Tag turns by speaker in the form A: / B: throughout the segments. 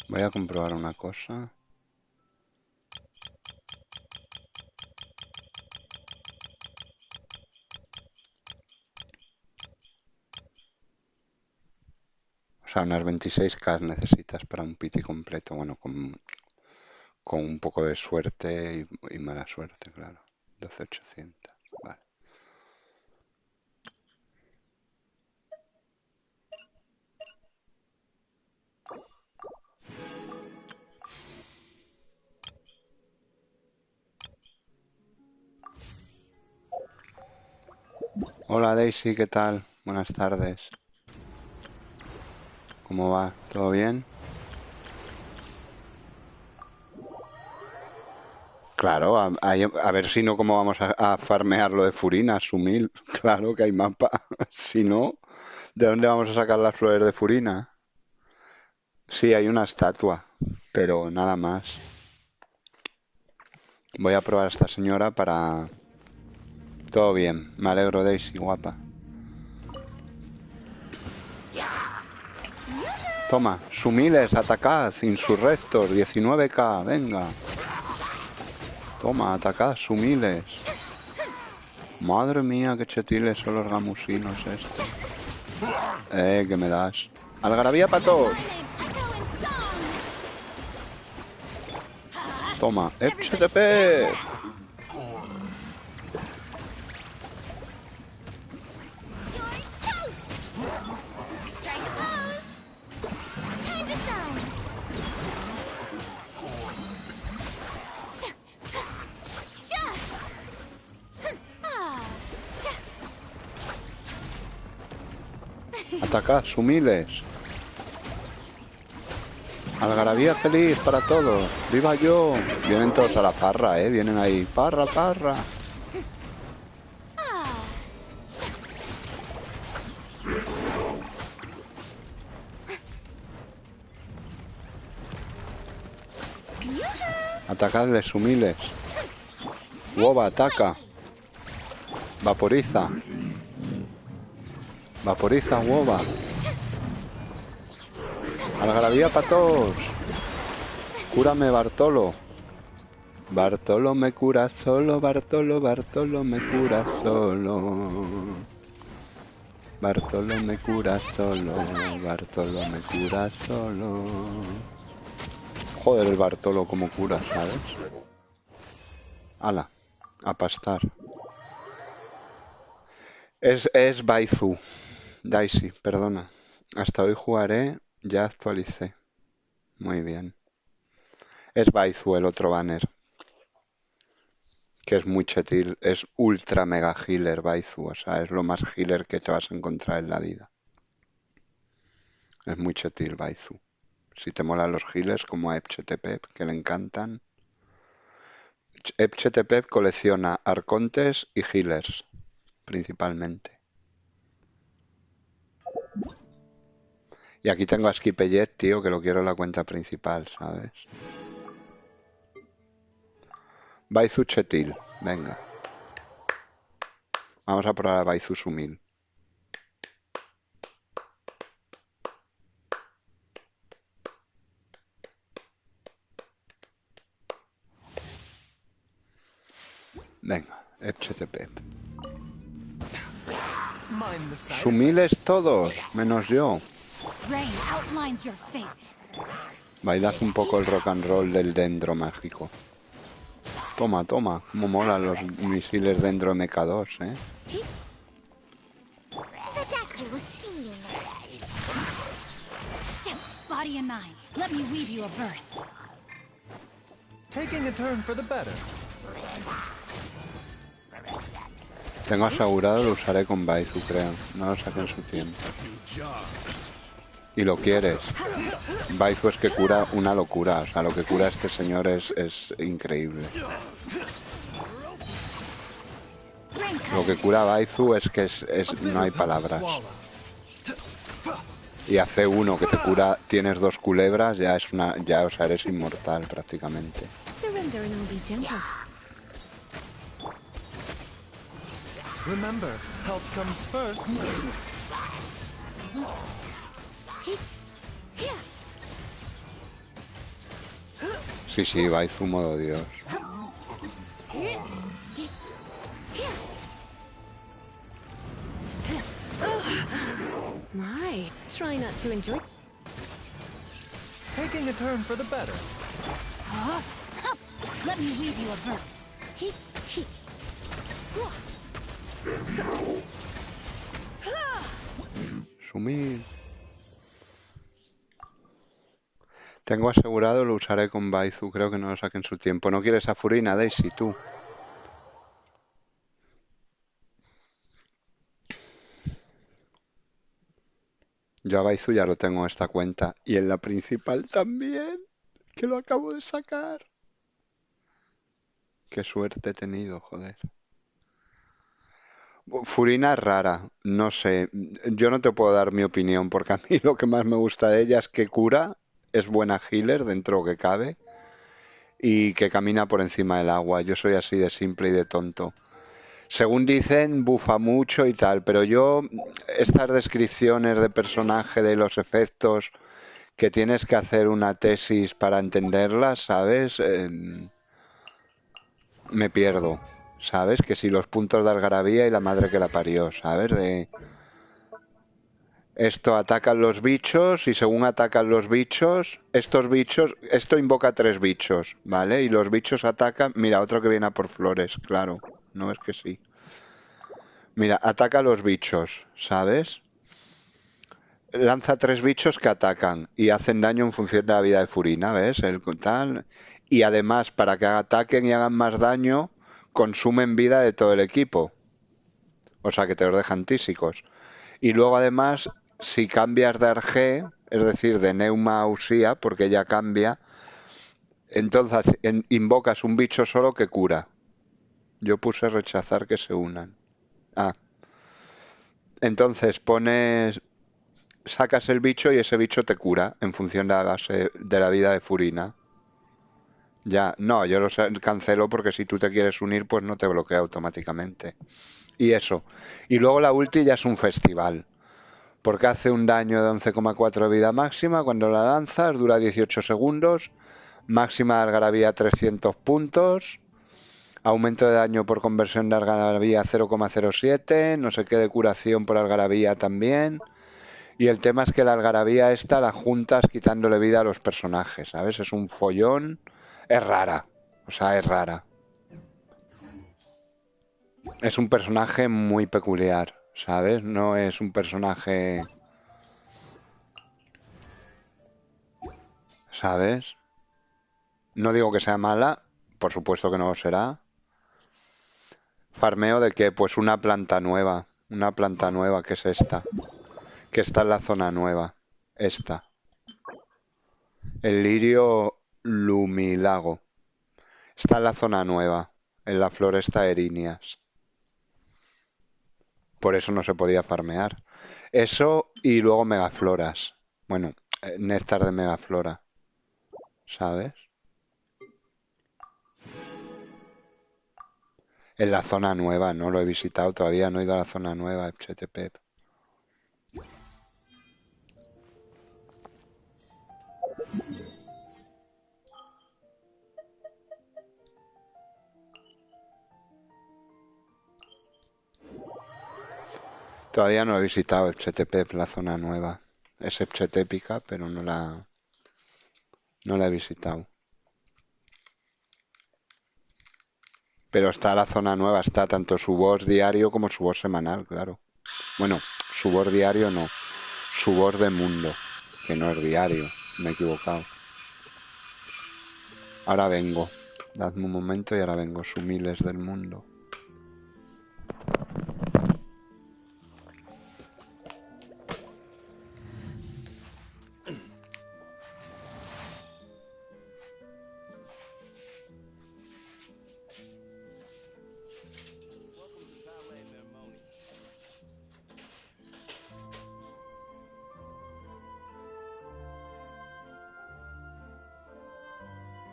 A: Voy a comprobar una cosa. O sea, unas 26k necesitas para un piti completo. Bueno, con un poco de suerte y mala suerte, claro. 12.800. Vale. Hola Daisy, ¿qué tal? Buenas tardes. ¿Cómo va? ¿Todo bien? Claro, a ver si no, ¿cómo vamos a farmear lo de Furina? Sumil, claro que hay mapa. Si no, ¿de dónde vamos a sacar las flores de Furina? Sí, hay una estatua, pero nada más. Voy a probar a esta señora para... Todo bien, me alegro, Daisy, guapa. Toma, sumiles, atacad, insurrectos, 19k, venga. Toma, atacad, sumiles. Madre mía, qué chetiles son los gamusinos estos. ¿Qué me das? ¡Algarabía para todos! Toma, ¡HTP! Atacad, sumiles. Algarabía feliz para todos. ¡Viva yo! Vienen todos a la parra, vienen ahí. Parra, parra. Atacadles, sumiles. Woba, ataca. Vaporiza. Vaporiza, Woba. Algarabía para todos. Cúrame, Bartolo. Bartolo me cura solo, Bartolo, Bartolo me cura solo. Bartolo me cura solo, Bartolo me cura solo. Joder, el Bartolo como cura, ¿sabes? Ala, a pastar. Es Baizu. Daisy, perdona. Hasta hoy jugaré, ya actualicé. Muy bien. Es Baizu el otro banner. Que es muy chetil, es ultra mega healer Baizu, o sea, es lo más healer que te vas a encontrar en la vida. Es muy chetil Baizu. Si te molan los healers como a Epchetepep, que le encantan. Epchetepep colecciona arcontes y healers, principalmente. Y aquí tengo a Skipellet, tío, que lo quiero en la cuenta principal, ¿sabes? Baizu chetil, venga. Vamos a probar a Baizu Sumil. Venga, Epchetepep. Sumiles todos, menos yo. Bailad un poco el rock and roll del dendro mágico. Toma, toma, como molan los misiles dendro MK2, ¿eh?
B: body and mind. Let me weave you a verse.
C: Taking a turn for the better.
A: Tengo asegurado, lo usaré con Baizu, creo. No lo saqué en su tiempo. Y lo quieres. Baizu es que cura una locura. O sea, lo que cura este señor es increíble. Lo que cura Baizu es que no hay palabras. Y hace uno que te cura, tienes 2 culebras, ya es una, ya, o sea, eres inmortal prácticamente.
C: Remember, health comes first.
A: Sí, sí, Baizu modo Dios.
D: My, try not to enjoy.
C: Taking a turn for the better.
B: Let me weave you a verse.
A: Sumir. Tengo asegurado, lo usaré con Baizu. Creo que no lo saqué en su tiempo. ¿No quieres a Furina, Daisy, tú? Yo a Baizu ya lo tengo en esta cuenta. Y en la principal también. Que lo acabo de sacar. Qué suerte he tenido, joder. Furina es rara. No sé. Yo no te puedo dar mi opinión. Porque a mí lo que más me gusta de ella es que cura. Es buena healer dentro de lo que cabe. Y que camina por encima del agua. Yo soy así de simple y de tonto. Según dicen, bufa mucho y tal, pero yo, estas descripciones de personaje, de los efectos, que tienes que hacer una tesis para entenderlas, ¿sabes? Me pierdo, ¿sabes? Que si los puntos de algarabía y la madre que la parió, ¿sabes? De esto atacan los bichos y según atacan los bichos, estos bichos, esto invoca 3 bichos, ¿vale? Y los bichos atacan, mira, otro que viene a por flores, claro, no es que sí. Mira, ataca a los bichos, ¿sabes? Lanza 3 bichos que atacan y hacen daño en función de la vida de Furina, ¿ves? El tal. Y además, para que ataquen y hagan más daño, consumen vida de todo el equipo. O sea, que te los dejan tísicos. Y luego, además, si cambias de Arge, es decir, de Neuma a Usía, porque ya cambia, entonces invocas un bicho solo que cura. Yo puse rechazar que se unan. Ah. Entonces sacas el bicho y ese bicho te cura en función de la base de la vida de Furina. Ya, no, yo los cancelo porque si tú te quieres unir, pues no te bloquea automáticamente. Y eso. Y luego la ulti ya es un festival. Porque hace un daño de 11,4 de vida máxima cuando la lanzas, dura 18 segundos, máxima de algarabía 300 puntos, aumento de daño por conversión de algarabía 0,07, no sé qué de curación por algarabía también. Y el tema es que la algarabía esta la juntas quitándole vida a los personajes, ¿sabes? Es un follón, es rara, o sea, es rara. Es un personaje muy peculiar, ¿sabes? No es un personaje, ¿sabes? No digo que sea mala, por supuesto que no lo será. ¿Farmeo de qué? Pues una planta nueva, que es esta, que está en la zona nueva, esta. El lirio lumilago. Está en la zona nueva, en la floresta erinias. Por eso no se podía farmear. Eso y luego megafloras. Bueno, néctar de megaflora, ¿sabes? En la zona nueva, no lo he visitado todavía, no he ido a la zona nueva, HTP. Todavía no he visitado el HTP, la zona nueva. Es HTépica, pero no la he visitado. Pero está la zona nueva, está tanto su boss diario como su boss semanal, claro. Bueno, su boss diario no, su boss de mundo, que no es diario. me he equivocado. Ahora vengo. Dadme un momento y ahora vengo. Sumiles del mundo.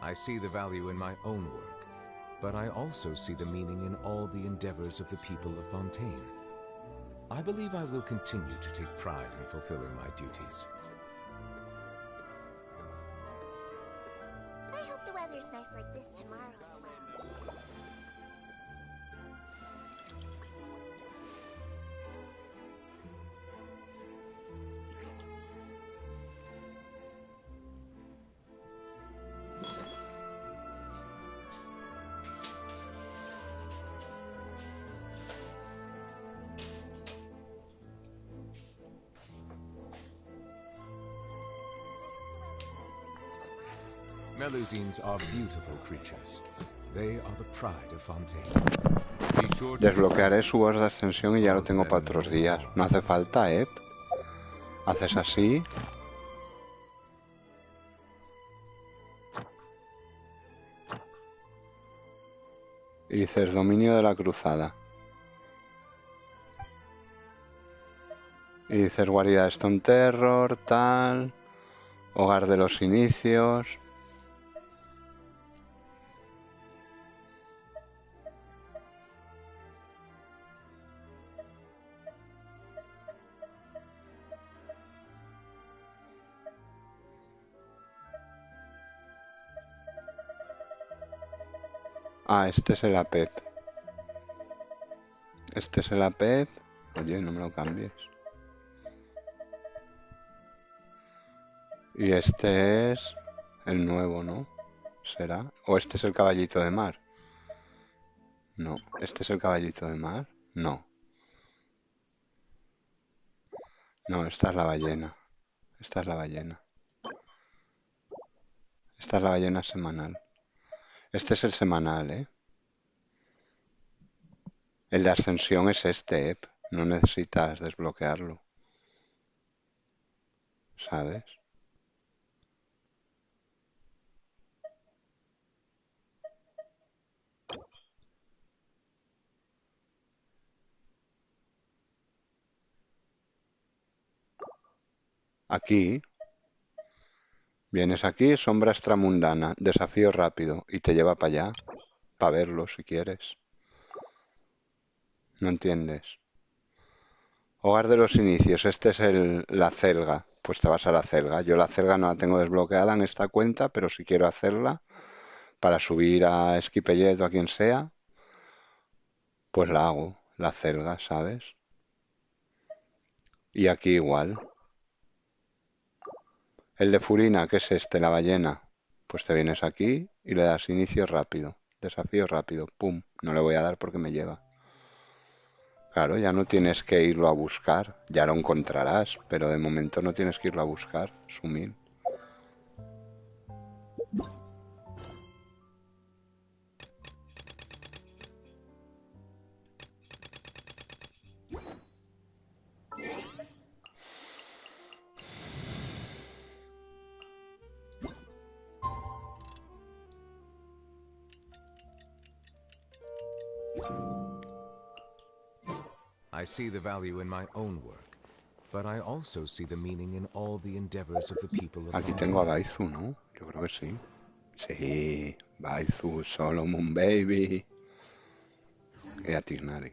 E: I see the value in my own work, but I also see the meaning in all the endeavors of the people of Fontaine. I believe I will continue to take pride in fulfilling my duties.
F: I hope the weather's nice like this tomorrow as well.
E: Melusines are beautiful creatures. They are the pride of Fontaine. Be sure to
A: Desbloquearé su voz de ascensión y ya lo tengo para otros días. No hace falta, ¿eh? Haces así. Y dices dominio de la cruzada. Y dices guarida de Stone Terror, tal. Hogar de los inicios. Ah, este es el APEP. Este es el APEP. Oye, no me lo cambies. Y este es el nuevo, ¿no? ¿Será? ¿O este es el caballito de mar? No. ¿Este es el caballito de mar? No. No, esta es la ballena. Esta es la ballena. Esta es la ballena semanal. Este es el semanal, ¿eh? El de ascensión es este, ¿eh? No necesitas desbloquearlo. ¿Sabes? Aquí, vienes aquí, sombra extramundana, desafío rápido, y te lleva para allá, para verlo si quieres. ¿No entiendes? Hogar de los inicios, este es la celga. Pues te vas a la celga. Yo la celga no la tengo desbloqueada en esta cuenta, pero si quiero hacerla para subir a Esquipellet o a quien sea, pues la hago, la celga, ¿sabes? Y aquí igual. El de Furina, que es este, la ballena. Pues te vienes aquí y le das inicio rápido. Desafío rápido. Pum. No le voy a dar porque me lleva. Claro, ya no tienes que irlo a buscar. Ya lo encontrarás, pero de momento no tienes que irlo a buscar. Sumir.
E: I see the value in my own work, but I also see the meaning in all the endeavors of the people of
A: Aquí tengo a
E: Fontaine.
A: Baizu, ¿no? Yo creo que sí. Sí, Baizu, Solomon Baby. Y a Tignari.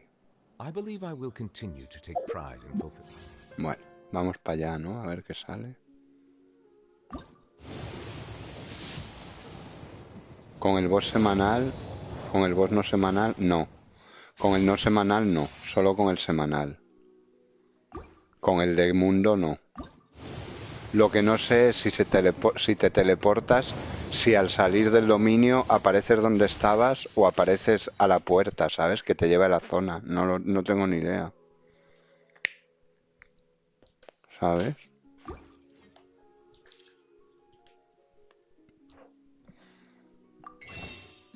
E: I believe I will continue to take pride in fulfilling.
A: Bueno, vamos para allá, ¿no? A ver qué sale. Con el boss semanal, con el boss no semanal, no. Con el no semanal, no. Solo con el semanal. Con el de mundo, no. Lo que no sé es si te teleportas, si al salir del dominio apareces donde estabas o apareces a la puerta, ¿sabes? Que te lleva a la zona. No tengo ni idea. ¿Sabes?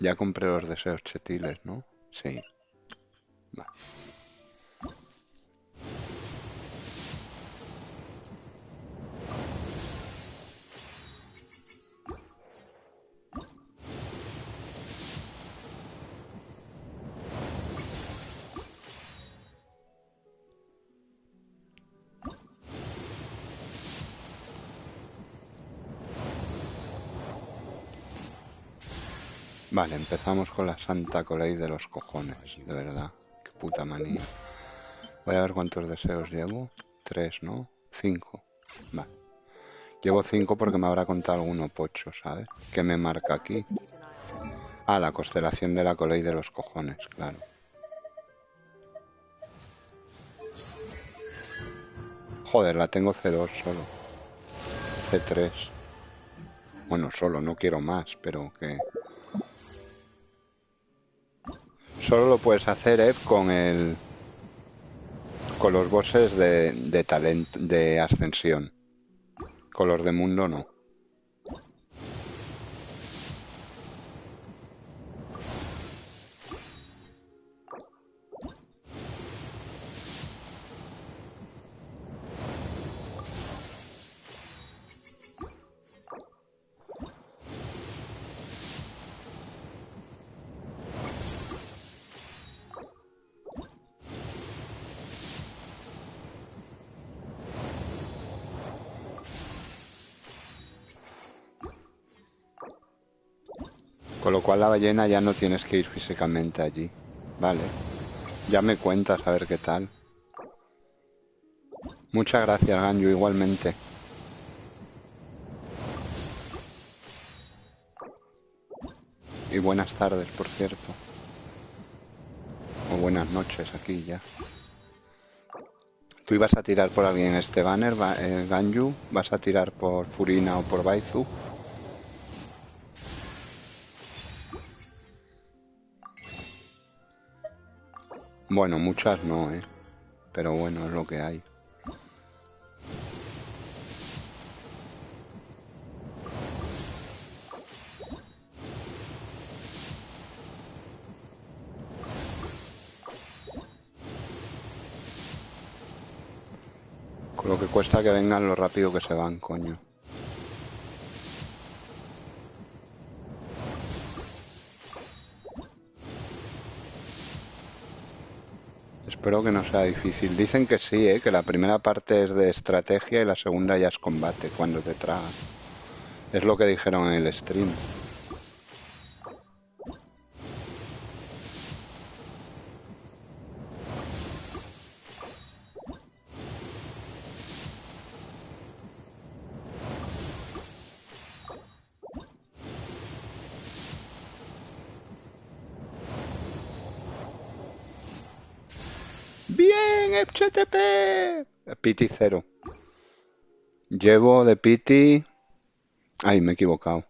A: Ya compré los deseos chetiles, ¿no? Sí. Va. Vale, empezamos con la santa colei de los cojones, de verdad. Qué puta manía. Voy a ver cuántos deseos llevo. 3, ¿no? 5. Vale. Llevo 5 porque me habrá contado alguno pocho, ¿sabes? ¿Qué me marca aquí? Ah, la constelación de la colei de los cojones, claro. Joder, la tengo C2 solo. C3. Bueno, solo, no quiero más, pero que... Solo lo puedes hacer, con los bosses de talento, de ascensión. Con los de mundo no. Con lo cual la ballena ya no tienes que ir físicamente allí. Vale. Ya me cuentas a ver qué tal. Muchas gracias, Ganyu, igualmente. Y buenas tardes, por cierto. O buenas noches aquí ya. ¿Tú ibas a tirar por alguien este banner, Ganyu? ¿Vas a tirar por Furina o por Baizu? Bueno, muchas no, ¿eh? Pero bueno, es lo que hay. Con lo que cuesta que vengan lo rápido que se van, coño. Espero que no sea difícil. Dicen que sí, que la primera parte es de estrategia y la segunda ya es combate, cuando te tragan. Es lo que dijeron en el stream. Bien, FCTP. Pity 0. Llevo de Pity... Ay, me he equivocado.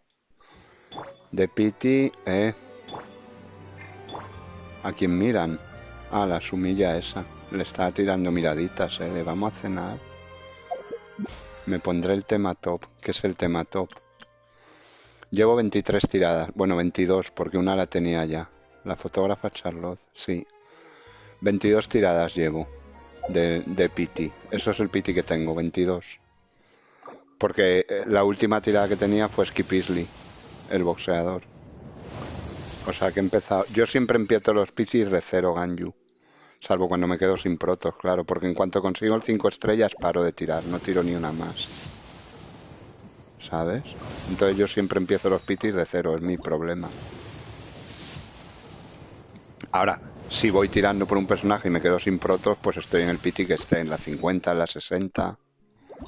A: De Pity, ¿a quién miran? A la sumilla esa. Le está tirando miraditas, de vamos a cenar. Me pondré el tema top. ¿Qué es el tema top? Llevo 23 tiradas. Bueno, 22, porque una la tenía ya. La fotógrafa Charlotte, sí. 22 tiradas llevo de Pity. Eso es el Pity que tengo, 22. Porque la última tirada que tenía fue Skip Easley, el boxeador. O sea que he empezado... Yo siempre empiezo los Pitis de cero, Ganyu. Salvo cuando me quedo sin protos, claro. Porque en cuanto consigo el 5 estrellas paro de tirar. No tiro ni una más. ¿Sabes? Entonces yo siempre empiezo los Pitis de cero. Es mi problema. Ahora, si voy tirando por un personaje y me quedo sin protos, pues estoy en el piti que esté en la 50, en la 60,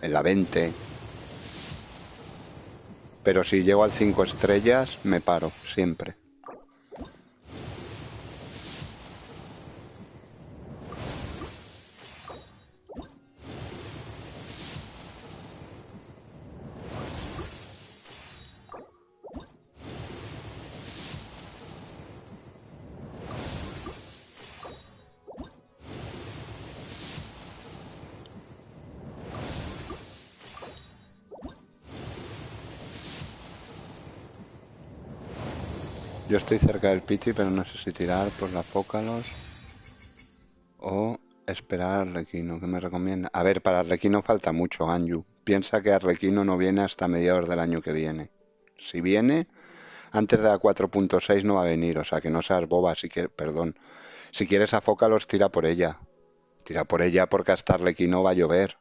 A: en la 20. Pero si llego al 5 estrellas, me paro, siempre. Yo estoy cerca del Piti, pero no sé si tirar por la Fócalos o esperar a Arlequino. ¿Qué me recomienda? A ver, para Arlequino falta mucho, Anju. Piensa que Arlequino no viene hasta mediados del año que viene. Si viene, antes de la 4.6 no va a venir, o sea que no seas boba, si quieres, perdón. Si quieres a Fócalos, tira por ella. Tira por ella porque hasta Arlequino va a llover.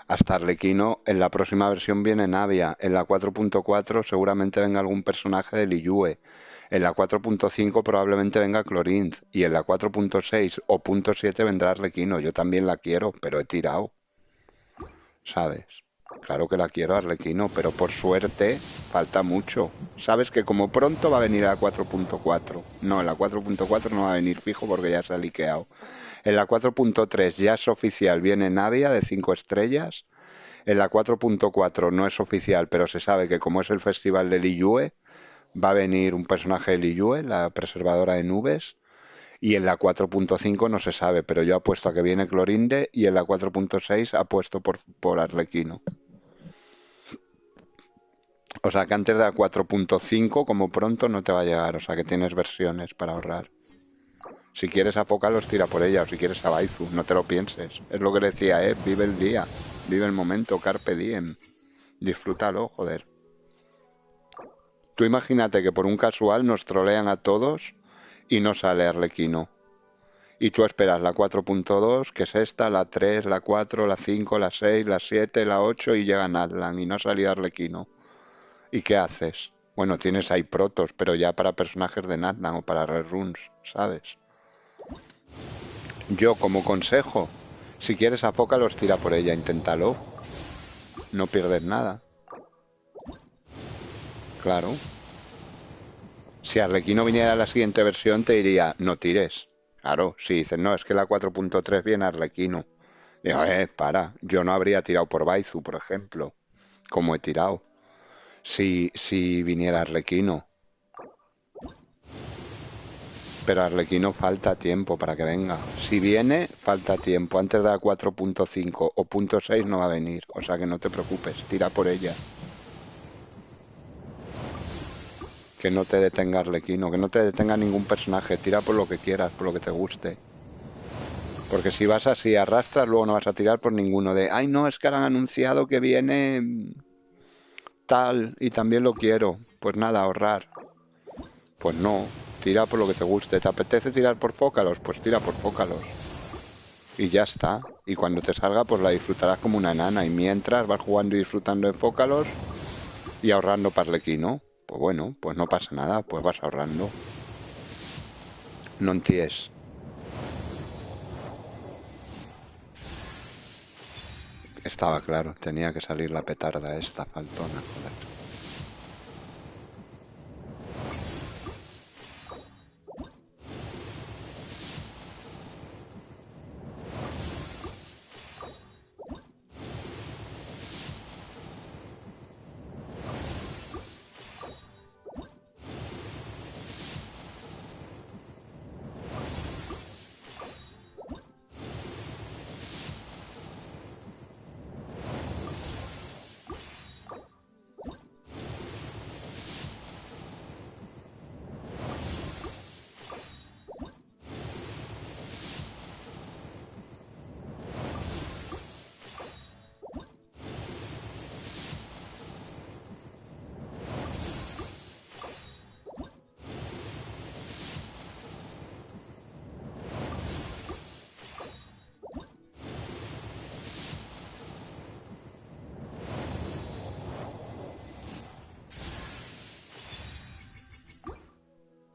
A: Hasta Arlequino, en la próxima versión viene Navia. En la 4.4 seguramente venga algún personaje de Liyue. En la 4.5 probablemente venga Clorinth. Y en la 4.6 o .7 vendrá Arlequino. Yo también la quiero, pero he tirado. ¿Sabes? Claro que la quiero Arlequino, pero por suerte falta mucho. Sabes que como pronto va a venir a la 4.4. No, en la 4.4 no va a venir fijo porque ya se ha liqueado. En la 4.3 ya es oficial, viene Navia de 5 estrellas. En la 4.4 no es oficial, pero se sabe que como es el festival de Liyue, va a venir un personaje de Liyue, la preservadora de nubes. Y en la 4.5 no se sabe, pero yo apuesto a que viene Clorinde y en la 4.6 apuesto por Arlequino. O sea que antes de la 4.5 como pronto no te va a llegar, o sea que tienes versiones para ahorrar. Si quieres a Fócalos, tira por ella, o si quieres a Baizu, no te lo pienses. Es lo que decía, vive el día, vive el momento, carpe diem. Disfrútalo, joder. Tú imagínate que por un casual nos trolean a todos y no sale Arlequino. Y tú esperas la 4.2, que es esta, la 3, la 4, la 5, la 6, la 7, la 8 y llega Natlan y no ha salido Arlequino. ¿Y qué haces? Bueno, tienes ahí protos, pero ya para personajes de Natlan o para Red Runes, ¿sabes? Yo, como consejo, si quieres a Fócalos, tira por ella, inténtalo. No pierdes nada. Claro. Si Arlequino viniera a la siguiente versión, te diría, no tires. Claro, si dices, no, es que la 4.3 viene Arlequino. Digo, para, yo no habría tirado por Baizu, por ejemplo, como he tirado. Si viniera Arlequino. Pero Arlequino falta tiempo para que venga. Si viene, falta tiempo. Antes de la 4.5 o .6 no va a venir. O sea que no te preocupes, tira por ella. Que no te detenga Arlequino, que no te detenga ningún personaje. Tira por lo que quieras, por lo que te guste. Porque si vas así, arrastras, luego no vas a tirar por ninguno de, ay no, es que ahora han anunciado que viene tal y también lo quiero. Pues nada, ahorrar. Pues no, tira por lo que te guste. ¿Te apetece tirar por Fócalos? Pues tira por Fócalos. Y ya está. Y cuando te salga, pues la disfrutarás como una enana. Y mientras vas jugando y disfrutando de Fócalos y ahorrando para Arlequino. Pues bueno, pues no pasa nada, pues vas ahorrando. No entiendes. Estaba claro, tenía que salir la petarda esta faltona, joder.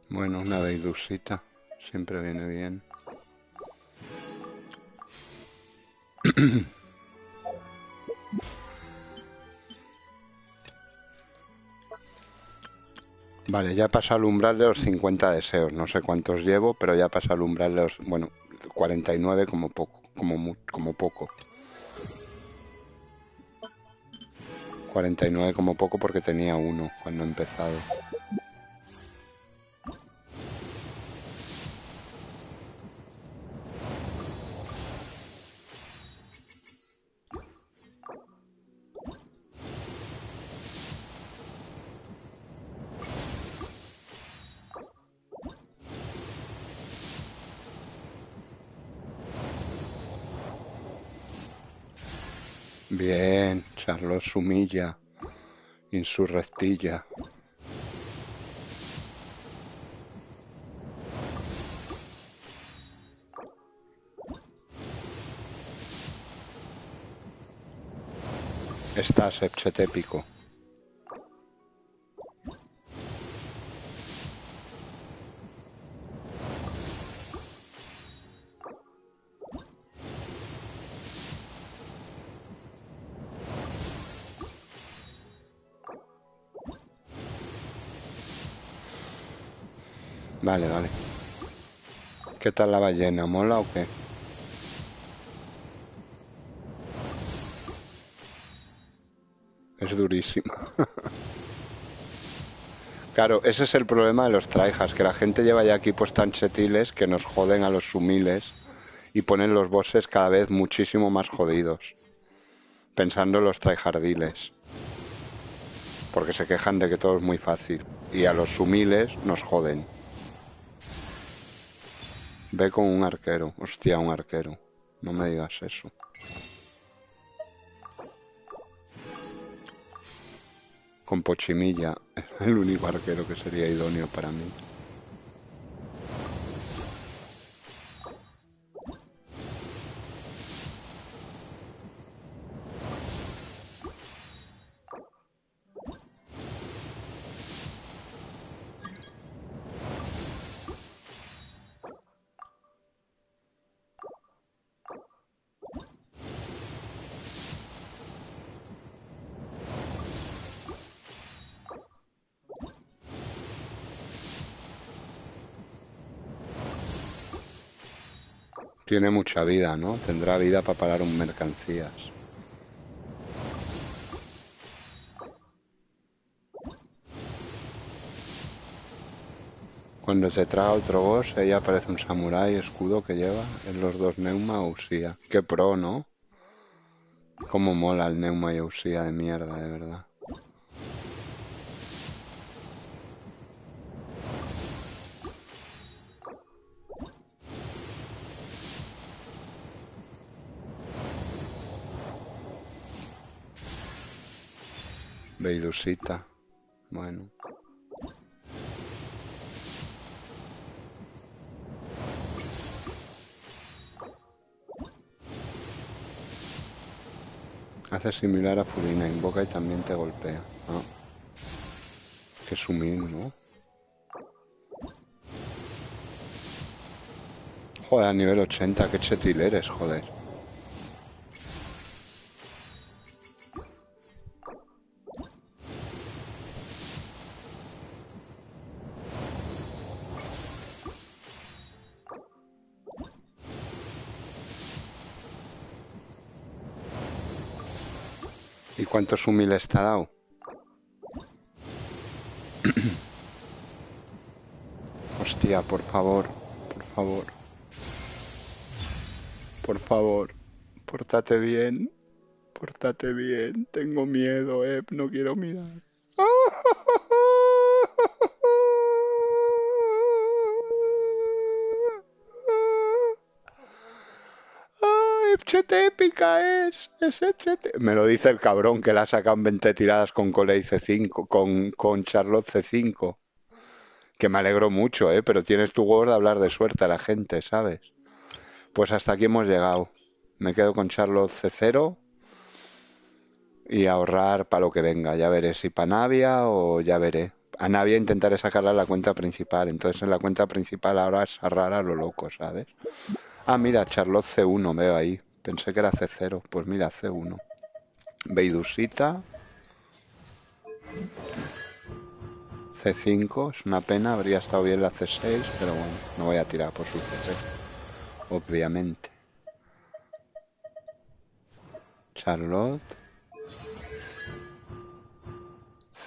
A: Bueno, una deidusita. Siempre viene bien. Vale, ya pasa el umbral de los 50 deseos. No sé cuántos llevo, pero ya pasa el umbral de los... Bueno, 49 como poco. Como poco. 49 como poco porque tenía uno cuando he empezado. Bien, Charlotte Sumilla, Insurrectilla. Estás épico. Vale, vale. ¿Qué tal la ballena? ¿Mola o qué? Es durísima. Claro, ese es el problema de los tryhards, que la gente lleva ya equipos tan chetiles que nos joden a los sumiles y ponen los bosses cada vez muchísimo más jodidos, pensando en los tryhardiles, porque se quejan de que todo es muy fácil y a los sumiles nos joden. Ve con un arquero, hostia, un arquero, no me digas eso. Con Pochimilla, es el único arquero que sería idóneo para mí. Tiene mucha vida, ¿no? Tendrá vida para parar un mercancías. Cuando se traga otro boss, ella parece un samurái escudo que lleva en los dos Neuma Usía. Qué pro, ¿no? Cómo mola el Neuma y Usía de mierda, de verdad. Beidusita. Bueno. Hace similar a Furina, invoca y también te golpea. Ah, qué sumil, ¿no? Joder, a nivel 80, qué chetil eres, joder. ¿Y cuántos humiles te ha dado? Hostia, por favor, por favor, por favor, pórtate bien, pórtate bien, tengo miedo, no quiero mirar. FCT épica es FCT. Me lo dice el cabrón que la ha sacado en 20 tiradas con Coley C5, con Charlotte C5. Que me alegro mucho, pero tienes tu huevo de hablar de suerte a la gente, ¿sabes? Pues hasta aquí hemos llegado. Me quedo con Charlotte C0 y ahorrar para lo que venga. Ya veré si para Navia o ya veré. A Navia intentaré sacarla a la cuenta principal. Entonces en la cuenta principal ahora es rara a lo loco, ¿sabes? Ah, mira, Charlotte C1 veo ahí. Pensé que era C0. Pues mira, C1. Beidusita. C5. Es una pena, habría estado bien la C6, pero bueno, no voy a tirar por su C6. Obviamente. Charlotte.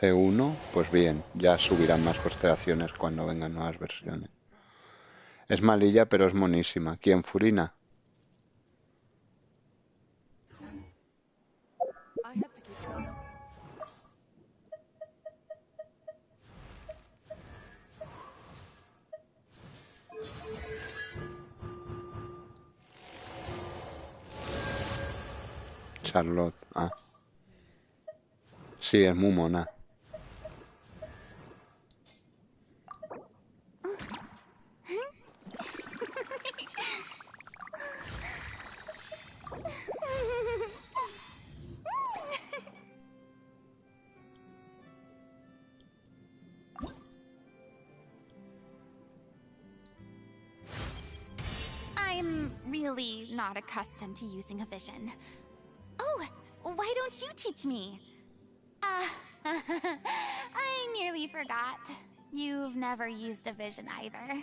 A: C1, pues bien, ya subirán más constelaciones cuando vengan nuevas versiones. Es malilla, pero es monísima. ¿Quién? Furina. Charlotte. Ah. Sí, es muy mona.
G: I'm really not accustomed to using a vision. Oh, why don't you teach me? I nearly forgot. You've never used a vision either.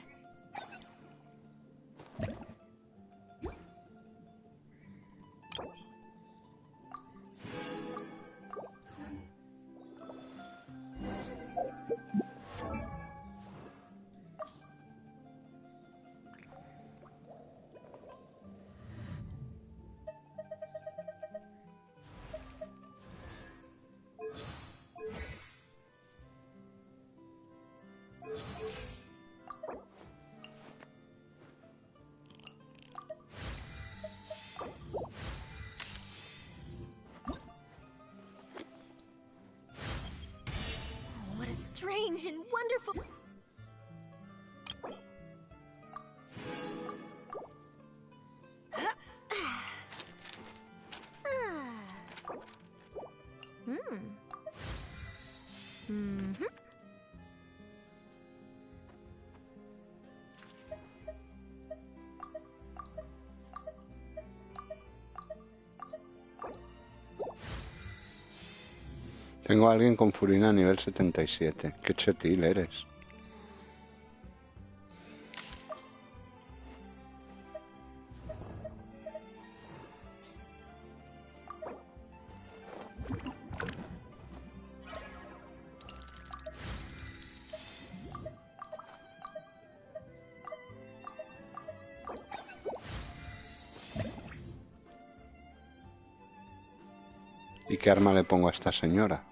D: What a strange and wonderful...
A: Tengo a alguien con Furina a nivel 77. Qué chetil eres. ¿Y qué arma le pongo a esta señora?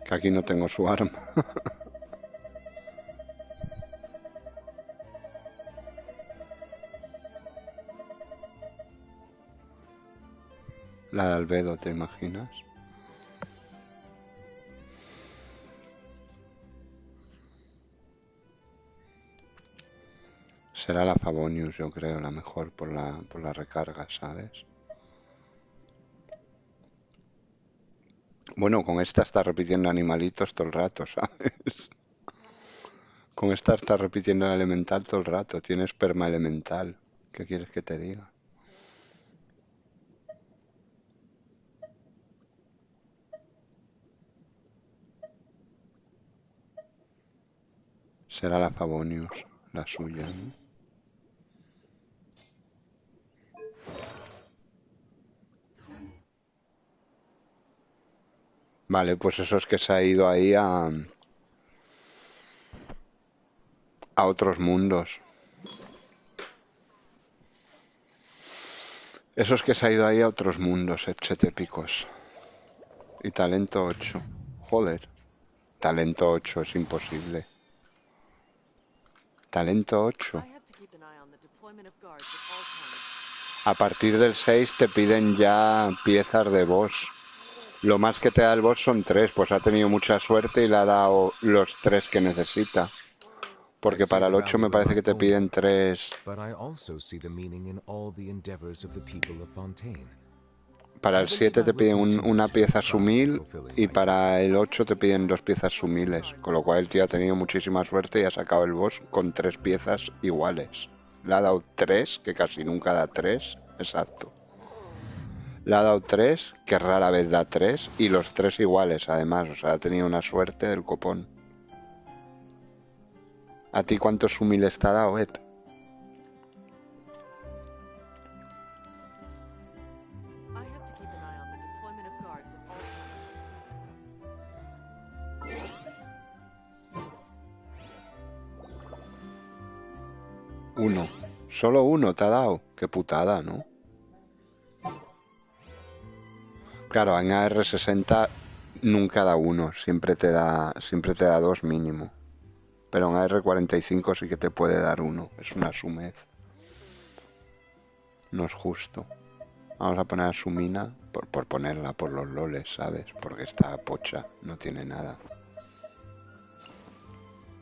A: Que aquí no tengo su arma. La de Albedo, ¿te imaginas? Será la Favonius, yo creo, la mejor por la recarga, ¿sabes? Bueno, con esta está repitiendo animalitos todo el rato, ¿sabes? Con esta está repitiendo el elemental todo el rato. Tienes perma elemental. ¿Qué quieres que te diga? Será la Favonius, la suya, ¿no? Vale, pues eso es que se ha ido ahí a otros mundos. Eso es que se ha ido ahí a otros mundos, etcétépicos. Y talento 8. Joder. Talento 8 es imposible. Talento 8. A partir del 6 te piden ya piezas de boss. Lo más que te da el boss son 3. Pues ha tenido mucha suerte y le ha dado los 3 que necesita. Porque para el 8 me parece que te piden 3. Para el 7 te piden una pieza sumil y para el 8 te piden 2 piezas sumiles. Con lo cual el tío ha tenido muchísima suerte y ha sacado el boss con 3 piezas iguales. Le ha dado 3, que casi nunca da 3. Exacto. Le ha dado 3, que rara vez da 3, y los 3 iguales además. O sea, ha tenido una suerte del copón. ¿A ti cuántos sumiles te ha dado, Ed? Uno. Solo uno te ha dado. Qué putada, ¿no? Claro, en AR60 nunca da uno. Siempre te da 2 mínimo. Pero en AR45 sí que te puede dar uno. Es una sumez. No es justo. Vamos a poner a su mina por ponerla por los loles, ¿sabes? Porque está pocha, no tiene nada.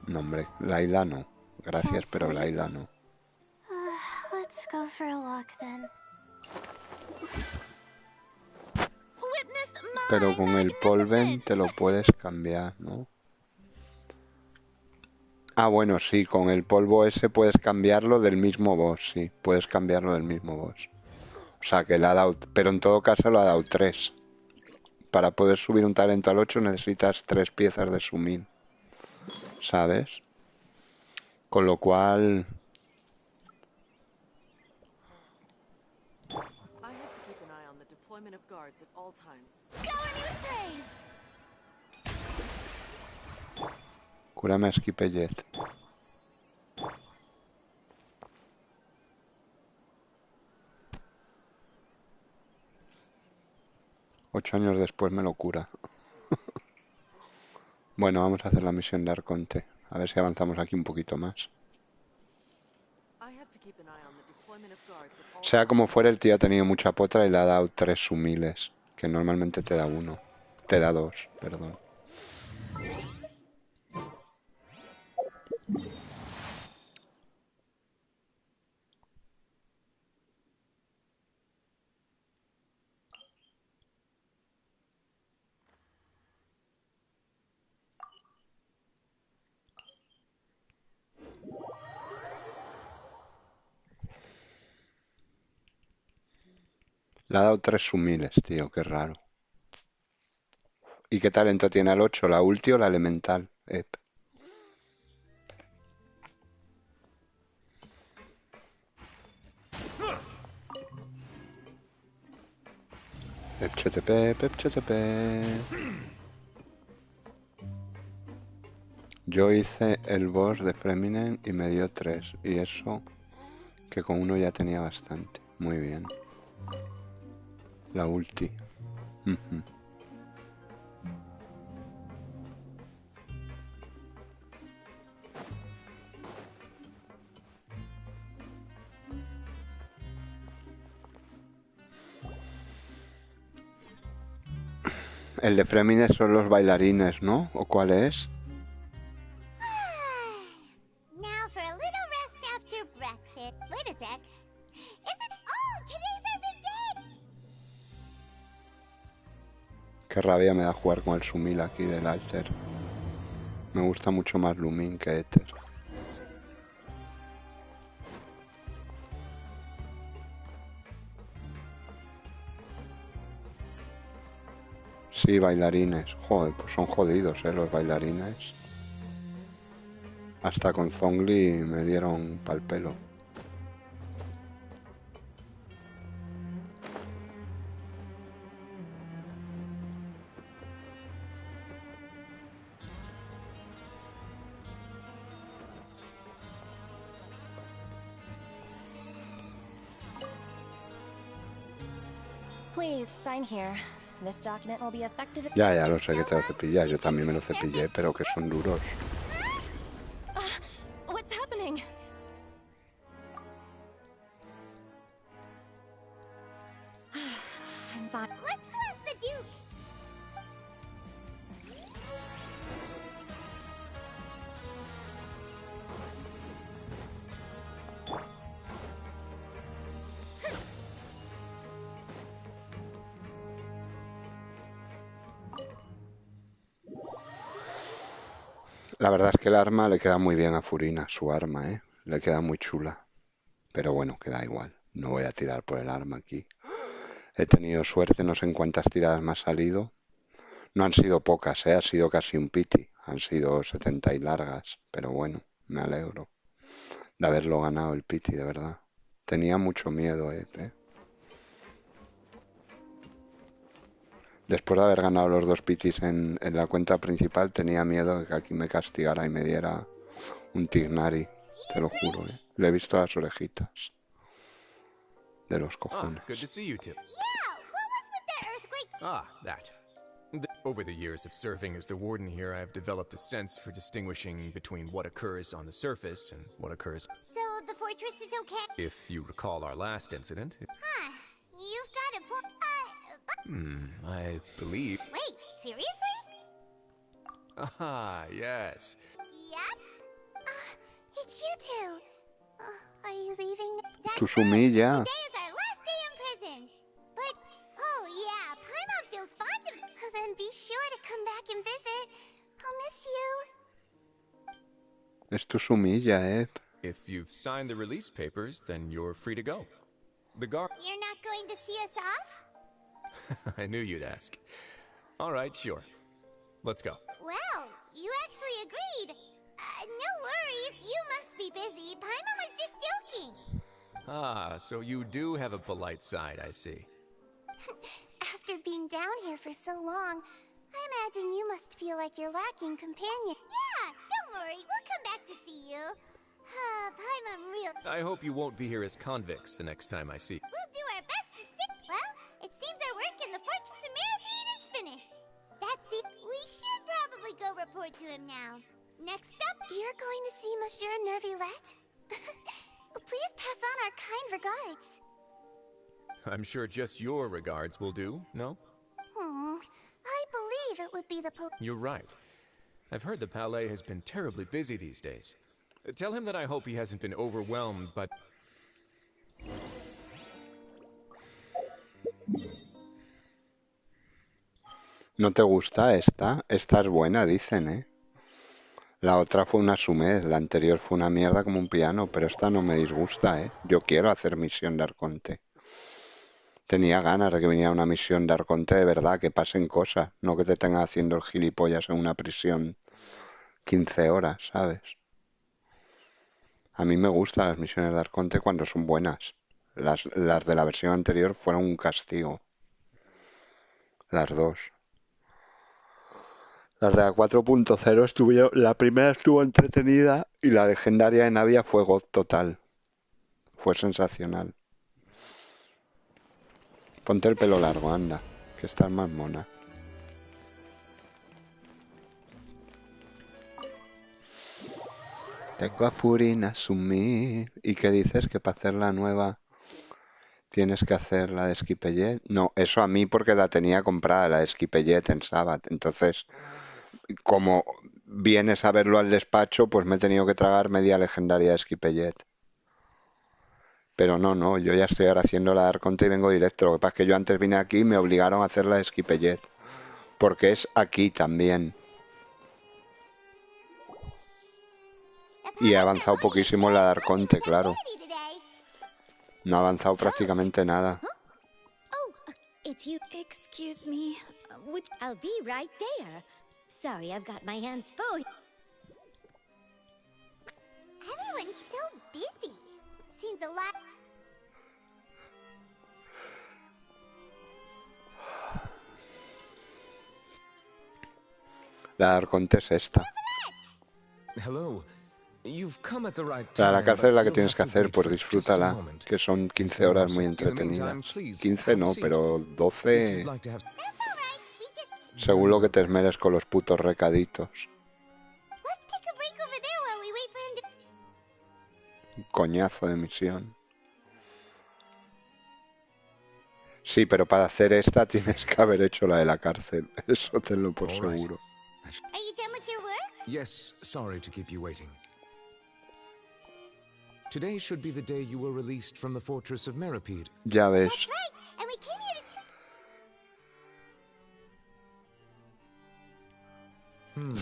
A: No, hombre, Laila no. Gracias, pero Laila no.
F: Let's go for a walk then.
G: Witness my
A: Pero con el polven te lo puedes cambiar, ¿no? Ah, bueno, sí, con el polvo ese puedes cambiarlo del mismo boss, sí. Puedes cambiarlo del mismo boss. O sea, que le ha dado... Pero en todo caso le ha dado 3. Para poder subir un talento al 8 necesitas 3 piezas de sumin, ¿sabes? Con lo cual...
H: I have to keep an eye on the deployment of guards at all times.
G: shower me with praise.
A: Cúrame a Skipellet. Ocho años después me lo cura. Bueno, vamos a hacer la misión de Arconte. A ver si avanzamos aquí un poquito más.
H: I have to keep an eye on the deployment of guards at all
A: Sea como fuere, el tío ha tenido mucha potra y le ha dado 3 sumiles. Que normalmente te da 1. Te da 2, perdón. Le ha dado 3 sumiles, tío, qué raro. ¿Y qué talento tiene al 8? ¿La ulti o la elemental? Pep. Yo hice el boss de Feminen y me dio 3. Y eso, que con uno ya tenía bastante. Muy bien. La ulti. Ujú. El de Feminen son los bailarines, ¿no? ¿O cuál es?
F: Now for a little rest after breakfast. Wait a sec. Is it? Oh, today's our big day!
A: Qué rabia me da jugar con el Sumil aquí del Alter. Me gusta mucho más Lumin que Ether. Sí, bailarines. Joder, pues son jodidos, los bailarines. Hasta con Zhongli me dieron pal pelo.
I: Please sign here. This document will be effective.
A: Ya lo sé que te lo cepillas. Yo también me lo cepillé, pero que son duros.
I: What's happening? I'm fine.
F: Let's cross the Duke!
A: La verdad es que el arma le queda muy bien a Furina, su arma, ¿eh? Le queda muy chula. Pero bueno, queda igual. No voy a tirar por el arma aquí. He tenido suerte, no sé en cuántas tiradas me ha salido. No han sido pocas, ¿eh? Ha sido casi un piti. Han sido 70 y largas. Pero bueno, me alegro de haberlo ganado el piti, de verdad. Tenía mucho miedo, ¿eh? Después de haber ganado los 2 pitis en la cuenta principal, tenía miedo de que aquí me castigara y me diera un Tignari. Te lo juro, ¿eh? Le he visto las orejitas de los cojones.
E: Good to see you two.
F: Yeah, what was with the earthquake?
E: That. Over the years of serving as the warden here, I have developed a sense for distinguishing between what occurs on the surface and what occurs.
F: So the fortress is okay?
E: If you recall our last incident,
F: Huh. You've got
E: I believe...
F: Wait, seriously?
E: Ah, yes.
F: Yep. It's you two. Are you leaving? That's
A: Tu
F: right.
A: Sumilla.
F: Today is our last day in prison. But, oh yeah, Paimon feels fond of... Then be sure to come back and visit. I'll miss you.
A: Es tu Sumilla,
E: If you've signed the release papers, then you're free to go. The guard...
F: You're not going to see us off?
E: I knew you'd ask. All right, sure. Let's go.
F: Well, you actually agreed. No worries, you must be busy. Paimon was just joking.
E: Ah, so you do have a polite side, I see.
F: After being down here for so long, I imagine you must feel like you're lacking companion. Yeah, don't worry, we'll come back to see you. Paimon real...
E: I hope you won't be here as convicts the next time I see you.
F: We'll do our best to stick... Well, it seems our work in the Fortress of Mirabede is finished. That's the... We should probably go report to him now. Next up... You're going to see Monsieur Nervilette? Please pass on our kind regards.
E: I'm sure just your regards will do, no?
F: I believe it would be the
E: You're right. I've heard the Palais has been terribly busy these days. Tell him that I hope he hasn't been overwhelmed, but...
A: ¿No te gusta esta? Esta es buena, dicen, La otra fue una sumez, la anterior fue una mierda como un piano, pero esta no me disgusta, Yo quiero hacer misión de Arconte. Tenía ganas de que viniera una misión de Arconte de verdad, que pasen cosas, no que te tengan haciendo el gilipollas en una prisión 15 horas, ¿sabes? A mí me gustan las misiones de Arconte cuando son buenas. Las de la versión anterior fueron un castigo. Las dos. Las de la 4.0 estuvieron... La primera estuvo entretenida y la legendaria de Navia fue god total. Fue sensacional. Ponte el pelo largo, anda, que estás más mona. Tengo a Furina sumir. ¿Y qué dices? ¿Que para hacer la nueva tienes que hacer la de Skipellet? No, eso a mí porque la tenía comprada, la de Skipellet en Sabbath. Entonces, como vienes a verlo al despacho, pues me he tenido que tragar media legendaria de Skipellet. Pero no, yo ya estoy ahora haciendo la de Arconte y vengo directo. Lo que pasa es que yo antes vine aquí y me obligaron a hacer la de Skipellet. Porque es aquí también. Y he avanzado poquísimo en la de Arconte, claro. No ha avanzado prácticamente nada.
F: Oh, it's you.
D: Excuse me.
F: I'll be right there. Sorry, I've got my hands full. Everyone's so busy. Seems a lot...
A: La de Arconte es esta.
E: Hello. You've come at the right
A: La de la
E: time,
A: cárcel es la
E: but
A: que
E: you'll
A: tienes
E: have
A: que
E: to
A: hacer,
E: wait
A: pues
E: for just a
A: disfrútala.
E: moment.
A: Que son
E: Is
A: 15
E: there
A: horas
E: also-
A: muy
E: in the meantime,
A: entretenidas.
E: please,
A: 15
E: have a
A: no,
E: seat.
A: pero
E: If
A: 12...
E: you'd like to have...
F: That's all right. We just...
A: Seguro que te esmeres con los putos recaditos.
F: Let's take a break over there while we wait for him to...
A: Un coñazo de misión. Sí, pero para hacer esta tienes que haber hecho la de la cárcel. Eso tenlo por
E: All right.
A: seguro.
F: Are you done with your work?
E: Yes, sorry to keep you waiting. Today should be the day you were released from the Fortress of Mirapede.
A: Ya ves.
F: That's right. And we came here to...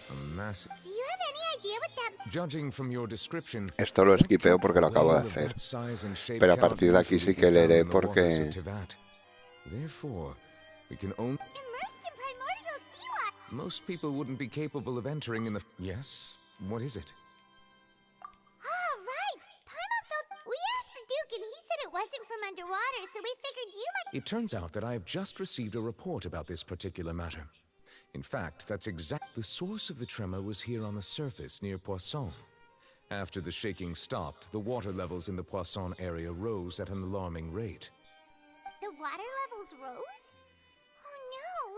E: A massive...
F: Do you have any idea what that...
E: Judging from your description,
A: Esto lo
E: what
A: esquipeo porque lo acabo de
E: whale of
A: hacer.
E: that size and shape
A: Pero a
E: cannot
A: partir de aquí
E: usually
A: sí que
E: be found
A: leeré
E: in the waters
A: porque...
E: of Tevat. Therefore, we can only...
F: Immersed in primordial sea water.
E: Most people wouldn't be capable of entering in the... Yes? What is it?
F: Ah, right. Paimon felt... We asked the Duke and he said it wasn't from underwater, so we figured you might...
E: It turns out that I have just received a report about this particular matter. In fact, that's exact... The source of the tremor was here on the surface near Poisson. After the shaking stopped, the water levels in the Poisson area rose at an alarming rate.
F: The water levels rose? Oh no!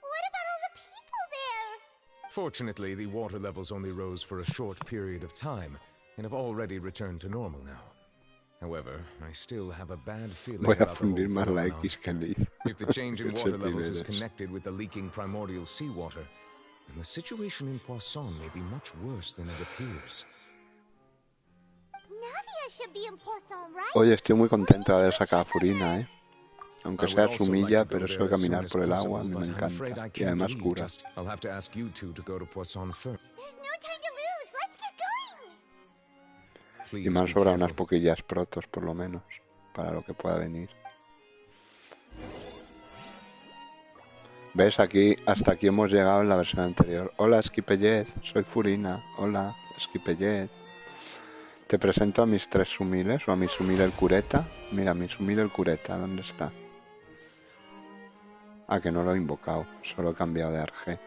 F: What about all the people there?
E: Fortunately, the water levels only rose for a short period of time and have already returned to normal now. However, I still have a bad feeling
A: Voy a
E: about the whole
A: fundir más la
E: phenomenon.
A: X que el Y.
E: If the change in
A: Qué
E: water
A: sutil
E: levels is
A: eres.
E: connected with the leaking primordial seawater, then the situation in Poisson may be much worse than it appears.
F: Navia should be in Poisson, right?
A: Oye, estoy muy contento de haber sacado a Furina, ¿eh? Aunque
E: I would
A: sea
E: also like
A: sumilla,
E: to go
A: pero eso
E: there
A: de
E: as soon
A: caminar
E: as
A: por el agua a
E: possible,
A: mí me
E: but I'm afraid I
A: encanta. Y
E: can't
A: además
E: leave.
A: cura.
E: Just, I'll have to ask you two to go to Poisson first.
F: There's no time to lose. Let's get going.
A: Y
E: Please
A: me han
E: be
A: sobrado unas
E: careful.
A: poquillas protos, por lo menos, para lo que pueda venir. ¿Ves? Aquí, hasta aquí hemos llegado en la versión anterior. Hola, Skipellet, soy Furina. Hola, Skipellet. Te presento a mis 3 sumiles, o a mi sumil el cureta. Mira, mi sumil el cureta, ¿dónde está? Ah, que no lo he invocado, solo he cambiado de arge.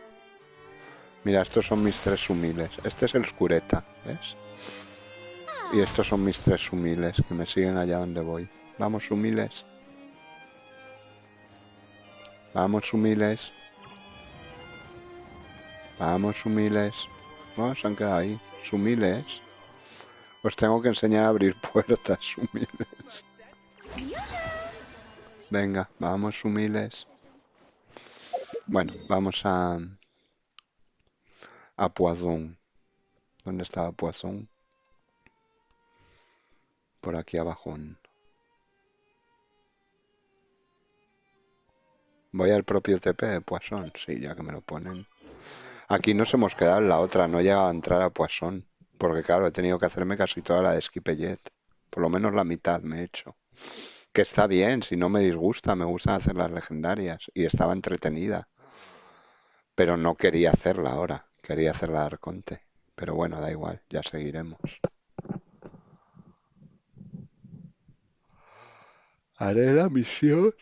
A: Mira, estos son mis 3 sumiles. Este es el cureta, ¿ves? Y estos son mis 3 sumiles, que me siguen allá donde voy. Vamos, sumiles. Vamos, sumiles. Vamos, sumiles. No, se han quedado ahí. Sumiles. Os tengo que enseñar a abrir puertas, sumiles. Venga, vamos, sumiles. Bueno, vamos a Poisson. ¿Dónde estaba Poisson? Por aquí abajo. ¿Voy al propio TP de Poisson? Sí, ya que me lo ponen. Aquí nos hemos quedado en la otra, no he llegado a entrar a Poisson. Porque claro, he tenido que hacerme casi toda la de Skipellet. Por lo menos la mitad me he hecho. Que está bien, si no me disgusta, me gustan hacer las legendarias. Y estaba entretenida. Pero no quería hacerla ahora, quería hacerla de Arconte. Pero bueno, da igual, ya seguiremos. Haré la misión.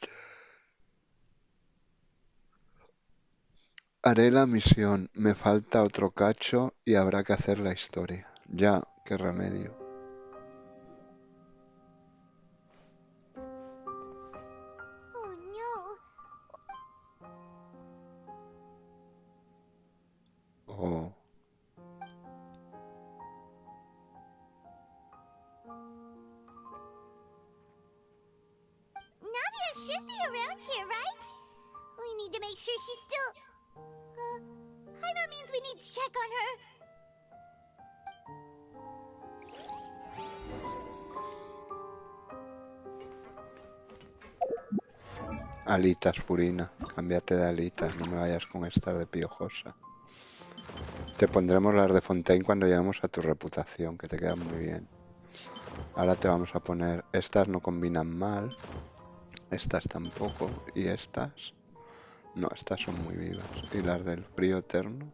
A: Haré la misión. Me falta otro cacho y habrá que hacer la historia. Ya, qué remedio.
F: Oh no.
A: Oh.
F: Navia should be around here, right? We need to make sure she's still... Paimon means we need to check on her.
A: Alitas, Furina. Cámbiate de alitas, no me vayas con estas de piojosa. Te pondremos las de Fontaine cuando lleguemos a tu reputación, que te quedan muy bien. Ahora te vamos a poner... Estas no combinan mal. Estas tampoco. Y estas... No, estas son muy vivas. Y las del frío eterno.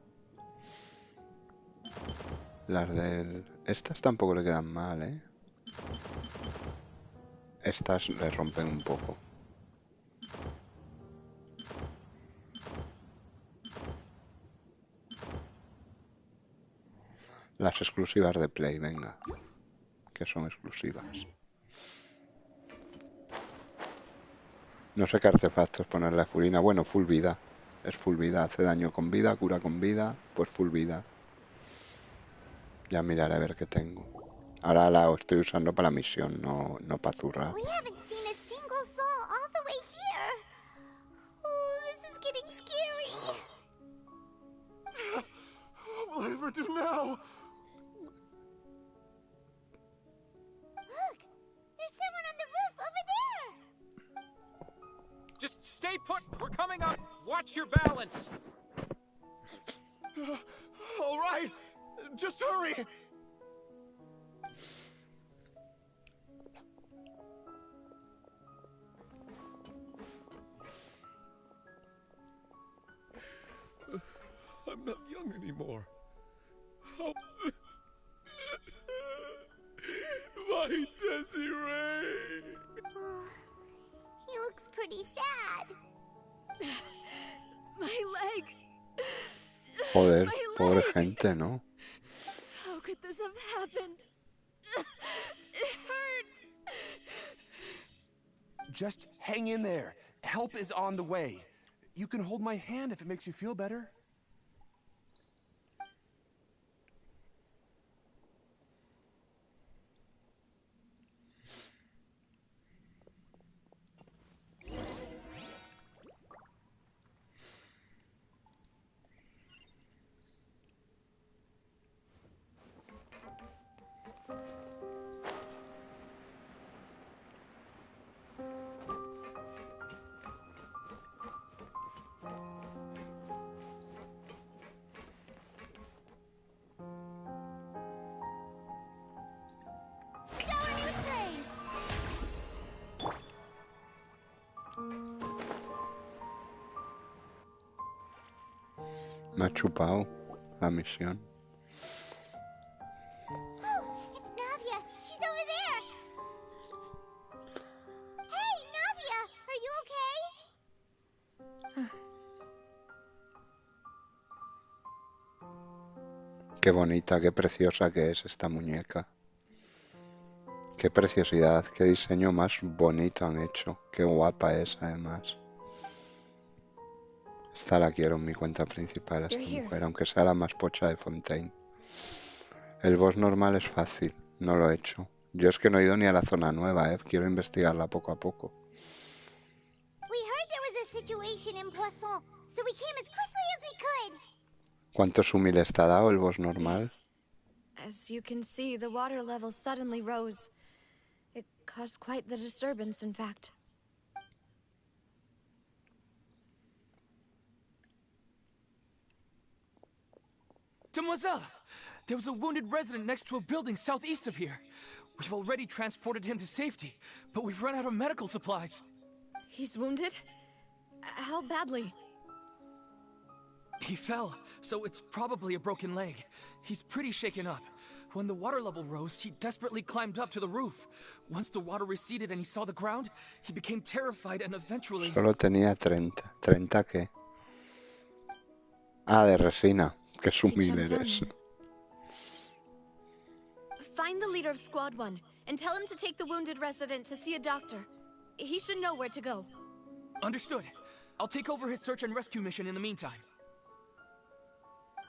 A: Las del... Estas tampoco le quedan mal, ¿eh? Estas le rompen un poco. Las exclusivas de Play, venga. Que son exclusivas. No sé qué artefactos ponerle a Furina. Bueno, full vida. Es full vida. Hace daño con vida, cura con vida. Pues full vida. Ya miraré a ver qué tengo. Ahora la estoy usando para la misión, no para zurrar.
F: We haven't seen a single soul all the way here. Oh, this is getting scary.
C: What will I ever do now?
F: Look, there's someone on the roof over there.
J: Just stay put. We're coming up. Watch your balance.
C: All right, just hurry. I'm not young anymore. How... My Desiree!
F: Oh, he looks pretty sad.
B: My leg.
A: Joder,
B: My
A: pobre
B: leg.
A: gente, ¿no?
B: How could this have happened? It hurts.
J: Just hang in there. Help is on the way. You can hold my hand if it makes you feel better.
B: Shower me with praise!
A: Me ha chupado la misión.
F: Oh, it's Navia. She's over there. Hey, Navia, are you okay?
A: Qué bonita, qué preciosa que es esta muñeca. Qué preciosidad, qué diseño más bonito han hecho. Qué guapa es, además. Esta la quiero en mi cuenta principal, a esta mujer, aunque sea la más pocha de Fontaine. El boss normal es fácil, no lo he hecho. Yo es que no he ido ni a la zona nueva, quiero investigarla poco a poco.
F: We heard there was a situation in Poisson, so we came as quickly as we could.
A: ¿Cuántos humiles te ha dado el boss normal?
I: Yes. As you can see, the water level suddenly rose. It caused quite the disturbance, in fact.
J: Demoiselle! There was a wounded resident next to a building southeast of here. We've already transported him to safety, but we've run out of medical supplies.
I: He's wounded? How badly?
J: He fell, so it's probably a broken leg. He's pretty shaken up. When the water level rose, he desperately climbed up to the roof. Once the water receded and he saw the ground, he became terrified and eventually...
A: Solo tenía 30. ¿30 qué? Ah, de resina. Qué humilde eres.
I: Find the leader of Squad 1 and tell him to take the wounded resident to see a doctor. He should know where to go.
J: Understood. I'll take over his search and rescue mission in the meantime.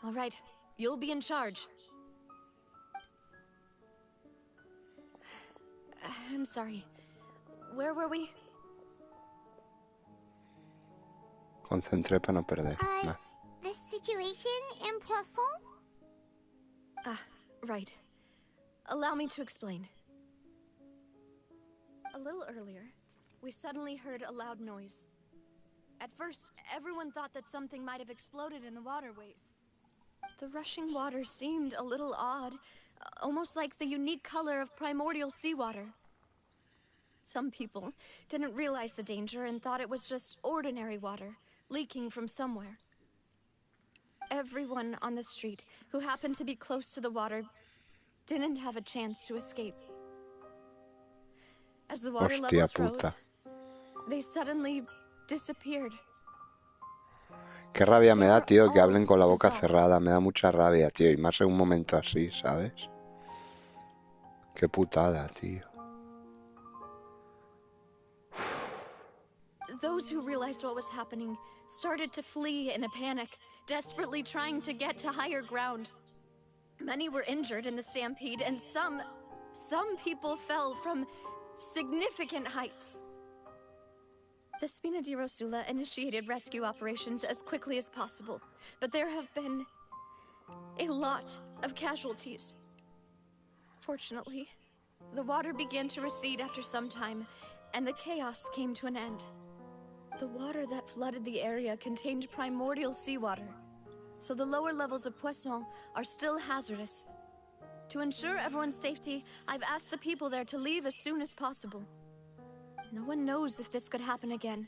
I: All right, you'll be in charge. I'm sorry. Where were we?
A: Concentré para no perder. Nah.
F: The situation in Poisson?
I: Ah, right. Allow me to explain. A little earlier, we suddenly heard a loud noise. At first, everyone thought that something might have exploded in the waterways. The rushing water seemed a little odd, almost like the unique color of primordial seawater. Some people didn't realize the danger and thought it was just ordinary water, leaking from somewhere. Everyone on the street who happened to be close to the water didn't have a chance to escape. As the water
A: Hostia
I: levels
A: puta.
I: rose, they suddenly disappeared.
A: Qué rabia me da, tío, que hablen con la boca cerrada. Me da mucha rabia, tío. Y más en un momento así, ¿sabes? Qué putada, tío.
I: Those who realized what was happening started to flee in a panic, desperately trying to get to higher ground. Many were injured in the stampede, and some people fell from significant heights. The Spina di Rosula initiated rescue operations as quickly as possible, but there have been a lot of casualties. Fortunately, the water began to recede after some time, and the chaos came to an end. The water that flooded the area contained primordial seawater, so the lower levels of Poisson are still hazardous. To ensure everyone's safety, I've asked the people there to leave as soon as possible. No one knows if this could happen again.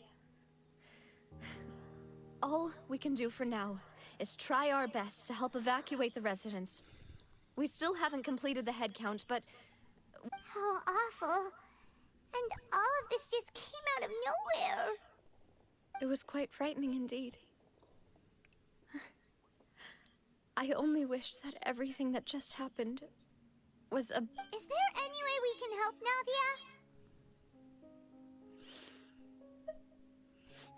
I: All we can do for now is try our best to help evacuate the residents. We still haven't completed the head count, but...
F: How awful. And all of this just came out of nowhere.
I: It was quite frightening indeed. I only wish that everything that just happened was a...
F: Is there any way we can help, Navia?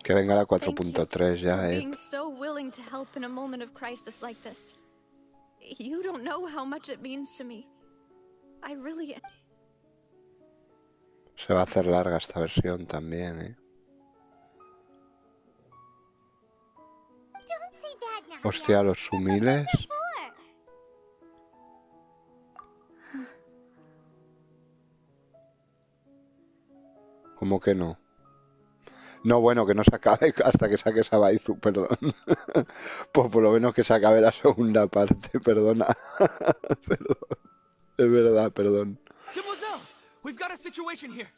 A: Que venga la
I: Thank you
A: 4.3 ya,
I: for being so willing to help in a moment of crisis like this. You don't know how much it means to me. I really...
A: Se va a hacer larga esta versión también,
F: Don't say that, Navia.
A: Hostia, los
F: That's what
A: humiles.
F: friends are for.
A: ¿Cómo que no? No, bueno, que no se acabe hasta que saques a Baizu, perdón. Pues por lo menos que se acabe la segunda parte, perdona. Perdón. Es verdad, perdón.
J: Demoiselle, we've got a situation here.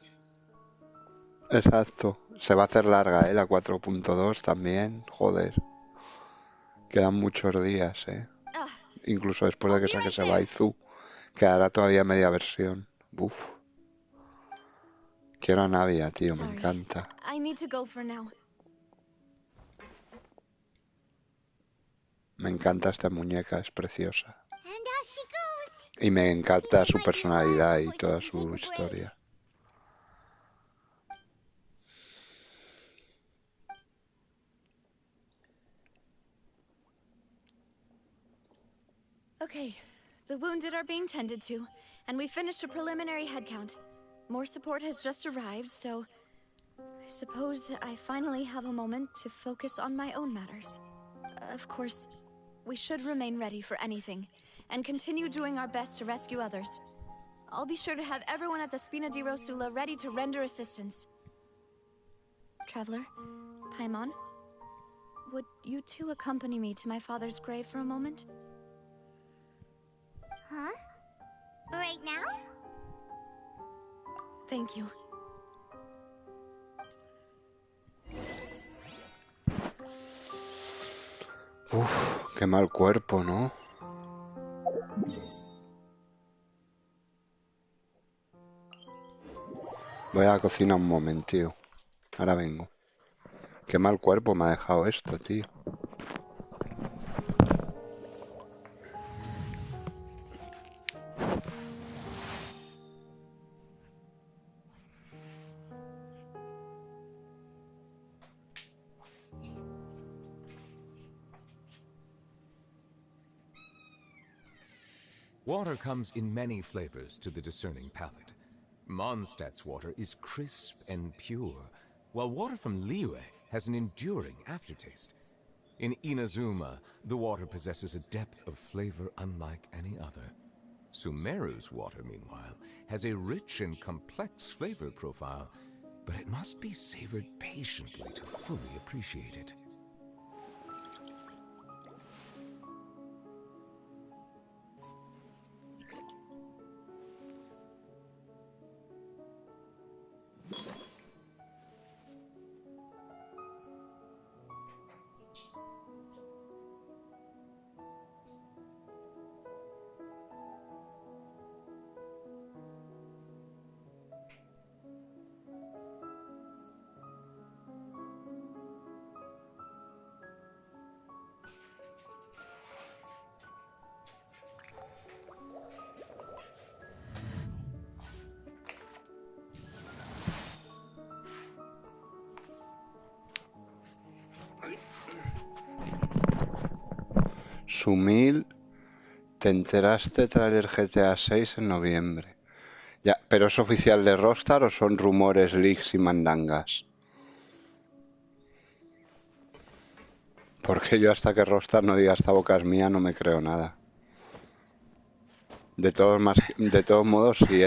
A: Exacto. Se va a hacer larga, la 4.2 también. Joder. Quedan muchos días,
I: Ah,
A: Incluso después de
I: I'll
A: que
I: be right
A: saques a
I: there.
A: Baizu. Quedará todavía media versión. Uf. Quiero a Navia, tío, me
I: Sorry.
A: encanta.
I: I need to go for now.
A: Me encanta esta muñeca, es preciosa.
F: And out she goes.
A: Y me encanta
F: Seems
A: su
F: it might be a while
A: personalidad y
F: before she
A: toda
F: can
A: su
F: take a break.
A: historia.
I: Okay, the wounded are being tended to, and we finished a preliminary head count. More support has just arrived, so I suppose I finally have a moment to focus on my own matters. Of course, we should remain ready for anything, and continue doing our best to rescue others. I'll be sure to have everyone at the Spina di Rosula ready to render assistance. Traveler, Paimon, would you two accompany me to my father's grave for a moment?
F: Huh? Right now?
I: Thank you.
A: Uf, qué mal cuerpo, ¿no? Voy a la cocina un momentío. Ahora vengo. Qué mal cuerpo me ha dejado esto, tío.
E: Water comes in many flavors to the discerning palate. Mondstadt's water is crisp and pure, while water from Liyue has an enduring aftertaste. In Inazuma, the water possesses a depth of flavor unlike any other. Sumeru's water, meanwhile, has a rich and complex flavor profile, but it must be savored patiently to fully appreciate it.
A: Sumil, te enteraste trailer GTA 6 en noviembre. Ya, ¿pero es oficial de Rockstar o son rumores, leaks y mandangas? Porque yo hasta que Rockstar no diga esta boca es mía no me creo nada. De todos modos, si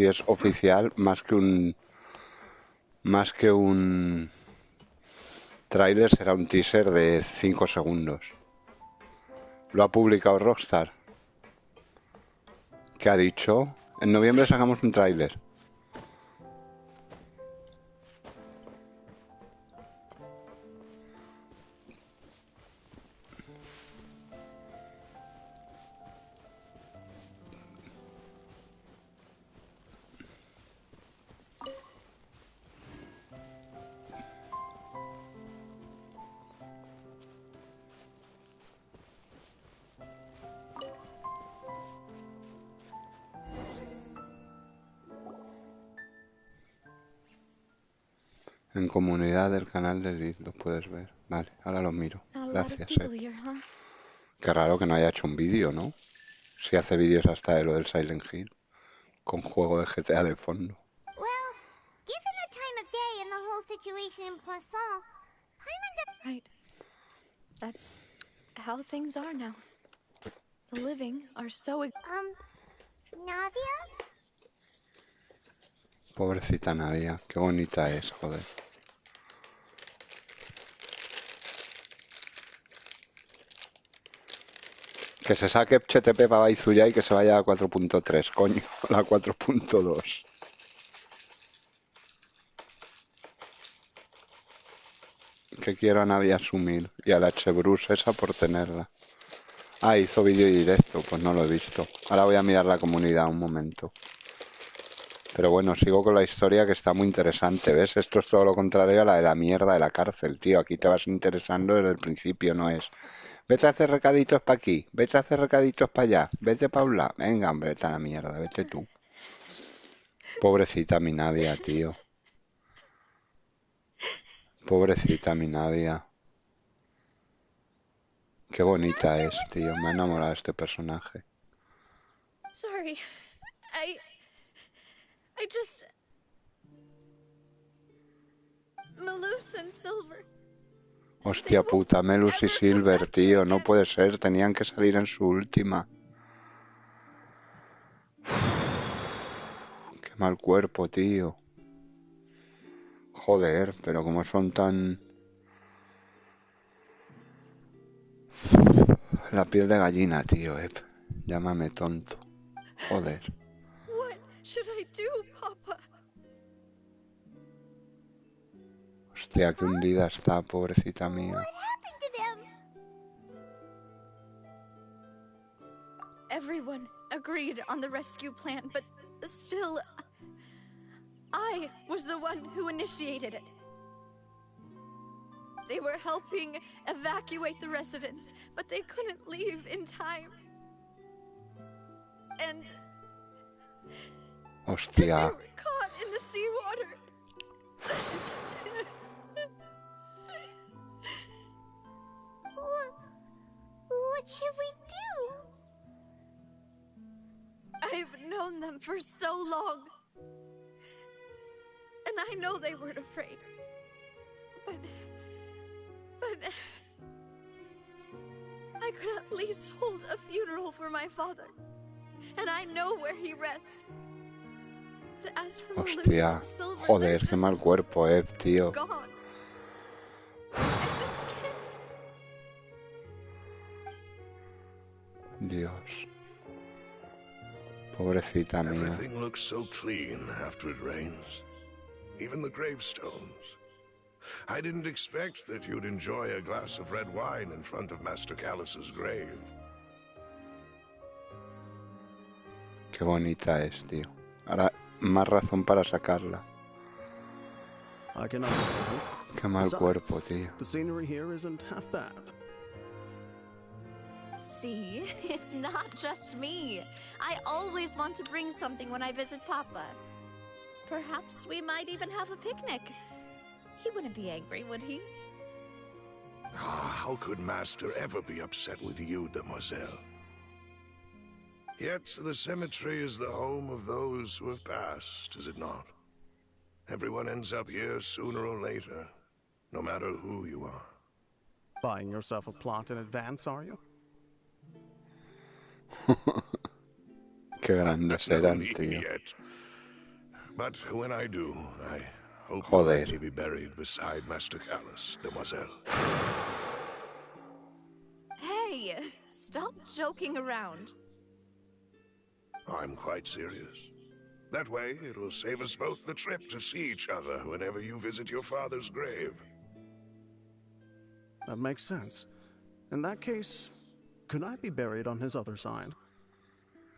A: es oficial, más que un tráiler será un teaser de 5 segundos. ¿Lo ha publicado Rockstar? ¿Qué ha dicho? En noviembre sacamos un tráiler. En comunidad del canal de Liz lo puedes ver. Vale, ahora lo miro.
I: Not a lot of
A: Gracias,
I: people here, huh?
A: Qué raro que no haya hecho un vídeo, ¿no? Si hace vídeos hasta de lo del Silent Hill, con juego de GTA de fondo.
F: Well, given the time of day and the whole situation in Poisson,
I: Right. That's how things are now. The living are so...
F: Navia?
A: Pobrecita Nadia, qué bonita es, joder. Que se saque HTP para Baizuya y que se vaya a 4.3, coño, la 4.2. Que quiero a Nadia asumir y a la Chebrus esa por tenerla. Ah, hizo vídeo directo, pues no lo he visto. Ahora voy a mirar la comunidad un momento. Pero bueno, sigo con la historia que está muy interesante, ¿ves? Esto es todo lo contrario a la de la mierda de la cárcel, tío. Aquí te vas interesando desde el principio, no es. Vete a hacer recaditos para aquí, vete a hacer recaditos para allá, vete para un lado. Venga, hombre, vete a la mierda, vete tú. Pobrecita mi Nadia, tío. Pobrecita mi Nadia. Qué bonita es, tío. Me ha enamorado de este personaje.
I: Sorry. I just... Malus and Silver.
A: Hostia puta, Melus y Silver, tío. No puede ser, tenían que salir en su última. Qué mal cuerpo, tío. Joder, pero como son tan... La piel de gallina, tío, Llámame tonto. Joder.
I: What should I do, Papa?
A: Hostia, qué hundida está, pobrecita mía.
F: What happened to them?
I: Everyone agreed on the rescue plan, but still, I was the one who initiated it. They were helping evacuate the residents, but they couldn't leave in time. And they
A: Hostia.
I: were caught in the seawater.
F: What should we do?
I: I've known them for so long. And I know they weren't afraid. But I could at least hold a funeral for my father. And I know where he rests. But as for
A: Hostia.
I: Malus and Silver,
A: Joder,
I: they're
A: qué mal
I: just
A: cuerpo, tío.
I: gone. I just can't.
A: Dios. Pobrecita mía.
K: Everything looks so clean after it rains. Even the gravestones. I didn't expect that you'd enjoy a glass of red wine in front of Master Callus's grave.
A: Qué bonita es, tío. Ahora, más razón para sacarla.
L: I can understand.
A: Qué mal
L: Besides,
A: cuerpo, tío.
L: The scenery here isn't half bad.
I: See, it's not just me. I always want to bring something when I visit Papa. Perhaps we might even have a picnic. He wouldn't be angry, would he?
K: Ah, how could Master ever be upset with you, Demoiselle? Yet the cemetery is the home of those who have passed, is it not? Everyone ends up here sooner or later, no matter who you are.
L: Buying yourself a plot in advance, are you?
A: Qué grandes
K: No
A: eran,
K: need
A: tío.
K: yet. But when I do, I hope
A: Joder.
K: to be buried beside Master Callus, Demoiselle.
I: Hey, stop joking around.
K: I'm quite serious. That way, it will save us both the trip to see each other whenever you visit your father's grave.
L: That makes sense. In that case, could I be buried on his other side?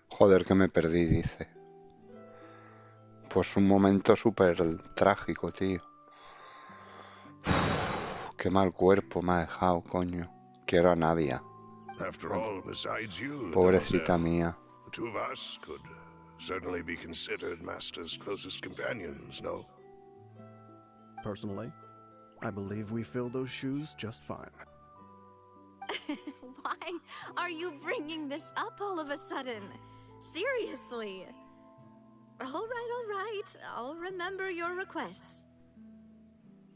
A: Joder, que me perdí, dice. Pues un momento súper trágico, tío. Qué mal cuerpo me ha dejado, coño. Quiero a Nadia.
K: After all, besides you,
A: Pobrecita
K: Demoiselle,
A: mía.
K: the two of us could certainly be considered Master's closest companions, no?
L: Personally, I believe we fill those shoes just fine.
I: Why are you bringing this up all of a sudden? Seriously. All right. I'll remember your requests.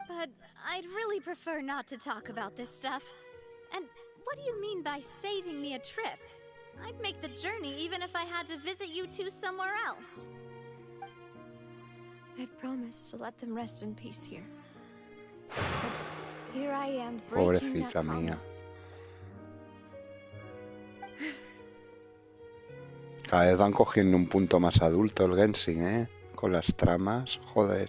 I: But I'd really prefer not to talk about this stuff. And what do you mean by saving me a trip? I'd make the journey even if I had to visit you two somewhere else. I'd promised to let them rest in peace here. But here I am breaking that
A: Pobrecita mía.
I: promise.
A: Cada vez van cogiendo un punto más adulto el Genshin, ¿eh? Con las tramas, joder.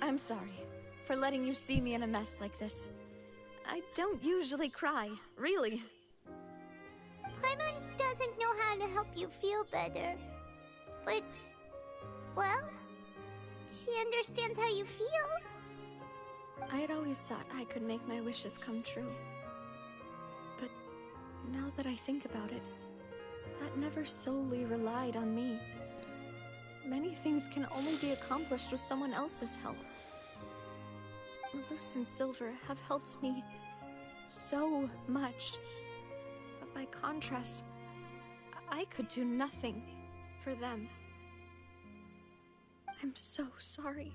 I: I'm sorry for letting you see me in a mess like this. I don't usually cry, really.
F: Paimon doesn't know how to help you feel better. But, well, she understands how you feel.
I: I had always thought I could make my wishes come true. But now that I think about it, that never solely relied on me. Many things can only be accomplished with someone else's help. Malus and Silver have helped me so much. But by contrast, I could do nothing for them. I'm so sorry.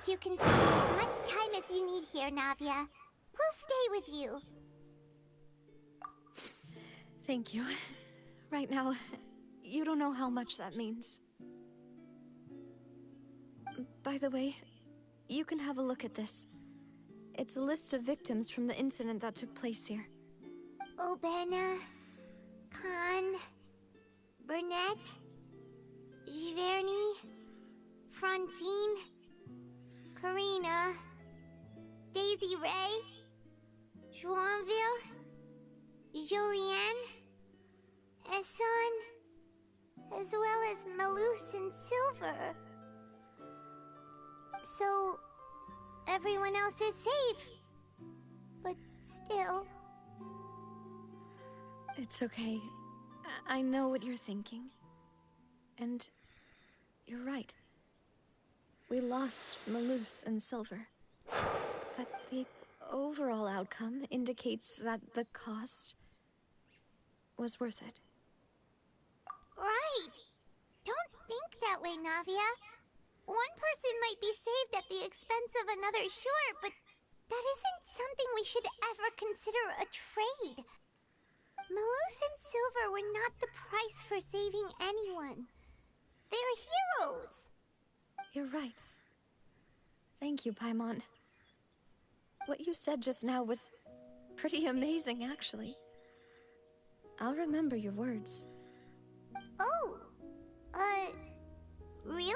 F: You can spend as much time as you need here, Navia. We'll stay with you.
I: Thank you. Right now, you don't know how much that means. By the way, you can have a look at this. It's a list of victims from the incident that took place here.
F: Obena, Khan, Burnett, Giverny, Francine, Karina, Daisy Ray, Joinville, Jolienne, Esson, as well as Malus and Silver. So, everyone else is safe. But still...
I: It's okay. I know what you're thinking. And you're right. We lost Malus and Silver. But the overall outcome indicates that the cost was worth it.
F: Right! Don't think that way, Navia. One person might be saved at the expense of another, sure, but that isn't something we should ever consider a trade. Malus and Silver were not the price for saving anyone. They're heroes.
I: You're right. Thank you, Paimon. What you said just now was pretty amazing, actually. I'll remember your words.
F: Oh, really?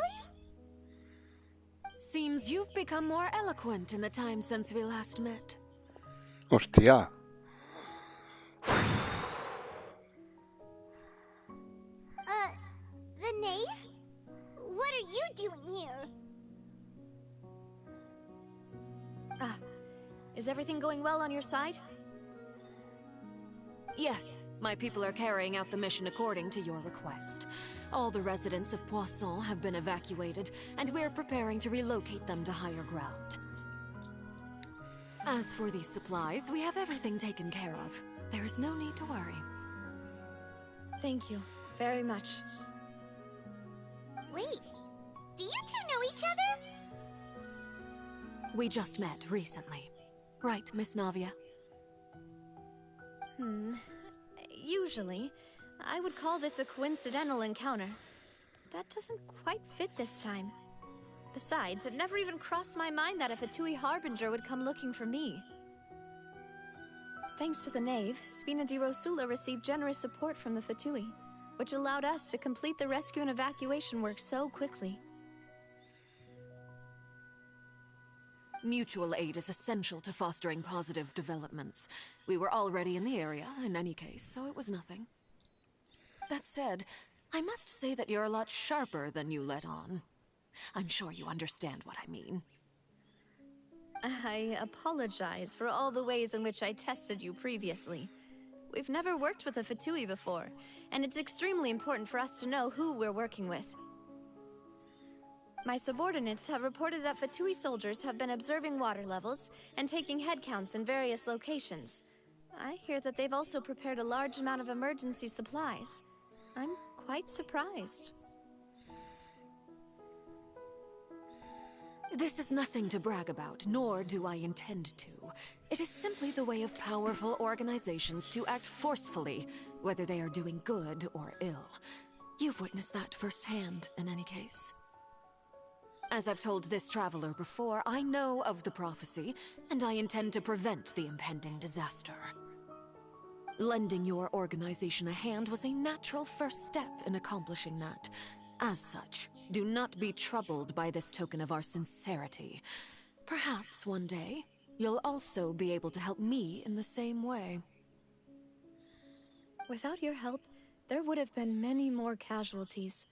D: Seems you've become more eloquent in the time since we last met.
A: Hostia.
F: The knave? What are you doing here?
I: Ah, is everything going well on your side?
D: Yes, my people are carrying out the mission according to your request. All the residents of Poisson have been evacuated, and we're preparing to relocate them to higher ground. As for these supplies, we have everything taken care of. There is no need to worry.
I: Thank you very much.
F: Wait, do you two know each other?
D: We just met recently. Right, Miss Navia?
I: Usually, I would call this a coincidental encounter. That doesn't quite fit this time. Besides, it never even crossed my mind that a Fatui Harbinger would come looking for me. Thanks to the Knave, Spina di Rosula received generous support from the Fatui, which allowed us to complete the rescue and evacuation work so quickly.
D: Mutual aid is essential to fostering positive developments. We were already in the area, in any case, so it was nothing. That said, I must say that you're a lot sharper than you let on. I'm sure you understand what I mean.
I: I apologize for all the ways in which I tested you previously. We've never worked with a Fatui before, and it's extremely important for us to know who we're working with. My subordinates have reported that Fatui soldiers have been observing water levels and taking head counts in various locations. I hear that they've also prepared a large amount of emergency supplies. I'm quite surprised.
D: This is nothing to brag about, nor do I intend to. It is simply the way of powerful organizations to act forcefully, whether they are doing good or ill. You've witnessed that firsthand, in any case. As I've told this traveler before, I know of the prophecy, and I intend to prevent the impending disaster. Lending your organization a hand was a natural first step in accomplishing that. As such, do not be troubled by this token of our sincerity. Perhaps one day, you'll also be able to help me in the same way.
I: Without your help, there would have been many more casualties.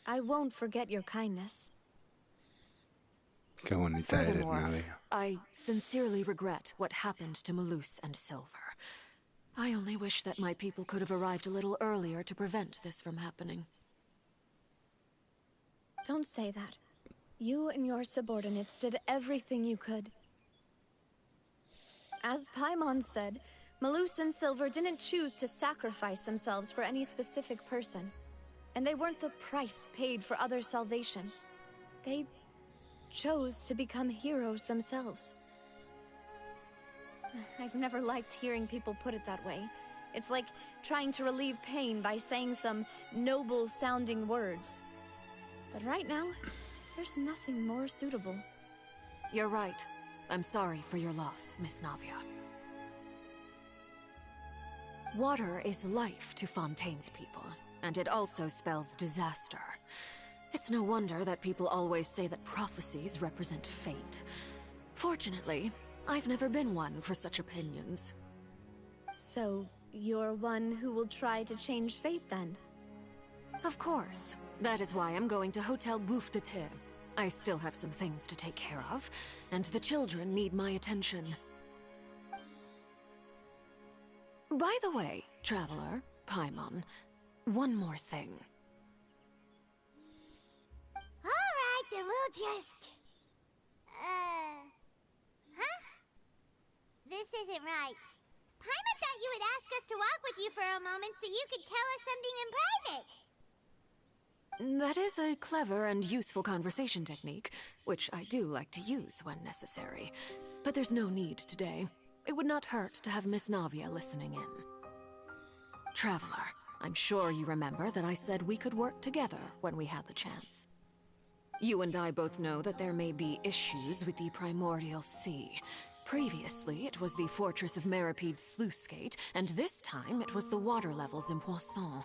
I: I won't forget your kindness.
A: Qué bonita eres,
D: Furthermore,
A: Navia.
D: I sincerely regret what happened to Malus and Silver. I only wish that my people could have arrived a little earlier to prevent this from happening.
I: Don't say that. You and your subordinates did everything you could. As Paimon said, Malus and Silver didn't choose to sacrifice themselves for any specific person. And they weren't the price paid for other salvation. They chose to become heroes themselves. I've never liked hearing people put it that way. It's like trying to relieve pain by saying some noble-sounding words. But right now, there's nothing more suitable.
D: You're right. I'm sorry for your loss, Miss Navia. Water is life to Fontaine's people, and it also spells disaster. It's no wonder that people always say that prophecies represent fate. Fortunately, I've never been one for such opinions.
I: So, you're one who will try to change fate then?
D: Of course. That is why I'm going to Hotel Bouffe de Thé. I still have some things to take care of, and the children need my attention. By the way, Traveler, Paimon, one more thing.
F: Alright, then we'll just... Huh? This isn't right. Paimon thought you would ask us to walk with you for a moment so you could tell us something in private.
D: That is a clever and useful conversation technique, which I do like to use when necessary. But there's no need today. It would not hurt to have Miss Navia listening in. Traveler, I'm sure you remember that I said we could work together when we had the chance. You and I both know that there may be issues with the Primordial Sea. Previously, it was the fortress of Meripede's sluice gate, and this time it was the water levels in Poisson.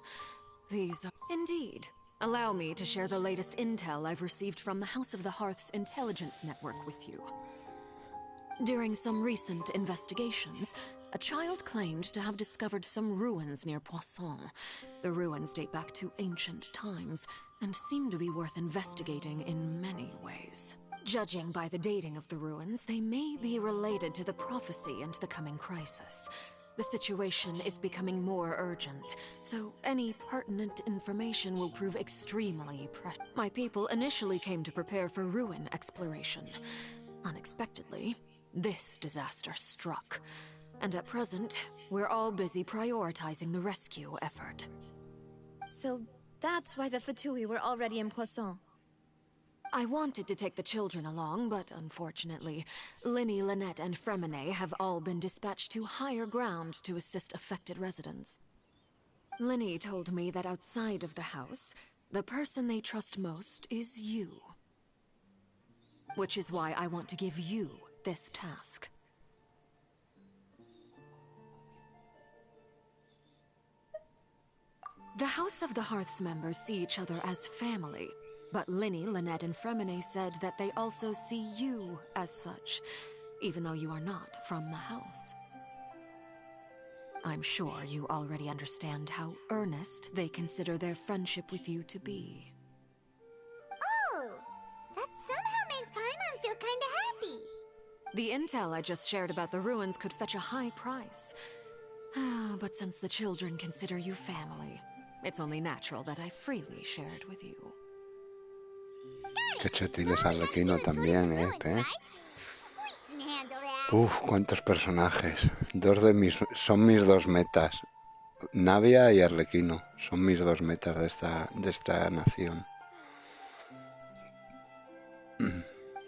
D: These are... Indeed. Allow me to share the latest intel I've received from the House of the Hearth's intelligence network with you. During some recent investigations, a child claimed to have discovered some ruins near Poisson. The ruins date back to ancient times, and seem to be worth investigating in many ways. Judging by the dating of the ruins, they may be related to the prophecy and the coming crisis. The situation is becoming more urgent, so any pertinent information will prove extremely precious. My people initially came to prepare for ruin exploration. Unexpectedly, this disaster struck. And at present, we're all busy prioritizing the rescue effort.
I: So that's why the Fatui were already in Poisson.
D: I wanted to take the children along, but unfortunately, Linny, Lynette, and Fremine have all been dispatched to higher ground to assist affected residents. Linny told me that outside of the house, the person they trust most is you. Which is why I want to give you this task. The House of the Hearth's members see each other as family. But Linny, Lynette, and Fremine said that they also see you as such, even though you are not from the house. I'm sure you already understand how earnest they consider their friendship with you to be.
F: Oh, that somehow makes Paimon feel kinda happy.
D: The intel I just shared about the ruins could fetch a high price. But since the children consider you family, it's only natural that I freely share it with you.
A: Qué chetiles Arlequino también, Uf, cuántos personajes. Son mis dos metas. Navia y Arlequino. Son mis dos metas de esta nación.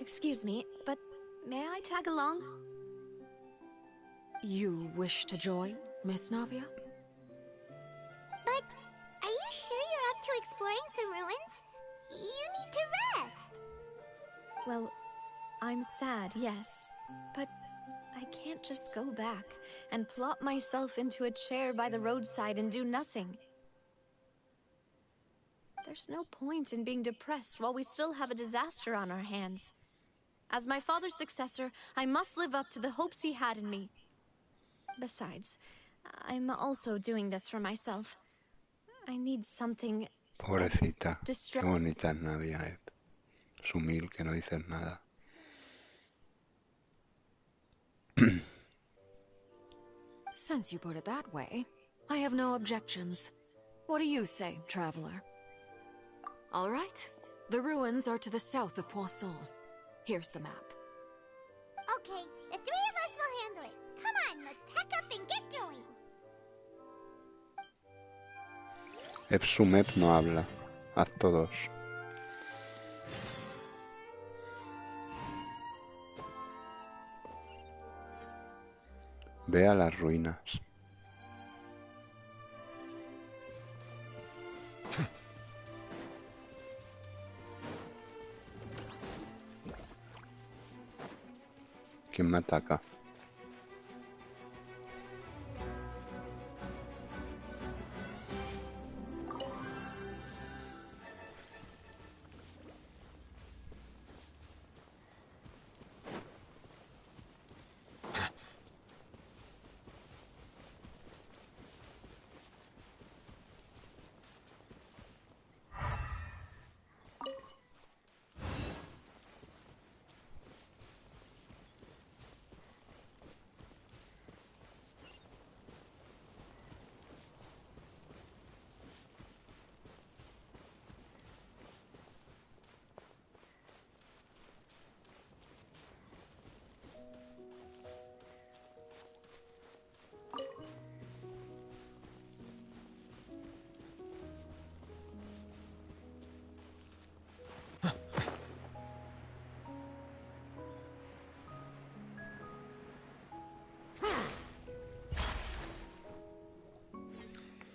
I: Excuse me, but may I tag along?
D: You wish to join, Miss Navia?
F: But are you sure you're up to exploring some ruins? You need to rest.
I: Well, I'm sad, yes, but I can't just go back and plop myself into a chair by the roadside and do nothing. There's no point in being depressed while we still have a disaster on our hands. As my father's successor, I must live up to the hopes he had in me. Besides, I'm also doing this for myself. I need something...
A: Pobrecita. Qué bonita es Navia, Sumil, que no dices nada.
D: Since you put it that way, I have no objections. What do you say, traveler? All right. The ruins are to the south of Poisson. Here's the map.
F: Okay, the three of us will handle it. Come on, let's pack up and get going.
A: Epsumep no habla. Acto 2. Ve a las ruinas. ¿Quién me ataca?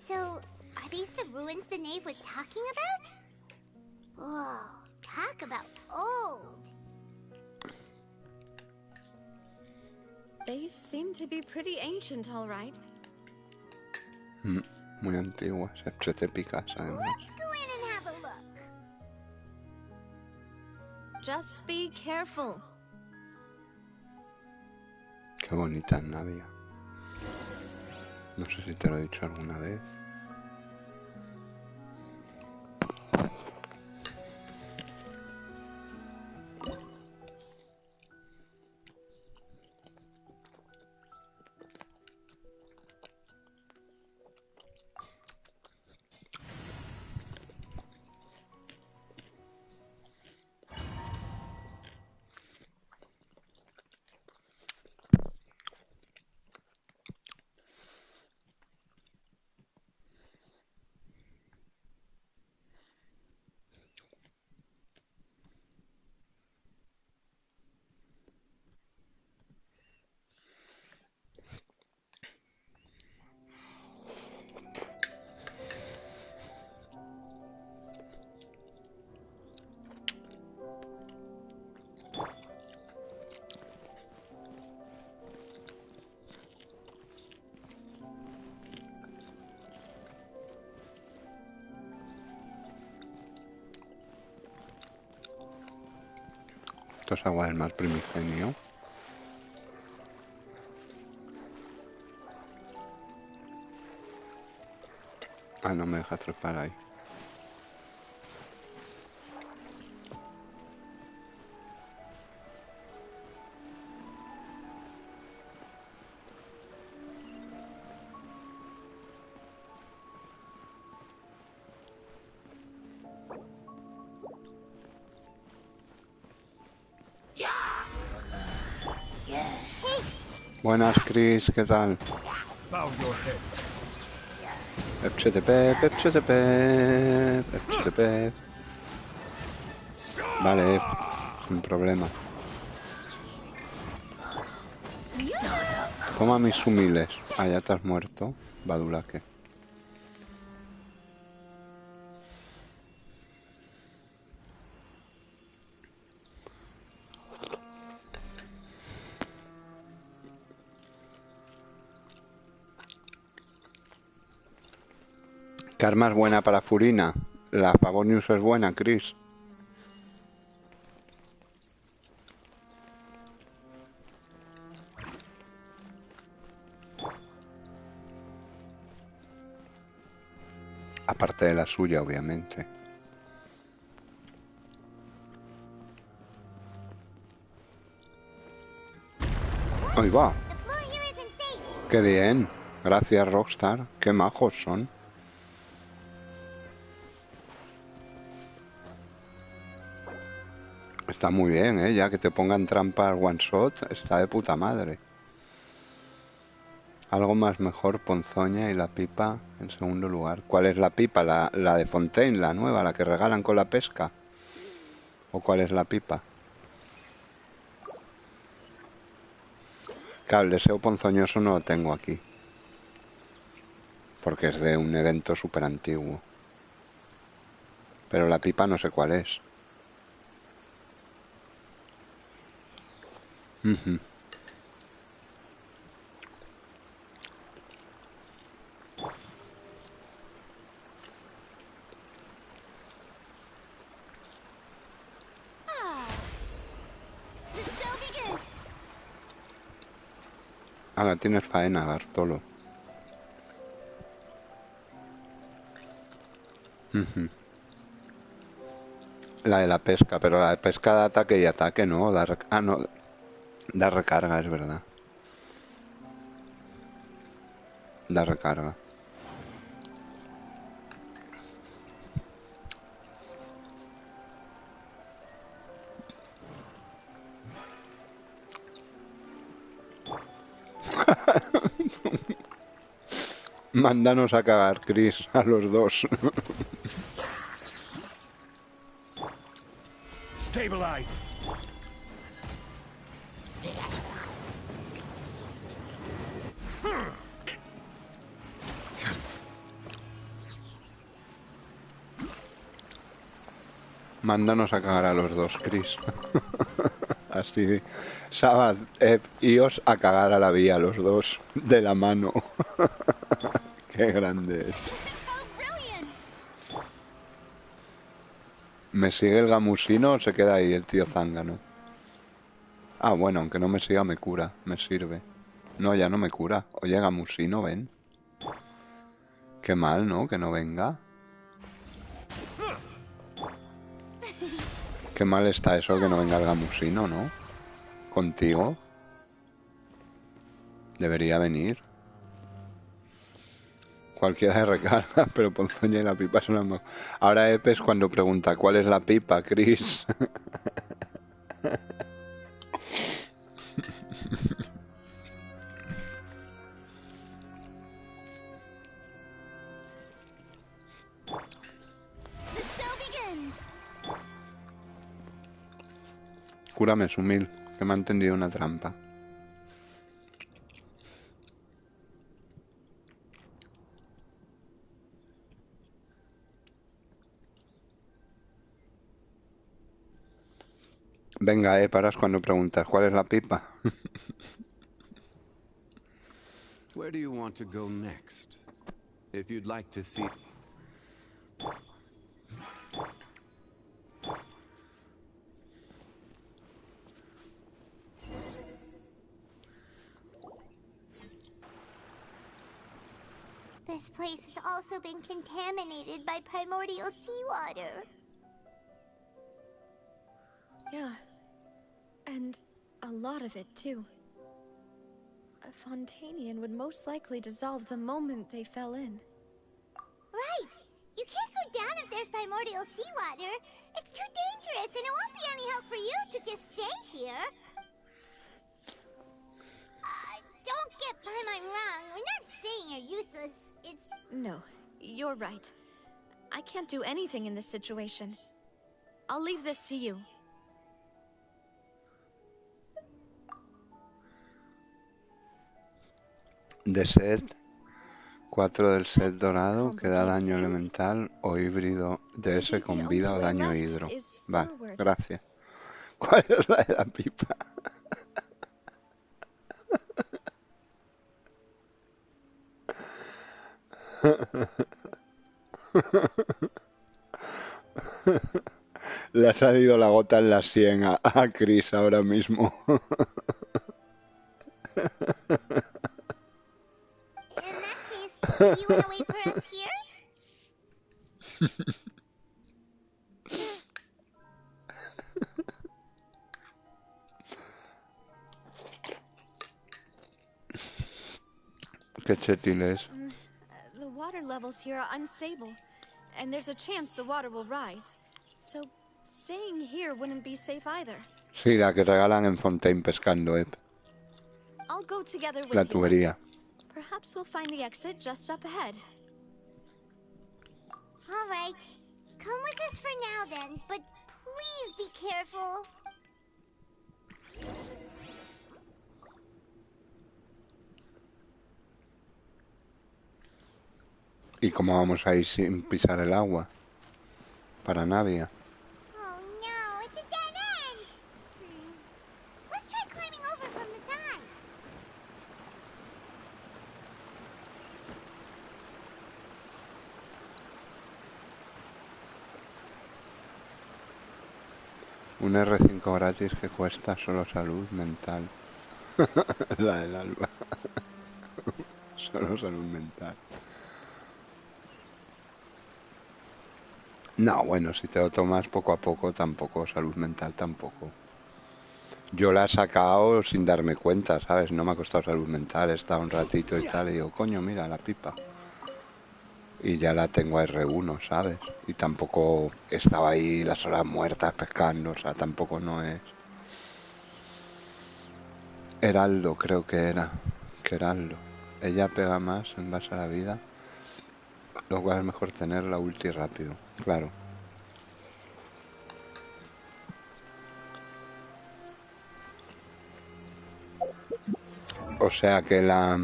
F: So, are these the ruins the knave was talking about? Whoa, talk about old.
I: They seem to be pretty ancient, all right.
A: Muy antiguas, épicas, además.
F: Let's go in and have a look.
I: Just be careful.
A: Qué bonita es Navia. No sé si te lo he dicho alguna vez. Esto es agua del mar primigenio. Ah, no me deja trepar ahí. Buenas, Chris, ¿qué tal? Vale. sin problema. Toma mis humiles. Ah, ya te has muerto. Badulaque. ¿Qué arma es buena para Furina? La Favonius es buena, Chris. Aparte de la suya, obviamente. ¡Ahí va! ¡Qué bien! Gracias, Rockstar. ¡Qué majos son! Está muy bien, ¿eh? Ya que te pongan trampas one shot, está de puta madre. Algo más mejor, Ponzoña y la pipa en segundo lugar. ¿Cuál es la pipa? La de Fontaine, la nueva, la que regalan con la pesca. ¿O cuál es la pipa? Claro, el deseo ponzoñoso no lo tengo aquí. Porque es de un evento súper antiguo. Pero la pipa no sé cuál es. Ujú.
B: The show begins.
A: Ahora tienes faena, Bartolo. Ujú. La de la pesca, pero la de pesca da ataque y ataque, ¿no? Ah, no, da recarga, es verdad. Da recarga. Mándanos a cagar, Chris, a los dos.
C: Stabilize.
A: Mándanos a cagar a los dos, Chris. Así, Sabad, Eb, ios a cagar a la vía, los dos, de la mano. Qué grande es. ¿Me sigue el gamusino o se queda ahí el tío zángano? Ah, bueno, aunque no me siga me cura, me sirve. No, ya no me cura. Oye, gamusino, ven. Qué mal, ¿no? Que no venga. Qué mal está eso que no venga el gamusino, ¿no? Contigo. Debería venir. Cualquiera de recarga, pero Ponzoña y la pipa son las más... Ahora Epes cuando pregunta ¿cuál es la pipa, Chris?
B: The show begins.
A: Cúrame, Sumil, que me ha entendido una trampa. Venga, paras cuando preguntas ¿cuál es la pipa?
L: Where do you want to go next? If you'd like to see...
F: This place has also been contaminated by primordial seawater.
I: Yeah. And a lot of it, too. A Fontanian would most likely dissolve the moment they fell in.
F: Right! You can't go down if there's primordial seawater. It's too dangerous, and it won't be any help for you to just stay here. Don't get by my wrong. We're not saying you're useless. It's...
I: No, you're right. I can't do anything in this situation. I'll leave this to you.
A: de set, 4 del set dorado, que da daño elemental o híbrido de ese con vida o daño hidro. Vale, gracias. ¿Cuál es la de la pipa? Le ha salido la gota en la sien a Chris ahora mismo.
F: In that case, do you want to wait for us here?
A: Qué chetil es.
I: The water levels here are unstable, and there's a chance the water will rise. So, staying here wouldn't be safe either.
A: Sí, la que regalan en Fontaine pescando,
I: I'll go together with
A: la
I: you.
A: tubería.
I: Perhaps we'll find the exit just up ahead.
F: All right. Come with us for now then, but please be careful.
A: ¿Y cómo vamos a ir sin pisar el agua? Para Navia.
F: Oh no, it's a dead end. Let's try climbing over from the side.
A: Un R5 gratis que cuesta solo salud mental. La del alba. Solo salud mental. No, bueno, si te lo tomas poco a poco, tampoco. Salud mental tampoco. Yo la he sacado sin darme cuenta, ¿sabes? No me ha costado salud mental. He estado un ratito y tal, y digo, coño, mira la pipa. Y ya la tengo a R1, ¿sabes? Y tampoco estaba ahí las horas muertas pescando, o sea, tampoco no es... Heraldo, creo que era. Que Heraldo. Ella pega más en base a la vida. Lo cual es mejor tener la ulti rápido, claro. O sea que la...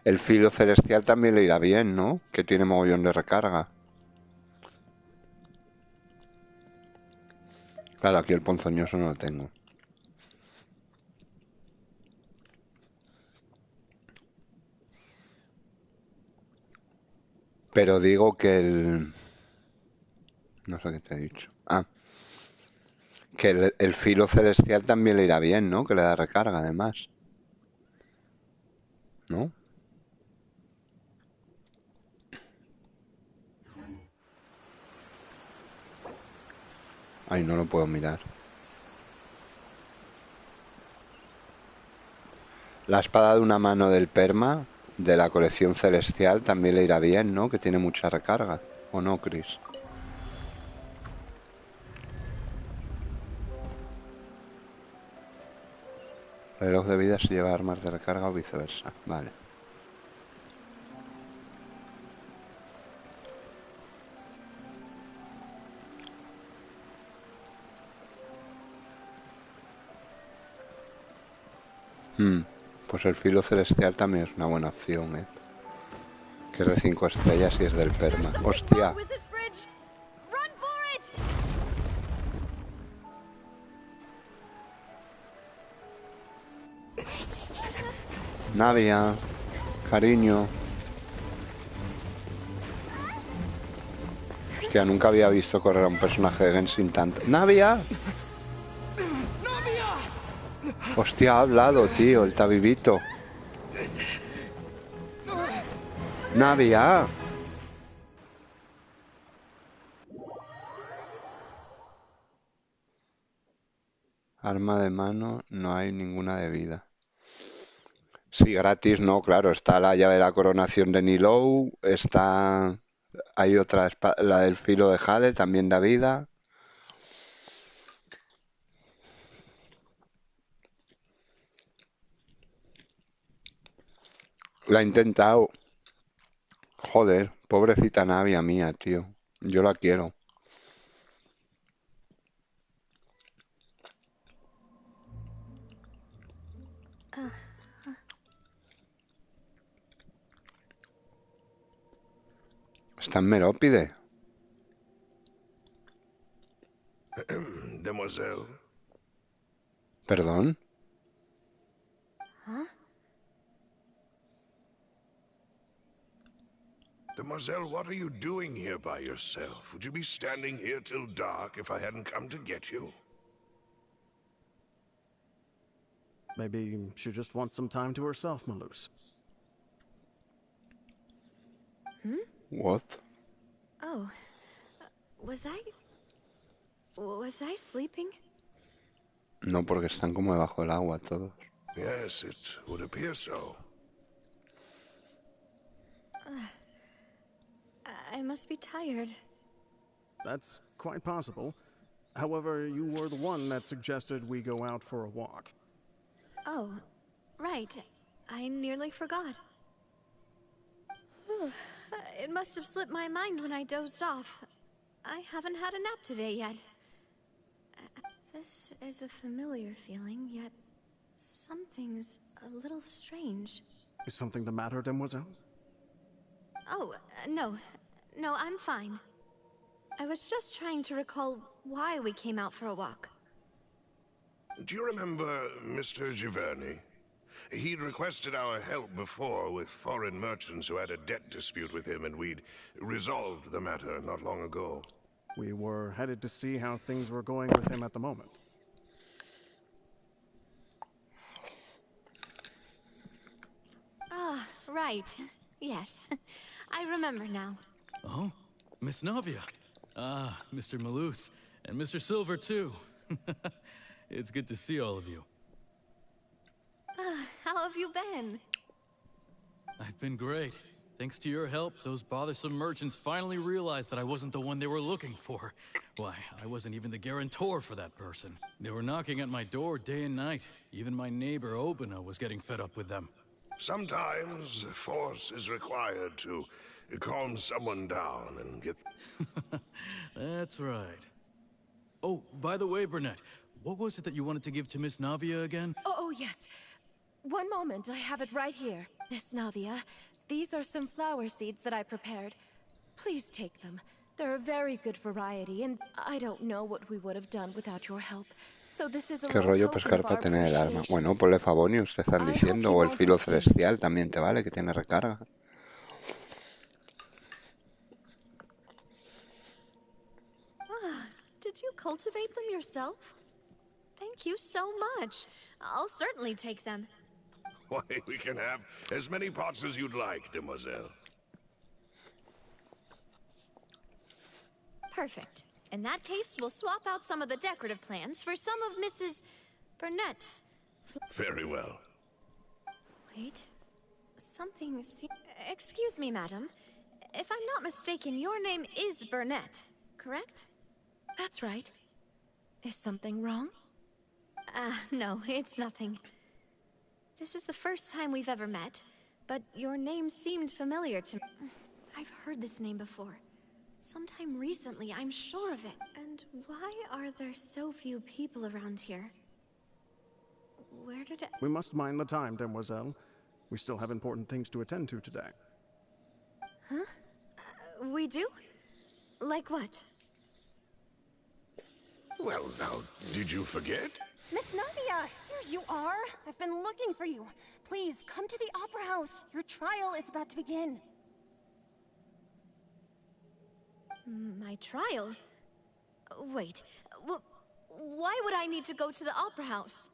A: El filo celestial también le irá bien, ¿no? Que tiene mogollón de recarga. Claro, aquí el ponzoñoso no lo tengo. Pero digo que el... No sé qué te he dicho. Ah, que el filo celestial también le irá bien, ¿no? Que le da recarga, además. ¿No? Ay, no lo puedo mirar. La espada de una mano del perma, de la colección celestial, también le irá bien, ¿no? Que tiene mucha recarga. ¿O no, Chris? Reloj de vida si lleva armas de recarga o viceversa. Vale. Pues el filo celestial también es una buena opción, ¿eh? Que es de 5 estrellas y es del perma. ¡Hostia! Navia, cariño. Hostia, nunca había visto correr a un personaje de Genshin tanto. ¡Navia! Hostia, ha hablado, tío, el tabibito. ¡Navia! Arma de mano, no hay ninguna de vida. Sí, gratis, no, claro. Está la llave de la coronación de Nilou. Está... Hay otra, la del filo de Jade, también da vida. La he intentado. Joder, pobrecita Navia mía, tío. Yo la quiero. Está en Merópide.
K: Demoiselle,
A: ¿Perdón?
I: Huh?
K: Demoiselle, what are you doing here by yourself? Would you be standing here till dark if I hadn't come to get you?
L: Maybe she just wants some time to herself, Malus.
I: Hmm?
A: What?
I: Oh. Was I sleeping?
A: No, porque están como debajo del agua todos.
K: Yes, it would appear so.
I: I must be tired.
L: That's quite possible. However, you were the one that suggested we go out for a walk.
I: Oh, right. I nearly forgot. It must have slipped my mind when I dozed off. I haven't had a nap today yet. This is a familiar feeling, yet something's a little strange.
L: Is something the matter, Demoiselle?
I: Oh, no. No, I'm fine. I was just trying to recall why we came out for a walk.
K: Do you remember Mr. Giverny? He'd requested our help before with foreign merchants who had a debt dispute with him, and we'd resolved the matter not long ago.
L: We were headed to see how things were going with him at the moment.
I: Ah, right. Yes. I remember now.
J: Oh, Miss Navia. Ah, Mr. Malus. And Mr. Silver, too. It's good to see all of you.
I: How have you been?
J: I've been great. Thanks to your help, those bothersome merchants finally realized that I wasn't the one they were looking for. Why, I wasn't even the guarantor for that person. They were knocking at my door day and night. Even my neighbor, Obina, was getting fed up with them.
K: Sometimes force is required to calm someone down and get...
J: That's right. Oh, by the way, Burnett, what was it that you wanted to give to Miss Navia again?
M: Oh, yes. One moment, I have it right here. Miss Navia, these are some flower seeds that I prepared. Please take them. They're a very good variety, and I don't know what we would have done without your help. So this is a
A: ¿Qué
M: little
A: rollo
M: token
A: pescar
M: of
A: para
M: our
A: tener el arma?
M: appreciation.
A: Bueno, ponle Favonius, te están
M: I hope
A: diciendo,
M: you
A: o el
M: won't
A: filo
M: refuse.
A: celestial también te vale, que tiene recarga.
I: Ah, did you cultivate them yourself? Thank you so much. I'll certainly take them.
K: Why, we can have as many pots as you'd like, Demoiselle.
I: Perfect. In that case, we'll swap out some of the decorative plants for some of Mrs. Burnett's.
K: Very well.
I: Wait. Something Excuse me, madam. If I'm not mistaken, your name is Burnett, correct?
M: That's right. Is something wrong?
I: No, it's nothing. This is the first time we've ever met, but your name seemed familiar to me. I've heard this name before. Sometime recently, I'm sure of it. And why are there so few people around here? Where did it...
L: We must mind the time, Demoiselle. We still have important things to attend to today.
I: Huh? We do? Like what?
K: Well, now, did you forget?
B: Miss Navia, here you are. I've been looking for you. Please, come to the Opera House. Your trial is about to begin.
I: My trial? Wait, why would I need to go to the Opera House?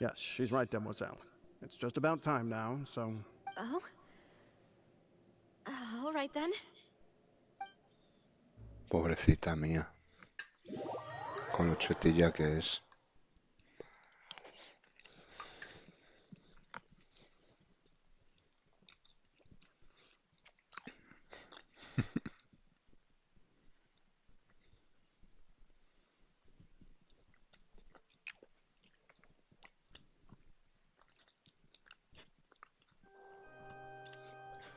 L: Yes, she's right, Demoiselle. It's just about time now, so...
I: Oh? All right then.
A: Pobrecita mía. Con lo chetilla que es.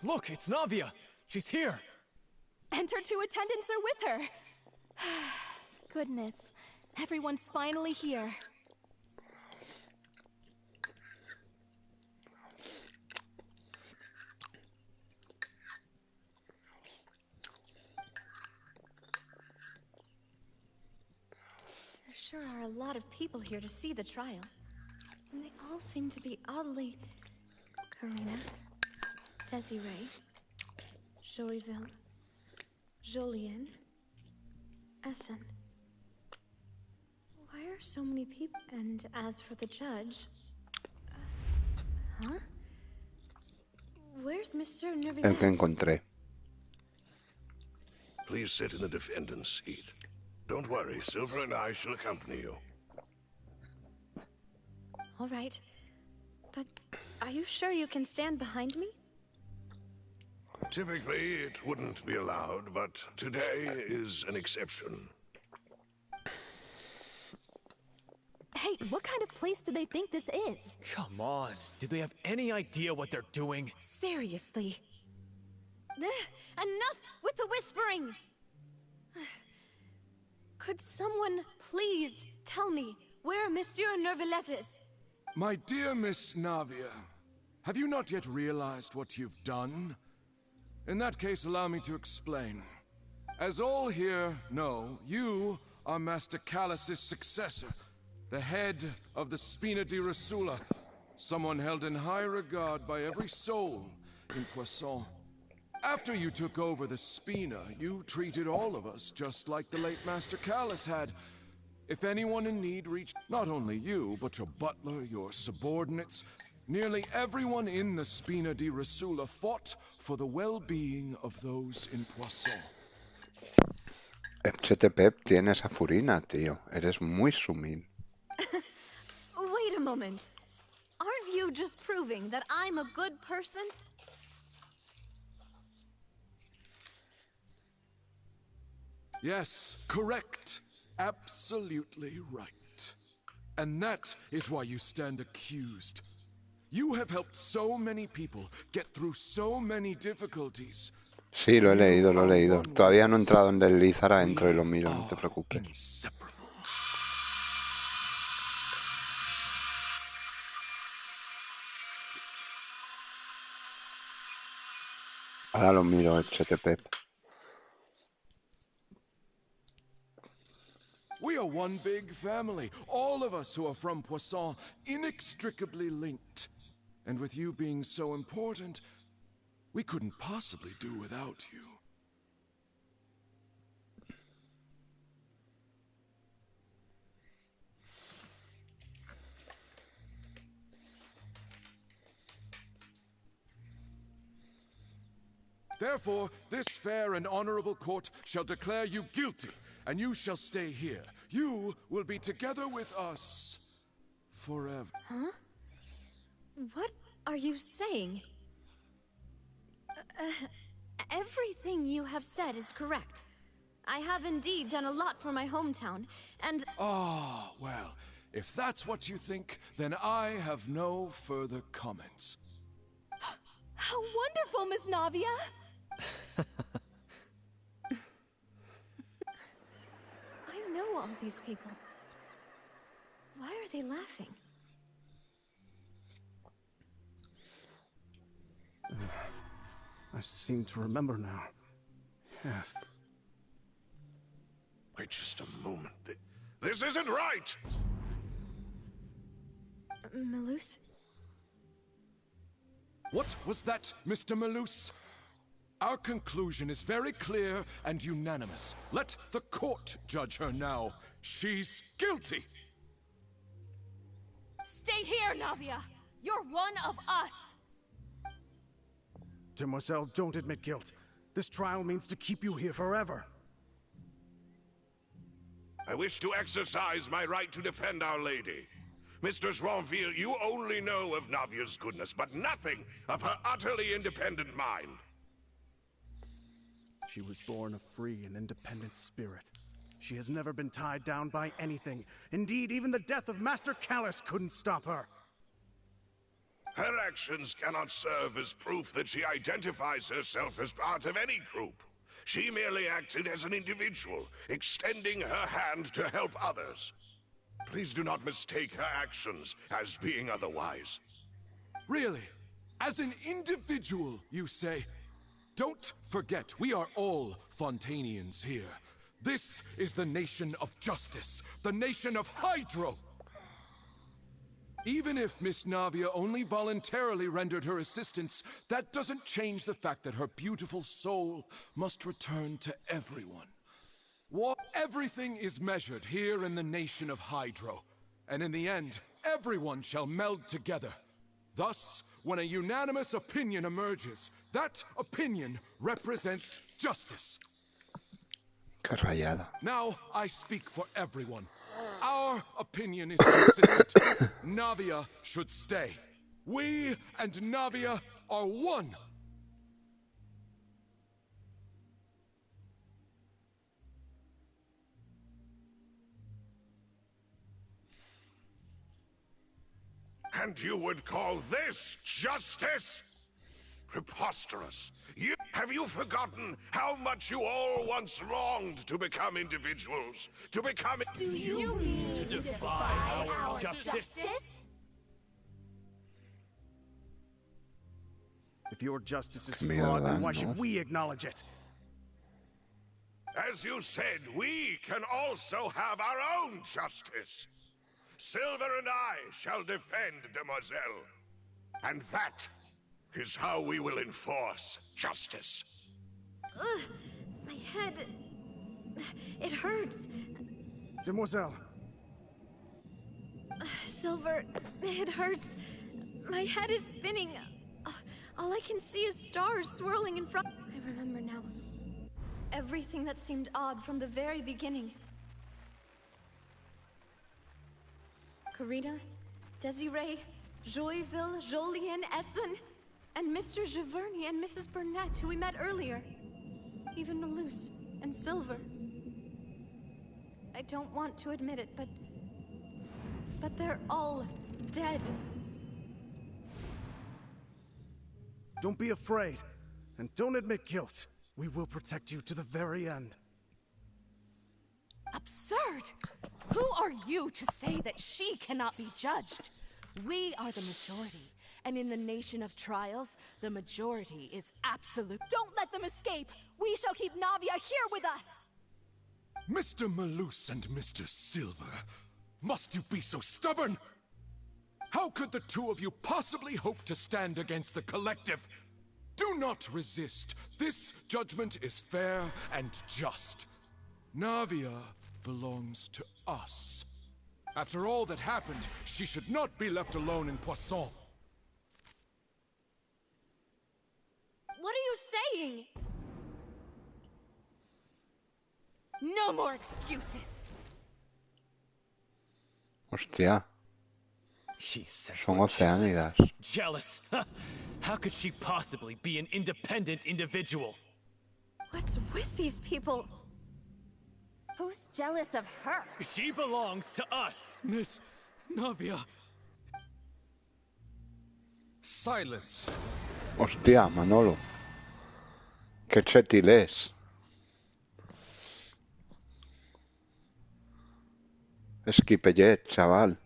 C: Look, it's Navia. She's here.
M: And her two attendants are with her. Goodness, everyone's finally here.
I: sure are a lot of people here to see the trial. And they all seem to be oddly... Karina, Desiree, Joyville, Jolien, Essen. Why are so many people? And as for the judge... huh? Where's Monsieur
A: El que
I: Neuvillette?
A: encontré.
K: Please sit in the defendant's seat. Don't worry, Silver and I shall accompany you.
I: All right. But are you sure you can stand behind me?
K: Typically, it wouldn't be allowed, but today is an exception.
M: Hey, what kind of place do they think this is?
C: Come on. Do they have any idea what they're doing?
M: Seriously.
I: Enough with the whispering! Could someone please tell me where Monsieur Neuvillette is?
N: My dear Miss Navia, have you not yet realized what you've done? In that case, allow me to explain. As all here know, you are Master Callus's successor, the head of the Spina di Rasula, someone held in high regard by every soul in Poisson. After you took over the Spina, you treated all of us just like the late Master Callus had. If anyone in need reached not only you, but your butler, your subordinates, nearly everyone in the Spina di Rasula fought for the well-being of those in Poisson.
A: Chete Pep, tienes a Furina, tío. Eres muy sumil.
I: Wait a moment. Aren't you just proving that I'm a good person?
N: Yes, correct. Absolutely right. And that is why you stand accused. You have helped so many people get through so many difficulties.
A: Sí, lo he leído, lo he leído. Todavía no he entrado en deslizar, entro y lo miro, no te preocupes. Ahora lo miro, Chete Pep.
N: We are one big family, all of us who are from Poisson, inextricably linked. And with you being so important, we couldn't possibly do without you. Therefore, this fair and honorable court shall declare you guilty, and you shall stay here. You will be together with us forever.
I: Huh? What are you saying? Everything you have said is correct. I have indeed done a lot for my hometown, and...
N: Ah, well, if that's what you think, then I have no further comments.
M: How wonderful, Miss Navia!
I: I know all these people. Why are they laughing?
L: I seem to remember now. Yes.
K: Wait just a moment. This isn't right!
I: Malus?
N: What was that, Mr. Malus? Our conclusion is very clear and unanimous. Let the court judge her now. She's guilty!
M: Stay here, Navia! You're one of us!
L: Demoiselle, don't admit guilt. This trial means to keep you here forever.
K: I wish to exercise my right to defend Our Lady. Mr. Joinville, you only know of Navia's goodness, but nothing of her utterly independent mind.
L: She was born a free and independent spirit. She has never been tied down by anything. Indeed, even the death of Master Callus couldn't stop her.
K: Her actions cannot serve as proof that she identifies herself as part of any group. She merely acted as an individual, extending her hand to help others. Please do not mistake her actions as being otherwise.
N: Really? As an individual, you say? Don't forget, we are all Fontanians here. This is the nation of justice, the nation of Hydro! Even if Miss Navia only voluntarily rendered her assistance, that doesn't change the fact that her beautiful soul must return to everyone. Everything is measured here in the nation of Hydro, and in the end, everyone shall meld together. Thus, when a unanimous opinion emerges, that opinion represents justice.
A: Qué rayada.
N: Now I speak for everyone. Our opinion is consistent. Navia should stay. We and Navia are one.
K: And you would call this justice? Preposterous. Have you forgotten how much you all once longed to become individuals? To become...
C: Do you mean to defy our justice?
L: If your justice is flawed, then why should we acknowledge it?
K: As you said, we can also have our own justice. Silver and I shall defend Demoiselle. And that is how we will enforce justice.
I: Ugh, my head... It hurts.
L: Demoiselle.
I: Silver, it hurts. My head is spinning. All I can see is stars swirling in front... I remember now. Everything that seemed odd from the very beginning. Karina, Desiree, Joyville, Jolien, Essen, and Mr. Giverny and Mrs. Burnett, who we met earlier. Even Malus and Silver. I don't want to admit it, but they're all dead.
L: Don't be afraid, and don't admit guilt. We will protect you to the very end.
O: Absurd! Who are you to say that she cannot be judged? We are the majority, and in the nation of trials, the majority is absolute. Don't let them escape! We shall keep Navia here with us!
N: Mr. Malus and Mr. Silver, must you be so stubborn? How could the two of you possibly hope to stand against the collective? Do not resist. This judgment is fair and just. Navia belongs to us. After all that happened, she should not be left alone in Poisson.
I: What are you saying?
O: No more excuses.
A: Hostia. Son oceánidas.
C: Jealous. How could she possibly be an independent individual?
I: What's with these people?
B: Who's jealous of her?
C: She belongs to us.
J: Miss Navia.
N: Silence.
A: Hostia, Manolo. Qué chetil es. Esquipellet, chaval.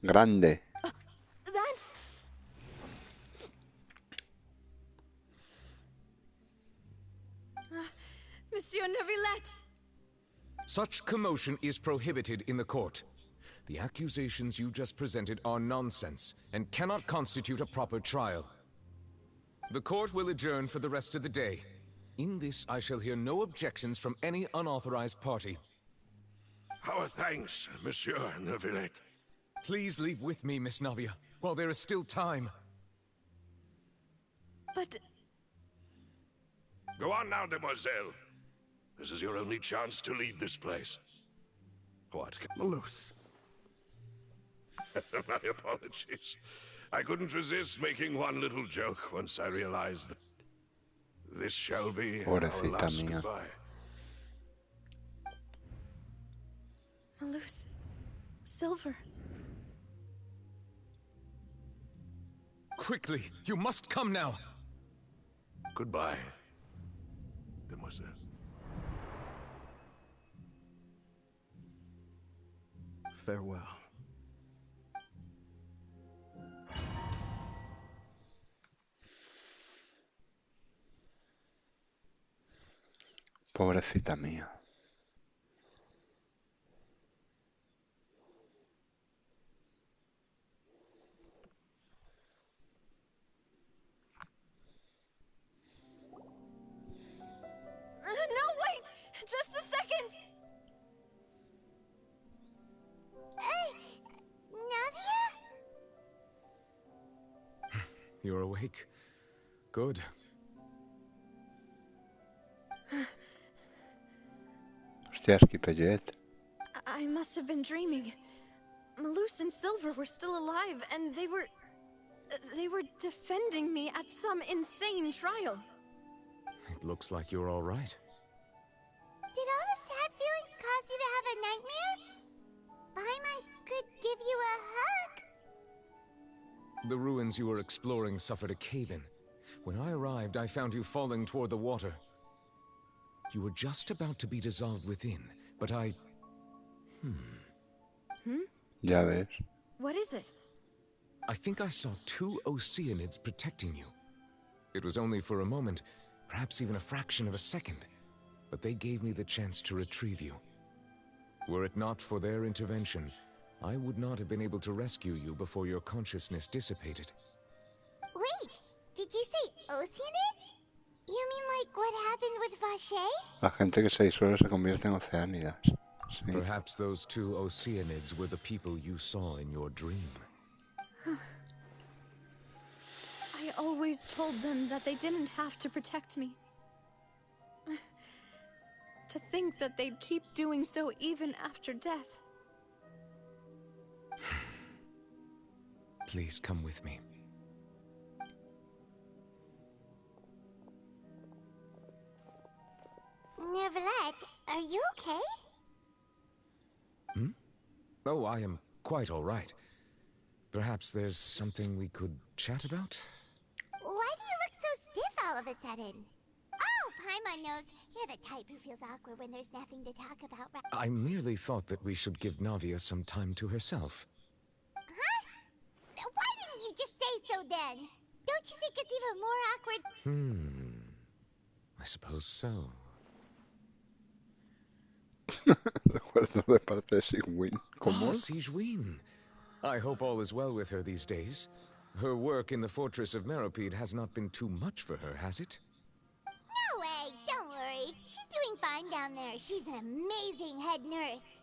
A: Grande.
I: That's... Monsieur Neuvillette!
E: Such commotion is prohibited in the court. The accusations you just presented are nonsense and cannot constitute a proper trial. The court will adjourn for the rest of the day. In this, I shall hear no objections from any unauthorized party.
K: Our thanks, Monsieur Neuvillette.
E: Please leave with me, Miss Navia, while there is still time.
I: But...
K: Go on now, Demoiselle. This is your only chance to leave this place. What?
L: Malus.
K: My apologies. I couldn't resist making one little joke once I realized that this shall be our
A: Pobrecita
K: last
A: mía.
K: goodbye.
I: Malus... Silver...
E: Quickly, you must come now.
K: Goodbye, Demoiselle.
L: Farewell.
A: Pobrecita mía.
E: You're awake. Good.
A: Hostias, Kipellet.
I: I must have been dreaming. Malus and Silver were still alive, and they were defending me at some insane trial.
E: It looks like you're all right.
F: Did all the sad feelings cause you to have a nightmare? Paimon could give you a hug.
E: The ruins you were exploring suffered a cave-in. When I arrived, I found you falling toward the water. You were just about to be dissolved within, but I...
A: Ya ves.
I: What is it?
E: I think I saw 2 Oceanids protecting you. It was only for a moment, perhaps even a fraction of a second, but they gave me the chance to retrieve you. Were it not for their intervention, I would not have been able to rescue you before your consciousness dissipated.
F: Wait, did you say Oceanids? You mean like what happened with Vache?
A: La gente que se disuelve se convierte en oceánidas. Sí.
E: Perhaps those 2 Oceanids were the people you saw in your dream.
I: I always told them that they didn't have to protect me. To think that they'd keep doing so even after death.
E: Please come with me.
F: Neverlet, are you okay?
E: Oh, I am quite all right. Perhaps there's something we could chat about?
F: Why do you look so stiff all of a sudden? Oh, Paimon knows. You're the type who feels awkward when there's nothing to talk about, right?
E: I merely thought that we should give Navia some time to herself.
F: Huh? Why didn't you just say so then? Don't you think it's even more awkward?
E: I suppose so.
A: Recuerdo de parte de Sigwin. ¿Cómo?
E: Ah, Sigwin. I hope all is well with her these days. Her work in the fortress of Meropide has not been too much for her, has it?
F: No way, don't worry. She's doing fine down there. She's an amazing head nurse.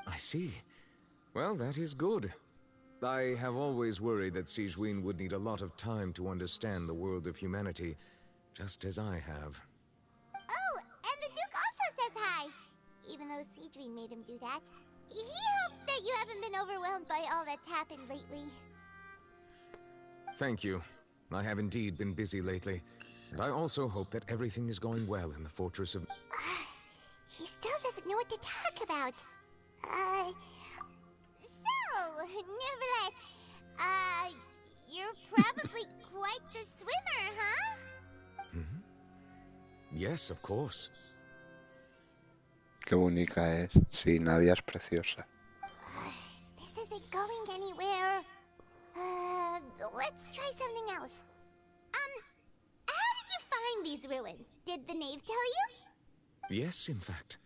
E: I see. Well, that is good. I have always worried that Sigwin would need a lot of time to understand the world of humanity, just as I have.
F: Oh, and the Duke also says hi. Even though Sigwin made him do that. He hopes that you haven't been overwhelmed by all that's happened lately.
E: Thank you. I have indeed been busy lately. And I also hope that everything is going well in the Fortress of...
F: He still doesn't know what to talk about. So, Neverlet, you're probably quite the swimmer, huh?
E: Yes, of course.
A: Qué bonita es. Sí, Nadia es preciosa.
F: This isn't going anywhere. Let's try something else. How did you find these ruins? Did the knave tell you?
E: Yes, in fact.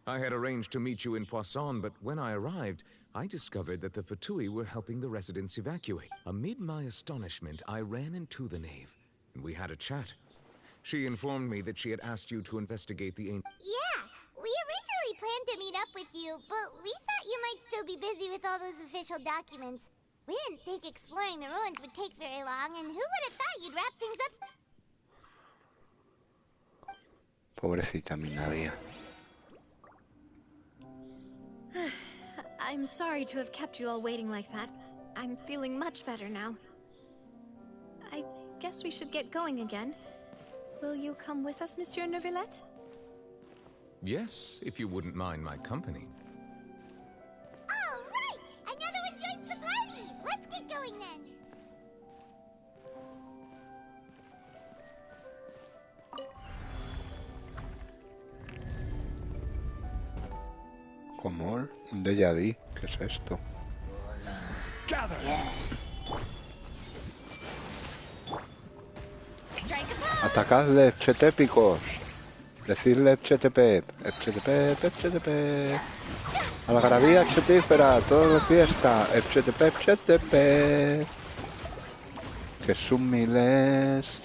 E: I had arranged to meet you in Poisson, but when I arrived, I discovered that the Fatui were helping the residents evacuate. Amid my astonishment, I ran into the knave, and we had a chat. She informed me that she had asked you to investigate the ancient...
F: Yeah, we originally planned to meet up with you, but we thought you might still be busy with all those official documents. We didn't think exploring the ruins would take very long, and who would have thought you'd wrap things up...
A: Pobrecita mi Nadia.
I: I'm sorry to have kept you all waiting like that. I'm feeling much better now. I guess we should get going again. Will you come with us, Monsieur Neuvillette?
E: Yes, if you wouldn't mind my company.
F: All right! Another one joins the party! Let's get going then!
A: ¿Cómo? Un déjà vu. ¿Qué es esto? Atacadle, epchetépicos. Decidle epchetepep. Epchetepep, epchetepep. Algarabía epchetífera, todo de fiesta. Epchetepep, epchetepep. Que sumiles.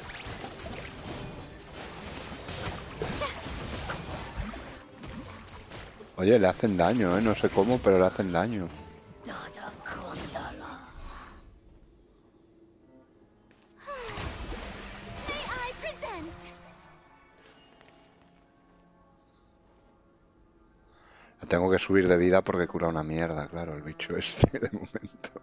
A: Oye, le hacen daño, no sé cómo, pero le hacen daño. Tengo que subir de vida porque cura una mierda, claro, el bicho este de momento.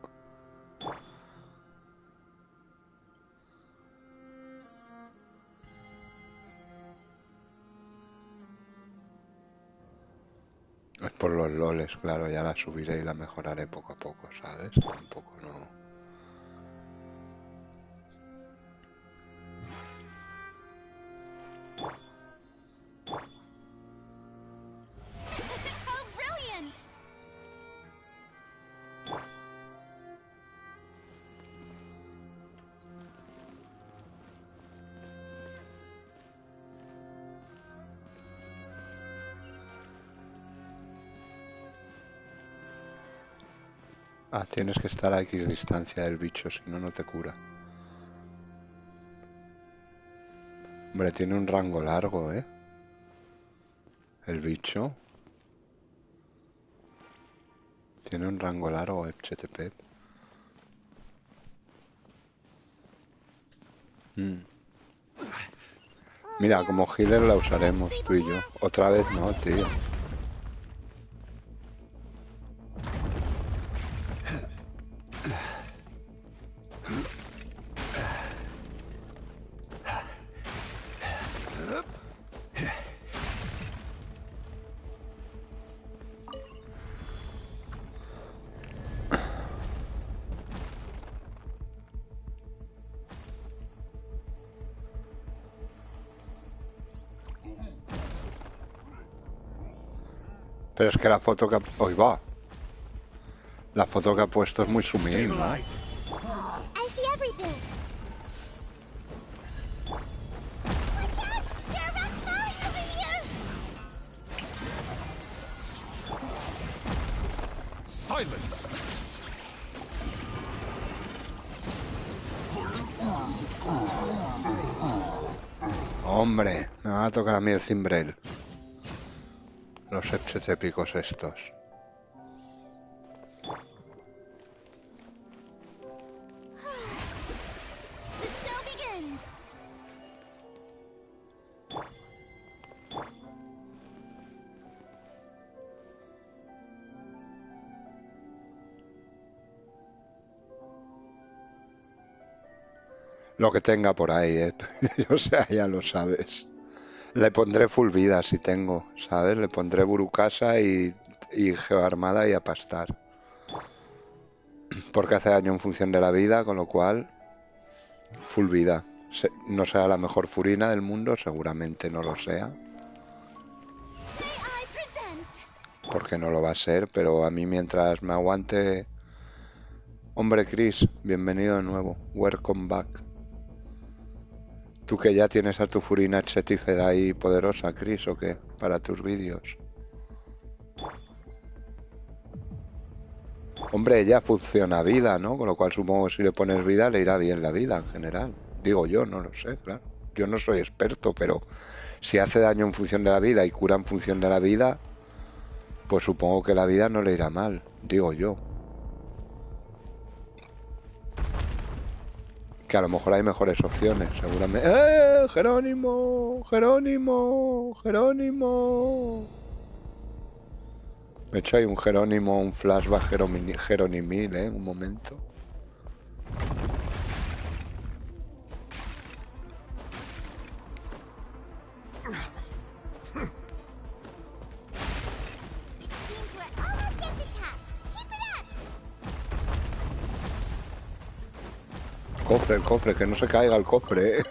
A: Es por los loles, claro, ya la subiré y la mejoraré poco a poco, ¿sabes? Tampoco no.
F: Oh, brilliant!
A: Ah, tienes que estar a X distancia del bicho, si no, no te cura. Hombre, tiene un rango largo, ¿eh? El bicho. Tiene un rango largo, HTP. Mira, como healer la usaremos tú y yo. Otra vez no, tío. Pero es que la foto que... ¡Hoy va! La foto que ha puesto es muy sumil, ¿no?
F: I see everything. Watch out! There are rocks falling over here!
N: Silence!
A: Hombre, me va a tocar a mí el cimbrel. Los épicos estos.
F: The show begins!
A: Lo que tenga por ahí, O sea, ya lo sabes. Le pondré full vida si tengo, ¿sabes? Le pondré Burukasa y Geoarmada y a pastar. Porque hace daño en función de la vida, con lo cual, full vida. No sea la mejor furina del mundo, seguramente no lo sea. Porque no lo va a ser, pero a mí mientras me aguante... Hombre, Chris, bienvenido de nuevo. Welcome back. ¿Tú que ya tienes a tu furina chetífera ahí poderosa, Chris, o qué? Para tus vídeos. Hombre, ella funciona vida, ¿no? Con lo cual supongo que si le pones vida le irá bien la vida en general. Digo yo, no lo sé, claro. Yo no soy experto, pero si hace daño en función de la vida y cura en función de la vida, pues supongo que la vida no le irá mal, digo yo. Que a lo mejor hay mejores opciones, seguramente. ¡Eh! ¡Jerónimo! ¡Jerónimo! ¡Jerónimo! De hecho hay un Jerónimo, un flashback jeronimil, Un momento. El cofre, que no se caiga el cofre,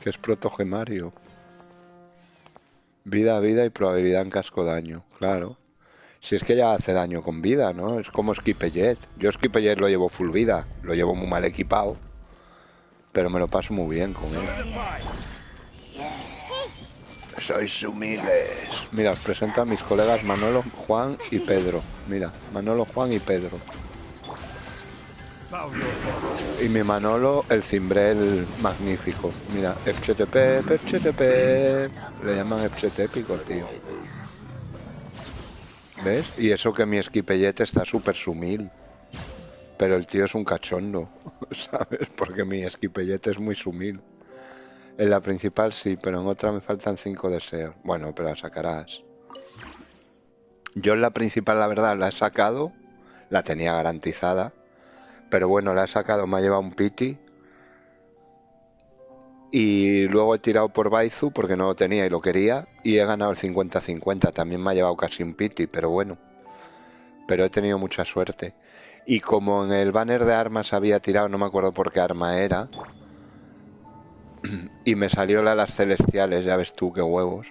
A: Que es protogemario. Vida, vida y probabilidad en casco daño, claro. Si es que ya hace daño con vida, ¿no? Es como Skipper. Yo Skipper lo llevo full vida, lo llevo muy mal equipado, pero me lo paso muy bien con él. Sois humildes. Mira, os presento a mis colegas Manolo, Juan y Pedro. Mira, Manolo, Juan y Pedro. Y mi Manolo, el cimbrel magnífico. Mira, FCTP, FCTP. Le llaman FCTépico, tío. ¿Ves? Y eso que mi esquipellete está súper sumil. Pero el tío es un cachondo, ¿sabes? Porque mi esquipellete es muy sumil. En la principal sí, pero en otra me faltan 5 deseos. Bueno, pero la sacarás. Yo la principal, la verdad, la he sacado, la tenía garantizada, pero bueno, la he sacado, me ha llevado un piti y luego he tirado por Baizu porque no lo tenía y lo quería y he ganado el 50-50, también me ha llevado casi un piti, pero bueno, pero he tenido mucha suerte. Y como en el banner de armas había tirado, no me acuerdo por qué arma era, y me salió la de las celestiales, ya ves tú qué huevos.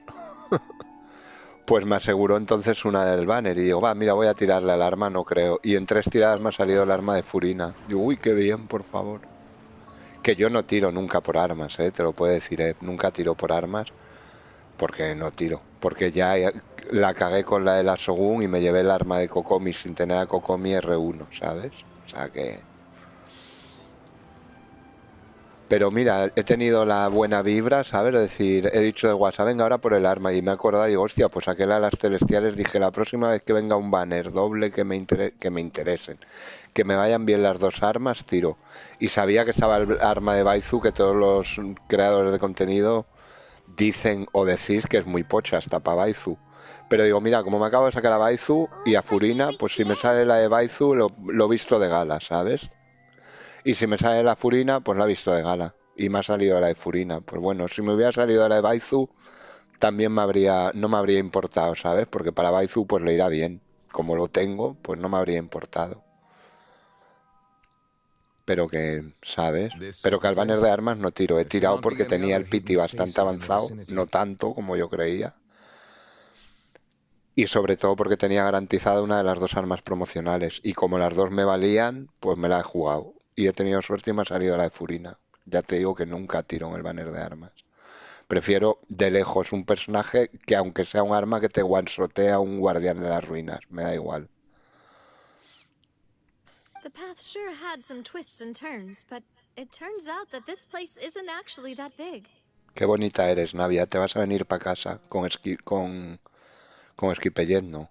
A: Pues me aseguró entonces una del banner y digo, va, mira, voy a tirarle al arma, no creo. Y en 3 tiradas me ha salido el arma de Furina. Digo, uy, qué bien, por favor. Que yo no tiro nunca por armas, te lo puedo decir, nunca tiro por armas porque no tiro. Porque ya la cagué con la de la Shogun y me llevé el arma de Kokomi sin tener a Kokomi R1, ¿sabes? O sea que... Pero mira, he tenido la buena vibra, ¿sabes? Es decir, he dicho de WhatsApp, venga ahora por el arma y me he acordado y digo, hostia, pues aquel a las celestiales dije, la próxima vez que venga un banner doble que me interesen, que me vayan bien las dos armas, tiro. Y sabía que estaba el arma de Baizu, que todos los creadores de contenido dicen o decís que es muy pocha hasta para Baizu. Pero digo, mira, como me acabo de sacar a Baizu y a Furina, pues si me sale la de Baizu, lo visto de gala, ¿sabes? Y si me sale la Furina, pues la he visto de gala. Y me ha salido la de Furina. Pues bueno, si me hubiera salido la de Baizu, también no me habría importado, ¿sabes? Porque para Baizu pues le irá bien. Como lo tengo, pues no me habría importado. Pero que, ¿sabes? Pero que al banner de armas no tiro. He tirado porque tenía el piti bastante avanzado, no tanto como yo creía. Y sobre todo porque tenía garantizada una de las dos armas promocionales. Y como las dos me valían, pues me la he jugado. Y he tenido suerte y me ha salido la de Furina. Ya te digo que nunca tiro en el banner de armas. Prefiero de lejos un personaje que aunque sea un arma que te one-shotea a un guardián de las ruinas. Me da igual.
I: The path sure had some twists and turns, but it turns out that this place isn't actually that big.
A: Qué bonita eres, Navia. Te vas a venir para casa con Esquipellet, no.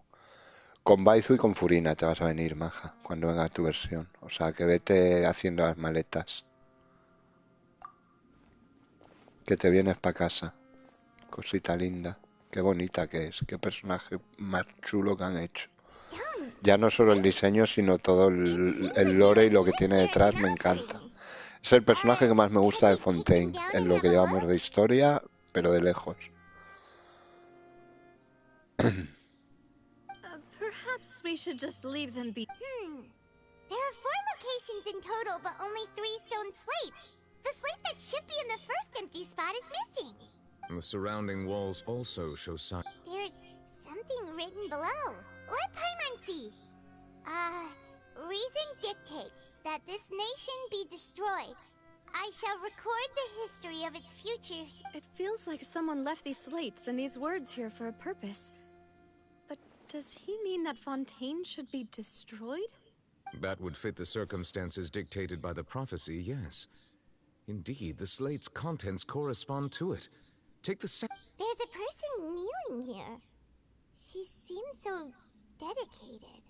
A: Con Baizu y con Furina te vas a venir, maja, cuando venga tu versión. O sea, que vete haciendo las maletas. Que te vienes para casa. Cosita linda. Qué bonita que es. Qué personaje más chulo que han hecho. Ya no solo el diseño, sino todo el lore y lo que tiene detrás me encanta. Es el personaje que más me gusta de Fontaine, en lo que llevamos de historia, pero de lejos.
I: Perhaps we should just leave them be.
F: There are 4 locations in total, but only 3 stone slates. The slate that should be in the first empty spot is missing.
E: The surrounding walls also show signs.
F: There's something written below. Let Paimon see. Reason dictates that this nation be destroyed. I shall record the history of its future.
I: It feels like someone left these slates and these words here for a purpose. But does he mean that Fontaine should be destroyed?
E: That would fit the circumstances dictated by the prophecy, yes. Indeed, the slate's contents correspond to it. Take the
F: There's a person kneeling here. She seems so dedicated.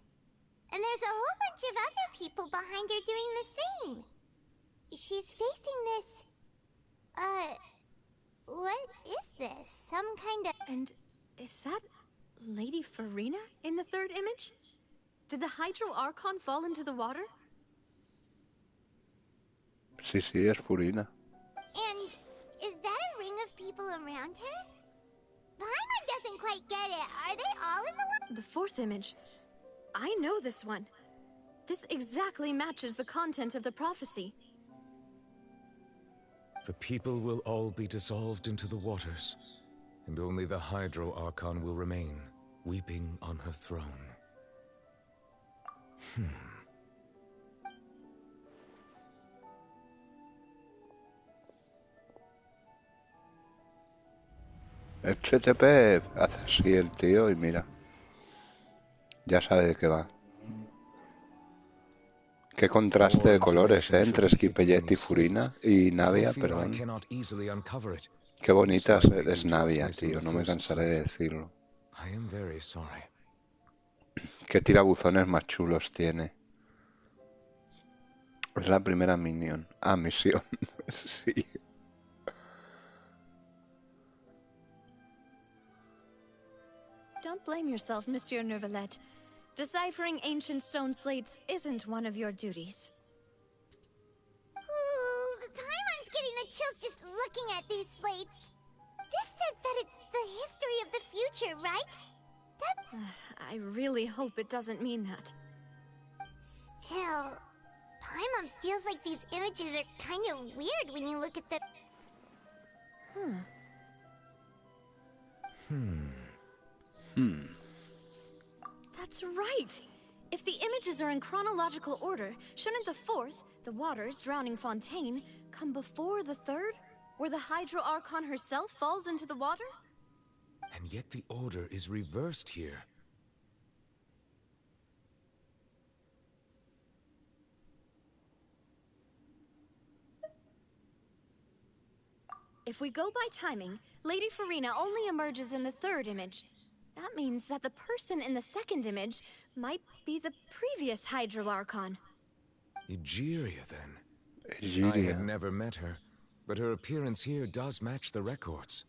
F: And there's a whole bunch of other people behind her doing the same. She's facing this... what is this? Some kind of...
I: And is that Lady Farina in the third image? Did the Hydro Archon fall into the water?
A: Sí, sí, es Furina.
F: And is that a ring of people around her? Paimon doesn't quite get it. Are they all in the water?
I: The fourth image. I know this one. This exactly matches the content of the prophecy.
E: The people will all be dissolved into the waters, and only the Hydro Archon will remain, weeping on her throne.
A: El CTP hace así el tío y mira. Ya sabe de qué va. Qué contraste de colores, entre Esquipellet y Furina y Navia, perdón. Qué bonita es Navia, tío, no me cansaré de decirlo. Qué tirabuzones más chulos tiene. Es la primera minion. Ah, misión. Sí.
I: Don't blame yourself, Monsieur Neuvillette. Deciphering ancient stone slates isn't one of your duties.
F: Ooh, the Paimon's getting the chills just looking at these slates. This says that it's the history of the future, right?
I: I really hope it doesn't mean that.
F: Still, Paimon feels like these images are kind of weird when you look at the...
I: That's right! If the images are in chronological order, shouldn't the fourth, the waters drowning Fontaine, come before the third? Where the Hydro Archon herself falls into the water?
E: And yet the order is reversed here.
I: If we go by timing, Lady Farina only emerges in the third image. That means that the person in the second image might be the previous Hydro Archon.
E: Egeria, then.
A: Egeria.
E: I had never met her, but her appearance here does match the records.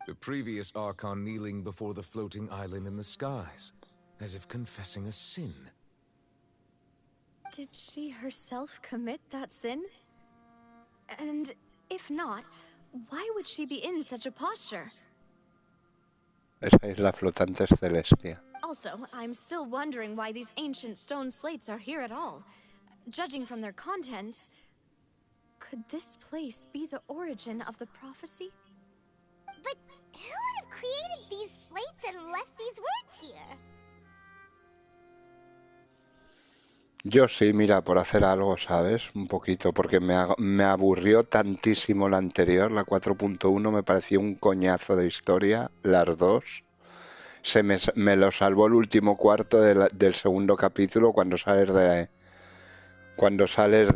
E: The previous Archon kneeling before the floating island in the skies, as if confessing a sin.
I: Did she herself commit that sin? And if not, why would she be in such a posture?
A: Esa isla flotante es Celestia.
I: Also, I'm still wondering why these ancient stone slates are here at all. Judging from their contents, could this place be the origin of the prophecy?
F: But who would have created these slates and left these words here?
A: Yo sí, mira, por hacer algo, ¿sabes? Un poquito, porque me aburrió tantísimo la anterior, la 4.1, me pareció un coñazo de historia, las dos. Me lo salvó el último cuarto del segundo capítulo cuando sales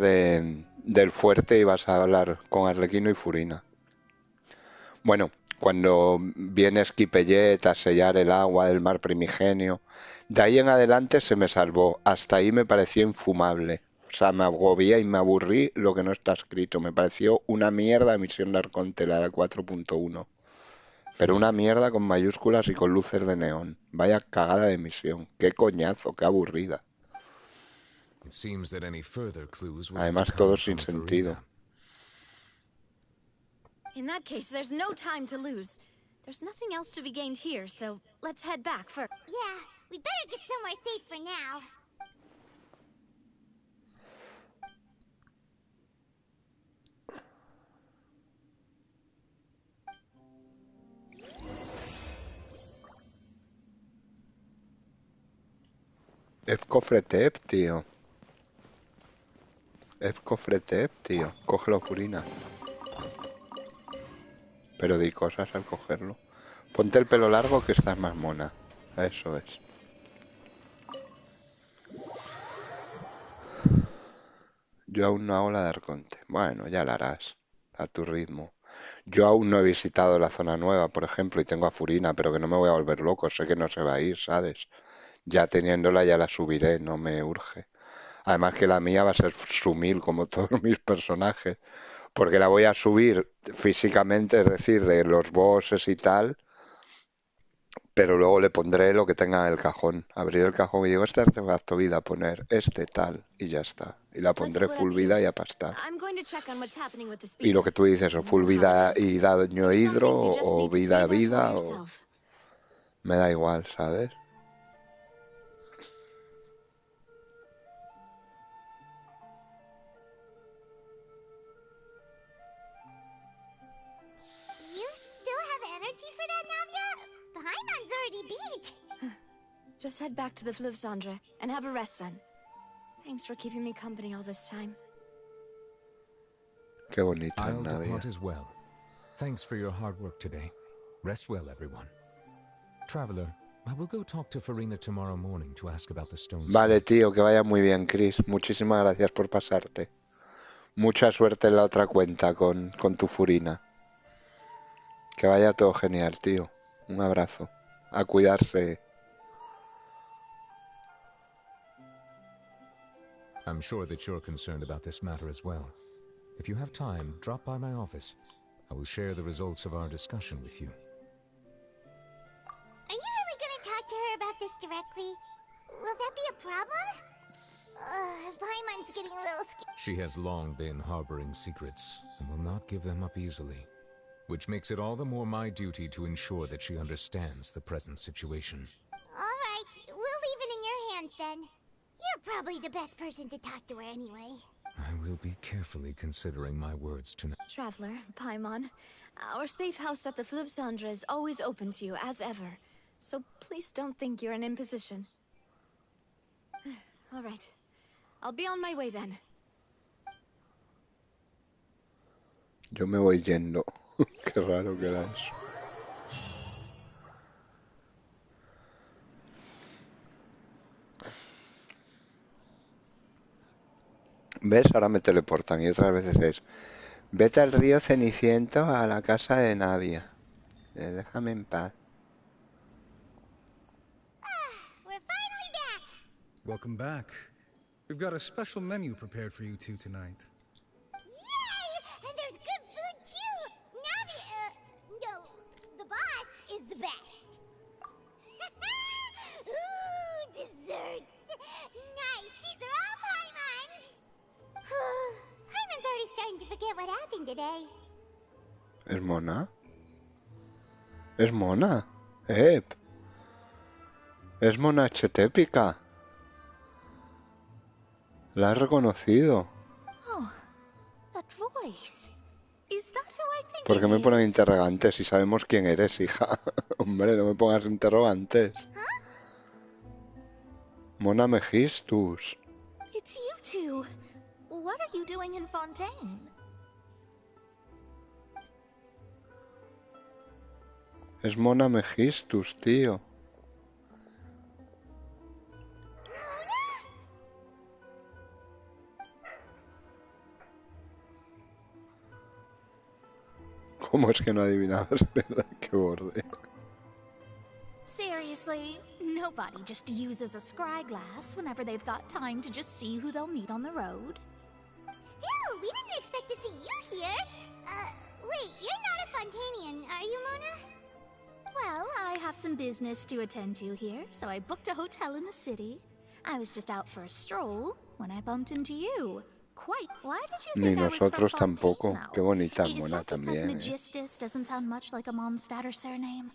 A: del fuerte y vas a hablar con Arlequino y Furina. Bueno, cuando viene Skipellet a sellar el agua del mar primigenio, de ahí en adelante se me salvó. Hasta ahí me pareció infumable. O sea, me agobié y me aburrí lo que no está escrito. Me pareció una mierda Misión de Arconte, la 4.1. Pero una mierda con mayúsculas y con luces de neón. Vaya cagada de misión. Qué coñazo, qué aburrida. Además, todo sin sentido.
I: In that case, there's no time to lose. There's nothing else to be gained here, so let's head back first.
F: Yeah, we better get somewhere safe for now.
A: Es cofretep, tío. Es cofretep, tío. Cógelo, Furina. Pero di cosas al cogerlo. Ponte el pelo largo que estás más mona. Eso es. Yo aún no hago la de Arconte. Bueno, ya la harás. A tu ritmo. Yo aún no he visitado la zona nueva, por ejemplo, y tengo a Furina, pero que no me voy a volver loco. Sé que no se va a ir, ¿sabes? Ya teniéndola ya la subiré, no me urge. Además que la mía va a ser sumil como todos mis personajes. Porque la voy a subir físicamente, es decir, de los bosses y tal, pero luego le pondré lo que tenga en el cajón. Abriré el cajón y digo, este artefacto vida, poner este tal, y ya está. Y la pondré full vida y a pastar. Y lo que tú dices, o full vida y daño hidro, o vida a vida, o... Me da igual, ¿sabes?
F: Paimon's already beat!
I: Just head back to the Fleuve Cendre and have a rest then. Thanks for keeping me company all this time.
A: Qué bonita,
E: I'll
A: Nadia.
E: depart as well. Thanks for your hard work today. Rest well, everyone. Traveler, I will go talk to Farina tomorrow morning to ask about the stone
A: Vale,
E: slates.
A: tío, que vaya muy bien, Chris. Muchísimas gracias por pasarte. Mucha suerte en la otra cuenta con tu Furina. Que vaya todo genial, tío. Un abrazo. A cuidarse.
E: I'm sure that you're concerned about this matter as well. If you have time, drop by my office. I will share the results of our discussion with you.
F: to her about this directly. Will that be a problem? Paimon's getting a little scared.
E: She has long been harboring secrets and will not give them up easily, which makes it all the more my duty to ensure that she understands the present situation.
F: All right, we'll leave it in your hands then. You're probably the best person to talk to her anyway.
E: I will be carefully considering my words tonight.
I: Traveler, Paimon, our safe house at the Fleuve Cendre is always open to you, as ever. So please don't think you're an imposition. All right. I'll be on my way then.
A: Yo me voy yendo. Qué raro que era eso. ¿Ves? Ahora me teleportan y otras veces es vete al río Ceniciento a la casa de Navia. Déjame en paz.
F: We're finally back!
P: Welcome back. We've got a special menu prepared for you two tonight.
F: Yay! And there's good food too! Navi, no, the boss is the best. Ooh, desserts! Nice, these are all Paimon's! Paimon's already starting to forget what happened today.
A: ¿Es mona? ¿Es mona? Es mona chetépica. La has reconocido.
G: Oh, that voice. Is that who I think
A: ¿Por qué
G: it
A: me ponen
G: is?
A: interrogantes si sabemos quién eres, hija? Hombre, no me pongas interrogantes. Mona Megistus.
G: It's you two. What are you doing in Fontaine?
A: Es Mona Megistus, tío. ¿Cómo es que no adivinabas? ¿Verdad? Qué borde.
G: Seriously, nobody just uses a scry glass whenever they've got time to just see who they'll meet on the road.
F: Still, we didn't expect to see you here. Wait, you're not a Fontanian, are you, Mona?
G: Well, I have some business to attend to here, so I booked a hotel in the city. I was just out for a stroll when I bumped into you. Quite. Why did you
A: Ni
G: think I was from
A: nosotros
G: Fontaine,
A: tampoco.
G: though?
A: Qué bonita
G: Is
A: Mona
G: that because
A: también.
G: Magistus doesn't sound much like a Mondstadt surname?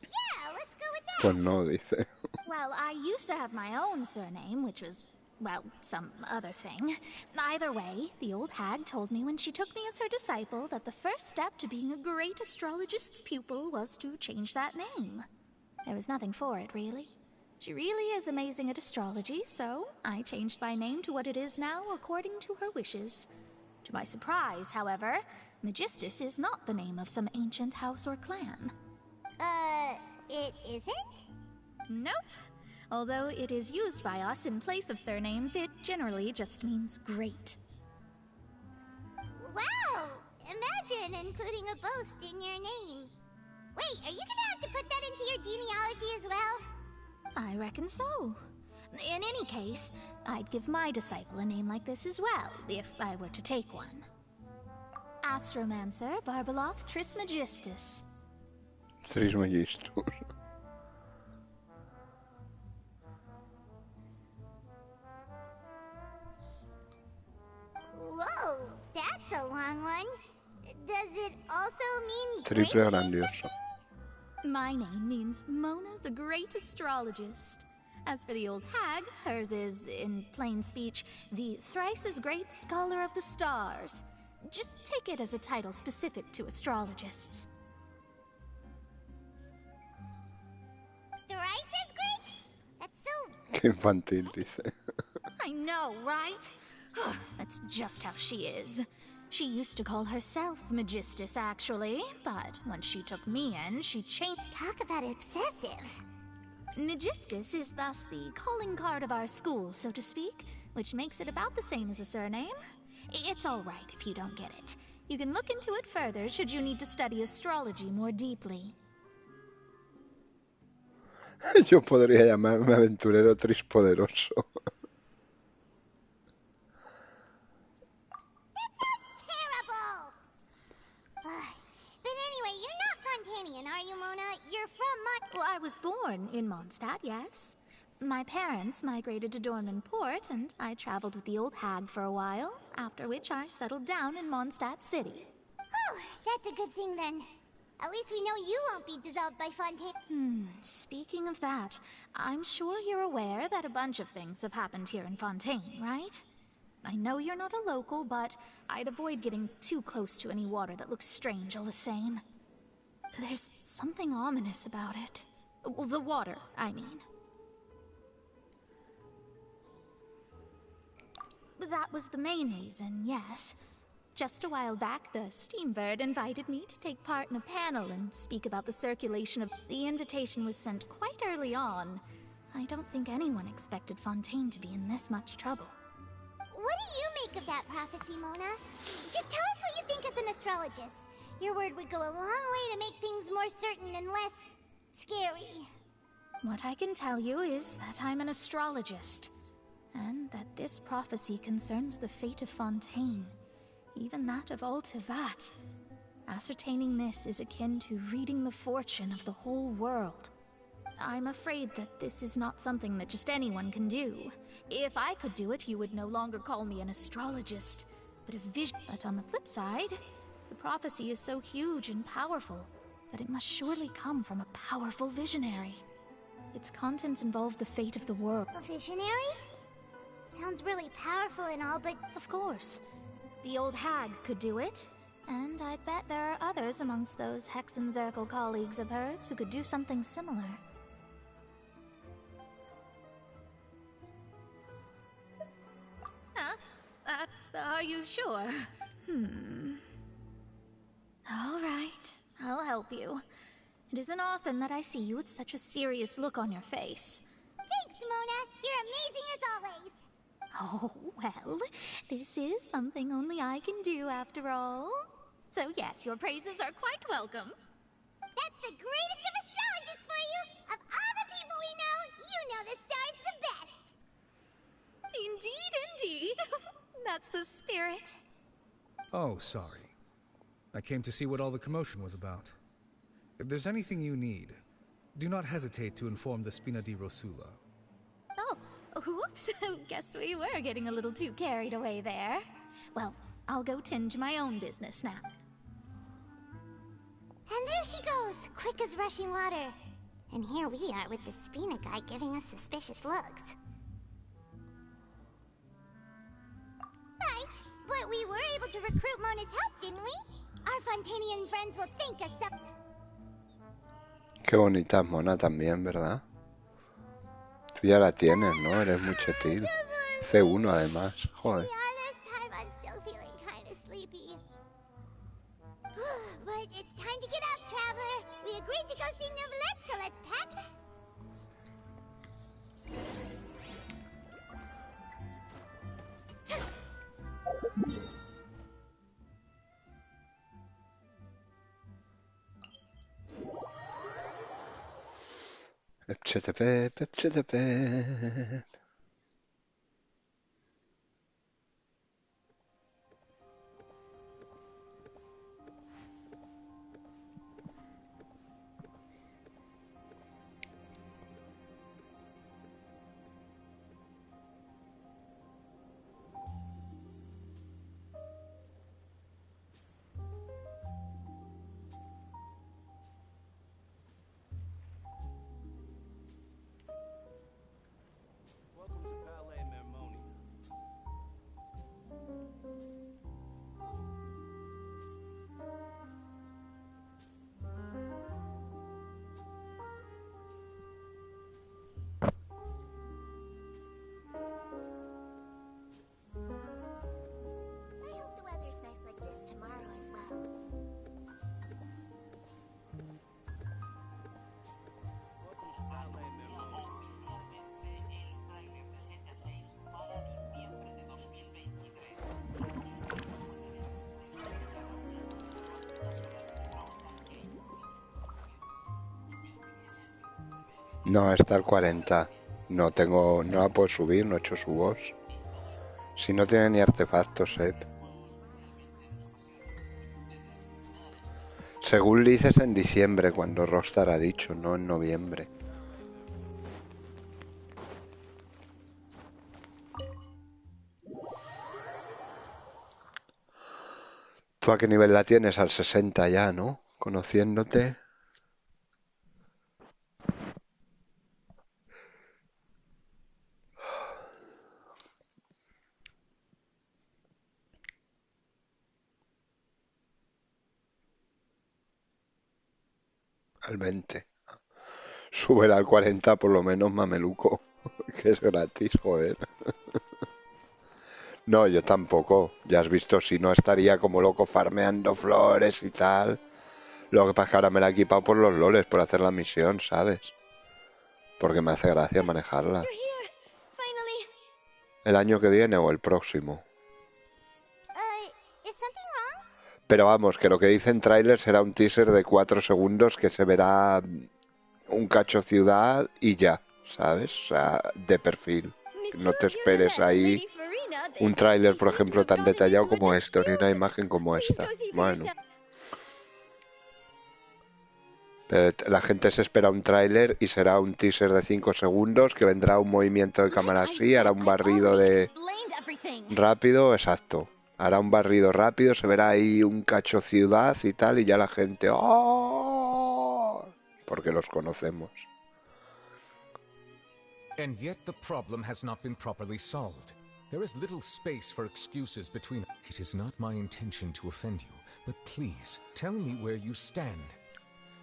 F: Yeah, let's go with that.
A: Pues no, dice.
G: Well, I used to have my own surname, which was, well, some other thing. Either way, the old hag told me when she took me as her disciple that the first step to being a great astrologist's pupil was to change that name. There was nothing for it, really. She really is amazing at astrology, so I changed my name to what it is now according to her wishes. To my surprise, however, Magistus is not the name of some ancient house or clan.
F: It isn't?
G: Nope. Although it is used by us in place of surnames, it generally just means great.
F: Wow! Imagine including a boast in your name. Wait, are you gonna have to put that into your genealogy as well?
G: I reckon so. In any case, I'd give my disciple a name like this as well, if I were to take one. Astromancer Barbeloth Trismegistus.
A: Trismegistus.
F: Whoa, that's a long one. Does it also mean
A: Triple
F: great?
A: grandioso.
G: My name means Mona the Great Astrologist. As for the old hag, hers is, in plain speech, the thrice as great Scholar of the Stars. Just take it as a title specific to astrologists.
F: Thrice as great? That's so...
A: Qué infantil, dice.
G: I know, right? That's just how she is. She used to call herself Magistus, actually, but when she took me in, she changed...
F: Talk about excessive.
G: Magistus is thus the calling card of our school, so to speak, which makes it about the same as a surname. It's all right if you don't get it. You can look into it further should you need to study astrology more deeply.
A: Yo podría llamarme aventurero trispoderoso.
F: Terrible! But anyway, you're not Fontanian, are you, Mona? You're from
G: Well, I was born in Mondstadt, yes. My parents migrated to Dornman Port, and I traveled with the old hag for a while, after which I settled down in Mondstadt City.
F: Oh, that's a good thing then. At least we know you won't be dissolved by Fontaine.
G: Speaking of that, I'm sure you're aware that a bunch of things have happened here in Fontaine, right? I know you're not a local, but I'd avoid getting too close to any water that looks strange all the same. There's something ominous about it. Well, the water, I mean. That was the main reason, yes. Just a while back, the Steambird invited me to take part in a panel and speak about the circulation of... The invitation was sent quite early on. I don't think anyone expected Fontaine to be in this much trouble.
F: What do you make of that prophecy, Mona? Just tell us what you think as an astrologist. Your word would go a long way to make things more certain and less... scary.
G: What I can tell you is that I'm an astrologist, and that this prophecy concerns the fate of Fontaine, even that of all Tevat. Ascertaining this is akin to reading the fortune of the whole world. I'm afraid that this is not something that just anyone can do. If I could do it, you would no longer call me an astrologist, but a vision. But on the flip side, the prophecy is so huge and powerful that it must surely come from a powerful visionary. Its contents involve the fate of the world.
F: A visionary? Sounds really powerful and all, but...
G: Of course. The old hag could do it, and I'd bet there are others amongst those Hexenzirkel colleagues of hers who could do something similar. Are you sure? All right, I'll help you. It isn't often that I see you with such a serious look on your face.
F: Thanks, Mona! You're amazing as always!
G: Oh, well, this is something only I can do after all. So yes, your praises are quite welcome.
F: That's the greatest of astrologists for you! Of all the people we know, you know the star's the best!
G: Indeed. That's the spirit.
P: Oh, sorry. I came to see what all the commotion was about. If there's anything you need, do not hesitate to inform the Spina di Rosula.
G: Oh, whoops. Guess we were getting a little too carried away there. Well, I'll go tend to my own business now.
F: And there she goes, quick as rushing water. And here we are with the Spina guy giving us suspicious looks. Right, but we were able to recruit Mona's help, didn't we? Our Fontanian friends will thank us so...
A: Qué bonita es Mona también, ¿verdad? Tú ya la tienes, ¿no? Eres muy chetil. C1 además, joder.
F: I'm still feeling kind of sleepy. But it's time to get up, traveler. We agreed to go see Neuvillette, so let's pack.
A: Pep. No, está al 40. No la puedo subir, no he hecho su voz. Si no tiene ni artefactos, Según dices en diciembre, cuando Rockstar ha dicho, no en noviembre. ¿Tú a qué nivel la tienes? Al 60 ya, ¿no? Conociéndote. Al 20. Súbela al 40 por lo menos, mameluco. Que es gratis, joder. No, yo tampoco. Ya has visto, si no estaría como loco farmeando flores y tal. Lo que pasa es que ahora me la he equipado por los loles, por hacer la misión, ¿sabes? Porque me hace gracia manejarla. ¿El año que viene o el próximo?
F: Is something wrong?
A: Pero vamos, que lo que dice en tráiler será un teaser de 4 segundos que se verá un cacho ciudad y ya, ¿sabes? O sea, de perfil. No te esperes ahí un tráiler, por ejemplo, tan detallado como esto, ni una imagen como esta. Bueno. Pero la gente se espera un tráiler y será un teaser de 5 segundos que vendrá un movimiento de cámara así, hará un barrido de rápido, exacto. Hará un barrido rápido, se verá ahí un cacho ciudad y tal, y ya la gente, ¡oh! Porque los conocemos.
E: And yet the problem has not been properly solved. There is little space for excuses between... It is not my intention to offend you, but please, tell me where you stand.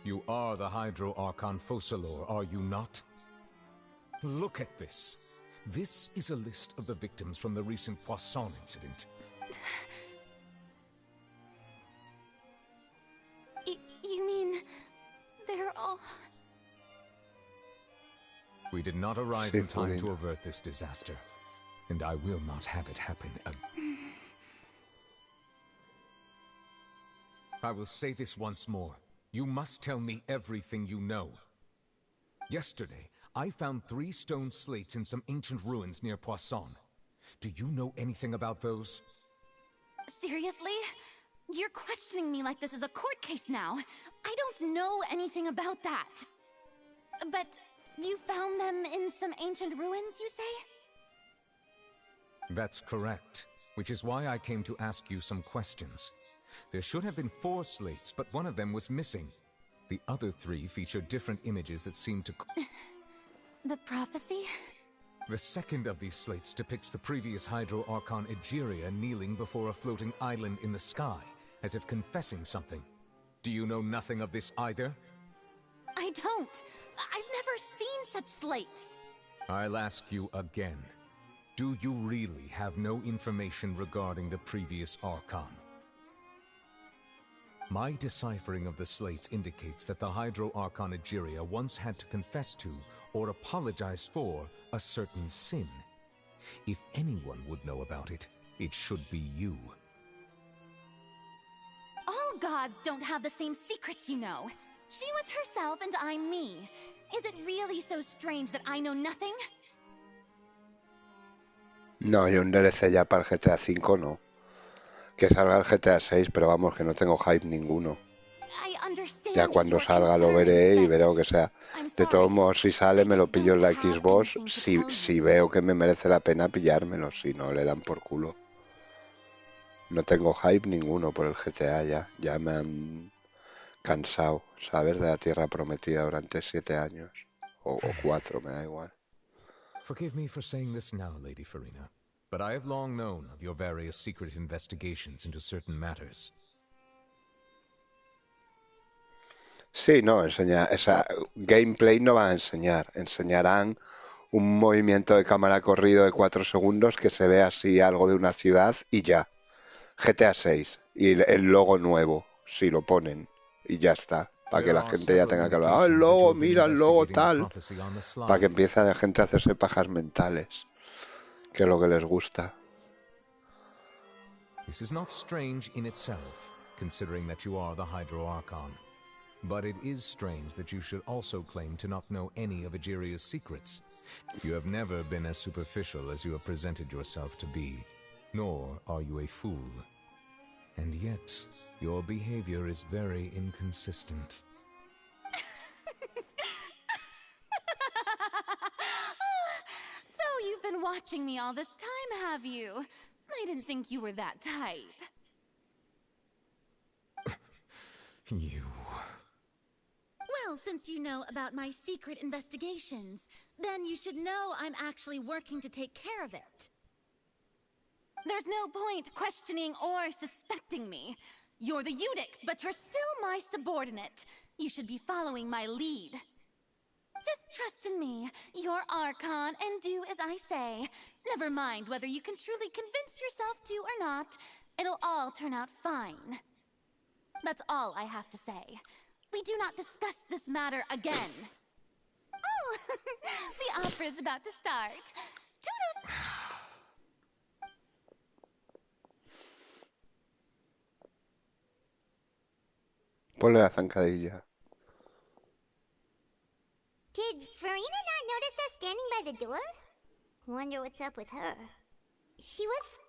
E: You are the Hydro Archon Focalor, are you not? Look at this. This is a list of the victims from the recent Poisson incident.
I: You mean... they're all...
E: We did not arrive in time to avert this disaster, and I will not have it happen again. I will say this once more. You must tell me everything you know. Yesterday, I found 3 stone slates in some ancient ruins near Poisson. Do you know anything about those?
I: Seriously? You're questioning me like this is a court case now. I don't know anything about that. But you found them in some ancient ruins, you say?
E: That's correct, which is why I came to ask you some questions. There should have been 4 slates, but one of them was missing. The other 3 feature different images that seem to...
I: The prophecy?
E: The second of these slates depicts the previous Hydro Archon Egeria kneeling before a floating island in the sky, as if confessing something. Do you know nothing of this either?
I: I don't. I've never seen such slates.
E: I'll ask you again. Do you really have no information regarding the previous Archon? My deciphering of the slates indicates that the Hydro Archon Egeria once had to confess to, or apologize for, a certain sin. If anyone would know about it, it should be you.
I: All gods don't have the same secrets, you know. She was herself and I'm me. Is it really so strange that I know nothing?
A: No, y un DLC ya para el GTA V no. Que salga el GTA 6, pero vamos, que no tengo hype ninguno. Ya cuando salga lo veré y veré lo que sea. De todos modos, si sale me lo pillo en la Xbox, si veo que me merece la pena pillármelo, si no le dan por culo. No tengo hype ninguno por el GTA ya. Ya me han cansado, ¿sabes? De la Tierra Prometida durante 7 años. O 4, me da igual.
E: Forgive me for saying this now, Lady Farina, but I have long known of your various secret investigations into certain matters.
A: Sí, no, gameplay no va a enseñar. Enseñarán un movimiento de cámara corrido de 4 segundos que se ve así algo de una ciudad y ya. GTA 6 y el logo nuevo, si lo ponen, y ya está. Para que la gente ya tenga que hablar, ¡ah, el logo, mira el logo tal! Para que empiece la gente a hacerse pajas mentales, que es lo que les gusta.
E: This is not strange in itself, considering that you are the Hydro Archon. But it is strange that you should also claim to not know any of Egeria's secrets. You have never been as superficial as you have presented yourself to be, nor are you a fool. And yet, your behavior is very inconsistent.
Q: So you've been watching me all this time, have you? I didn't think you were that type.
E: You...
R: Well, since you know about my secret investigations, then you should know I'm actually working to take care of it.
Q: There's no point questioning or suspecting me. You're the Eunuchs, but you're still my subordinate. You should be following my lead. Just trust in me, your Archon, and do as I say. Never mind whether you can truly convince yourself to or not. It'll all turn out fine. That's all I have to say. We do not discuss this matter again. Oh, the opera's about to start. Toodle!
A: Ponle la zancadilla.
F: Did Farina not notice us standing by the door? Wonder what's up with her. She was...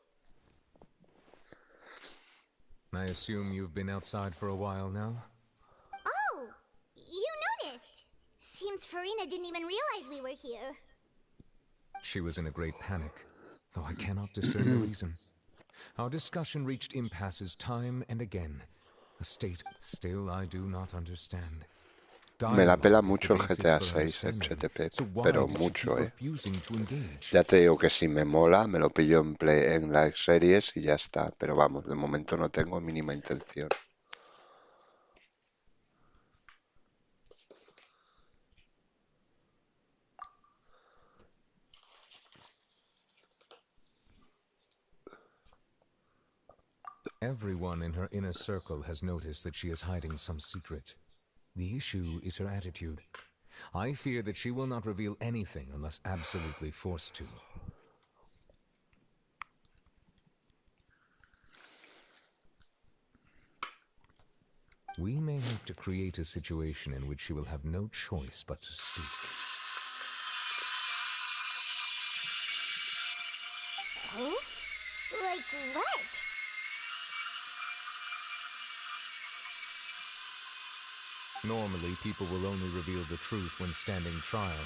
E: I assume you've been outside for a while now?
F: Oh! You noticed! Seems Farina didn't even realize we were here.
E: She was in a great panic, though I cannot discern the reason. Our discussion reached impasses time and again, a state still I do not understand.
A: Me la pela mucho el GTA 6, el HTTP, pero mucho, Ya te digo que si me mola, me lo pillo en las series y ya está. Pero vamos, de momento no tengo mínima intención.
E: Everyone in her inner circle has noticed that she is hiding some secret. The issue is her attitude. I fear that she will not reveal anything unless absolutely forced to. We may have to create a situation in which she will have no choice but to speak.
F: Huh? Like what?
E: Normally, people will only reveal the truth when standing trial.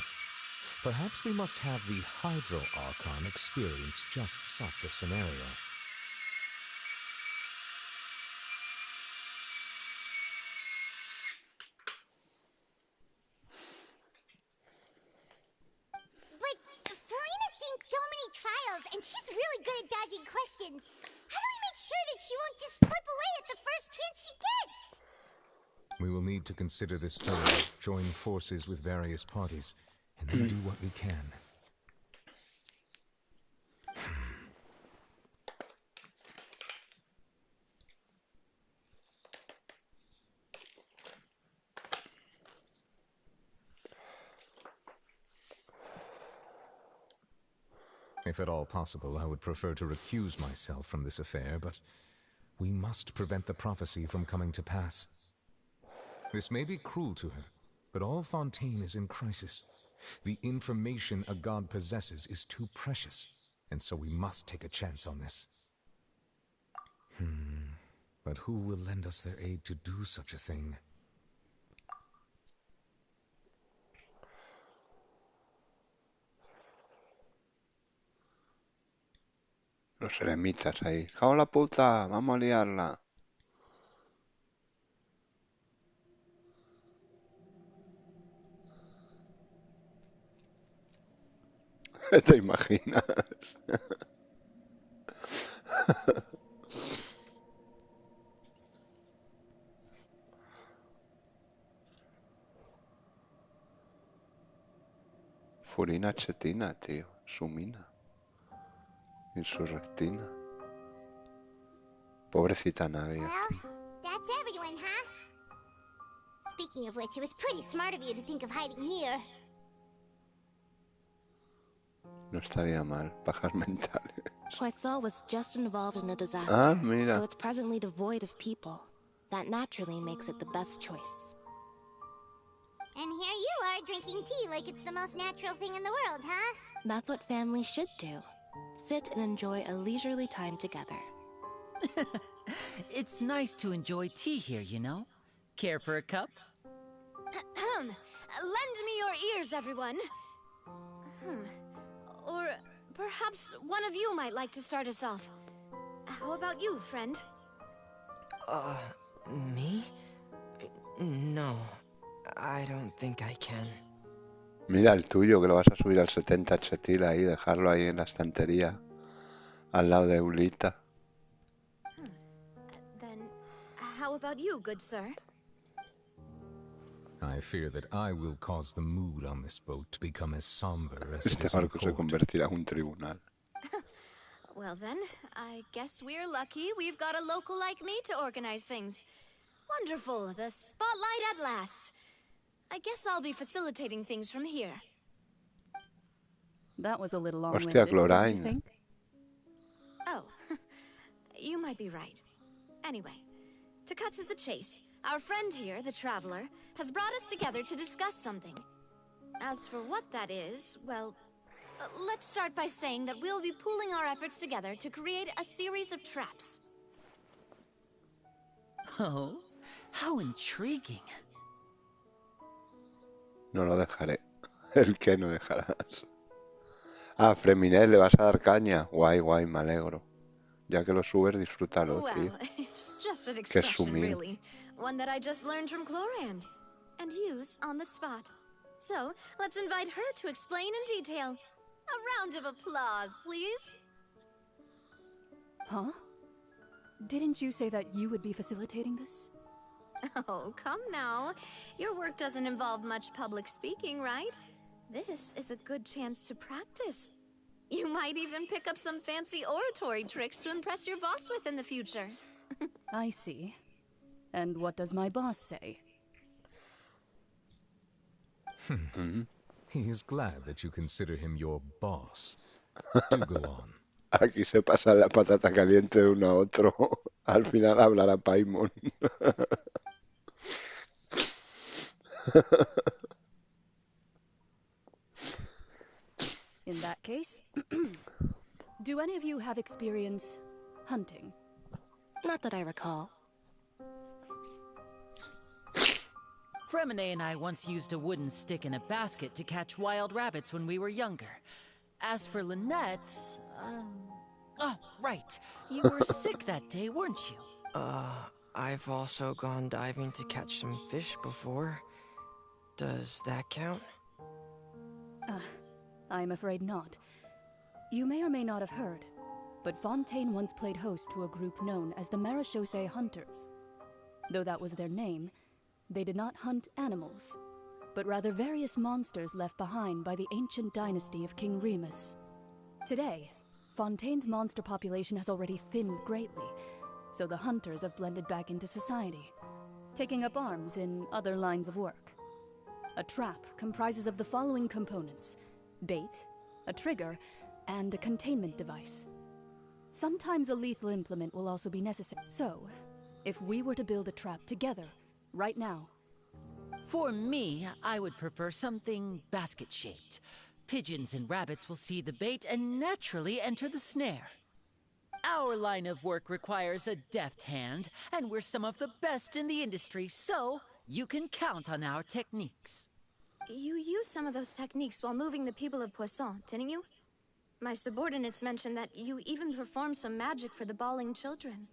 E: Perhaps we must have the Hydro Archon experience just such a scenario.
F: But Farina's seen so many trials, and she's really good at dodging questions. How do we make sure that she won't just slip away at the first chance she gets?
E: We will need to consider this thoroughly, join forces with various parties, and then do what we can. If at all possible, I would prefer to recuse myself from this affair, but we must prevent the prophecy from coming to pass. This may be cruel to her, but all Fontaine is in crisis. The information a god possesses is too precious, and so we must take a chance on this. But who will lend us their aid to do such a thing?
A: Los eremitas ahí. ¡Cago en la puta! Vamos a liarla. ¿Te imaginas? Furina chetina, tío. Su mina. Insurrectina. Pobrecita Navia.
F: Well, that's everyone, huh? Speaking of which, it was pretty smart of you to think of hiding here.
A: No estaría mal. Pajas mentales.
S: Poisson was just involved in a disaster,
A: Ah, mira.
S: so it's presently devoid of people. That naturally makes it the best choice.
F: And here you are drinking tea like it's the most natural thing in the world, huh?
S: That's what families should do. Sit and enjoy a leisurely time together.
T: It's nice to enjoy tea here, you know? Care for a cup?
I: Lend me your ears, everyone. Or perhaps one of you might like to start us off. How about you, friend?
U: Me? No, I don't think I can.
A: Mira el tuyo, que lo vas a subir al 70 chetil ahí, dejarlo ahí en la estantería, al lado de Ulita.
I: Then, how about you, good sir?
E: I fear that I will cause the mood on this boat to become as somber as it
A: Este
E: is in
A: barco se
E: port.
A: convertirá en un tribunal.
I: Well then, I guess we're lucky we've got a local like me to organize things. Wonderful, the spotlight at last. I guess I'll be facilitating things from here.
V: That was a little
A: Hostia,
V: long-winded, don't you
A: Chlorine.
V: think?
I: Oh, you might be right. Anyway, to cut to the chase, our friend here, the Traveler, has brought us together to discuss something. As for what that is, well, let's start by saying that we'll be pooling our efforts together to create a series of traps.
T: Oh, how intriguing.
A: No lo dejaré. ¿El qué no dejarás? Ah, Freminel, le vas a dar caña. Guay, guay, me alegro. Ya que lo subes, disfrútalo, tío.
I: Well, it's just an
A: Que
I: expression,
A: sumil.
I: really. One that I just learned from Chlorand. And used on the spot. So, let's invite her to explain in detail. A round of applause, please.
V: Huh? Didn't you say that you would be facilitating this?
I: Oh, come now. Your work doesn't involve much public speaking, right? This is a good chance to practice. You might even pick up some fancy oratory tricks to impress your boss with in the future.
V: I see. And what does my boss say?
E: He is glad that you consider him your boss. Do go on.
A: Aquí se pasa la patata caliente de uno a otro. Al final hablará Paimon.
V: In that case, do any of you have experience hunting?
S: Not that I recall.
T: Fremine and I once used a wooden stick in a basket to catch wild rabbits when we were younger. As for Lynette, oh, right. You were sick that day, weren't you?
U: I've also gone diving to catch some fish before. Does that count?
V: I'm afraid not. You may or may not have heard, but Fontaine once played host to a group known as the Marechaussee Hunters. Though that was their name, they did not hunt animals, but rather various monsters left behind by the ancient dynasty of King Remus. Today, Fontaine's monster population has already thinned greatly, so the hunters have blended back into society, taking up arms in other lines of work. A trap comprises of the following components: bait, a trigger, and a containment device. Sometimes a lethal implement will also be necessary. So, if we were to build a trap together, right now...
T: For me, I would prefer something basket-shaped. Pigeons and rabbits will see the bait and naturally enter the snare. Our line of work requires a deft hand, and we're some of the best in the industry, so you can count on our techniques.
I: You used some of those techniques while moving the people of Poisson, didn't you? My subordinates mentioned that you even performed some magic for the bawling children.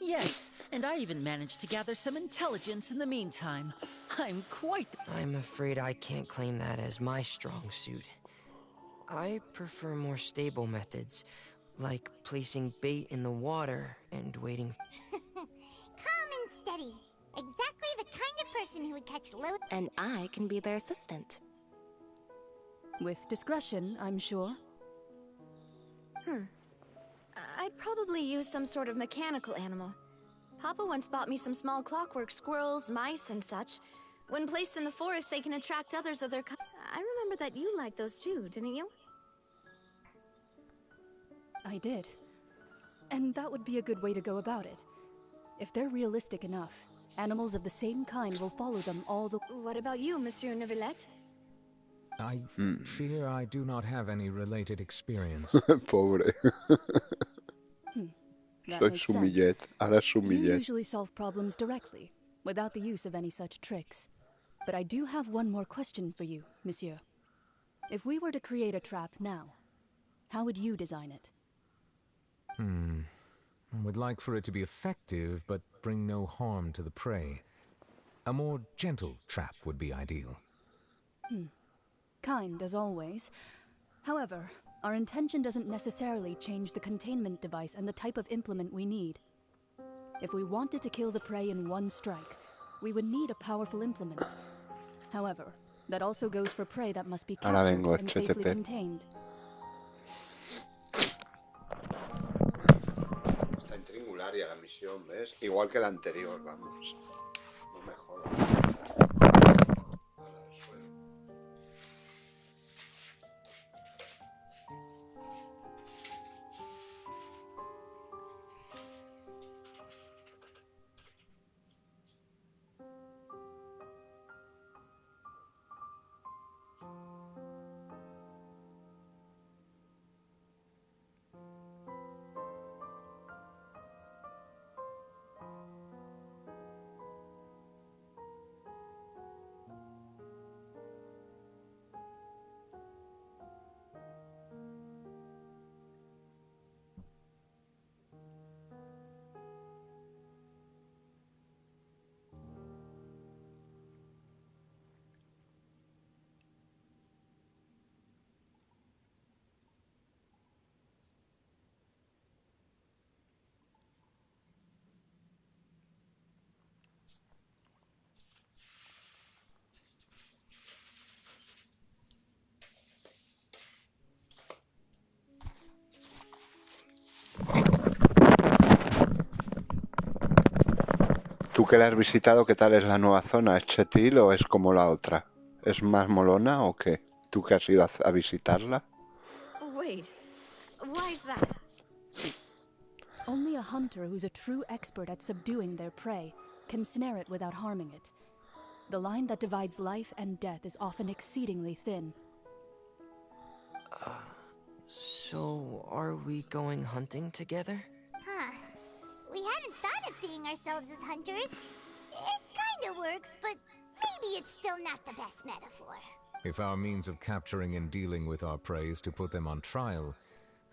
T: Yes, and I even managed to gather some intelligence in the meantime. I'm quite...
U: I'm afraid I can't claim that as my strong suit. I prefer more stable methods, like placing bait in the water and waiting.
F: Calm and steady. Exactly the kind of person who would catch low.
S: And I can be their assistant.
V: With discretion, I'm sure.
I: I'd probably use some sort of mechanical animal. Papa once bought me some small clockwork squirrels, mice, and such. When placed in the forest, they can attract others of their kind. I remember that you liked those too, didn't you?
V: I did. And that would be a good way to go about it. If they're realistic enough, animals of the same kind will follow them all the...
I: What about you, Monsieur Neuvillette?
E: I fear I do not have any related experience.
A: Pobre.
V: That
A: Soy
V: makes
A: su
V: sense.
A: millet. Ahora es su
V: You
A: millet.
V: usually solve problems directly, without the use of any such tricks. But I do have one more question for you, monsieur. If we were to create a trap now, how would you design it?
E: I would like for it to be effective, but bring no harm to the prey. A more gentle trap would be ideal.
V: Kind, as always. However, our intention doesn't necessarily change the containment device and the type of implement we need. If we wanted to kill the prey in one strike, we would need a powerful implement. However, that also goes for prey that must be
A: Ahora
V: captured
A: vengo,
V: and safely
A: HTTP.
V: contained.
A: Está en Tringularia la misión, ¿ves? Igual que la anterior, vamos. No me jodas. Ahora al suelo. ¿Tú que la has visitado, qué tal es la nueva zona? ¿Es chetil o es como la otra? ¿Es más molona o qué? ¿Tú que has ido a visitarla?
I: Wait, why is that?
V: Only a hunter who's a true expert at subduing their prey can snare it without harming it. The line that divides life and death is often exceedingly thin.
U: So are we going hunting together?
F: Huh. We hadn't thought of seeing ourselves as hunters. It kinda works, but maybe it's still not the best metaphor.
E: If our means of capturing and dealing with our prey is to put them on trial,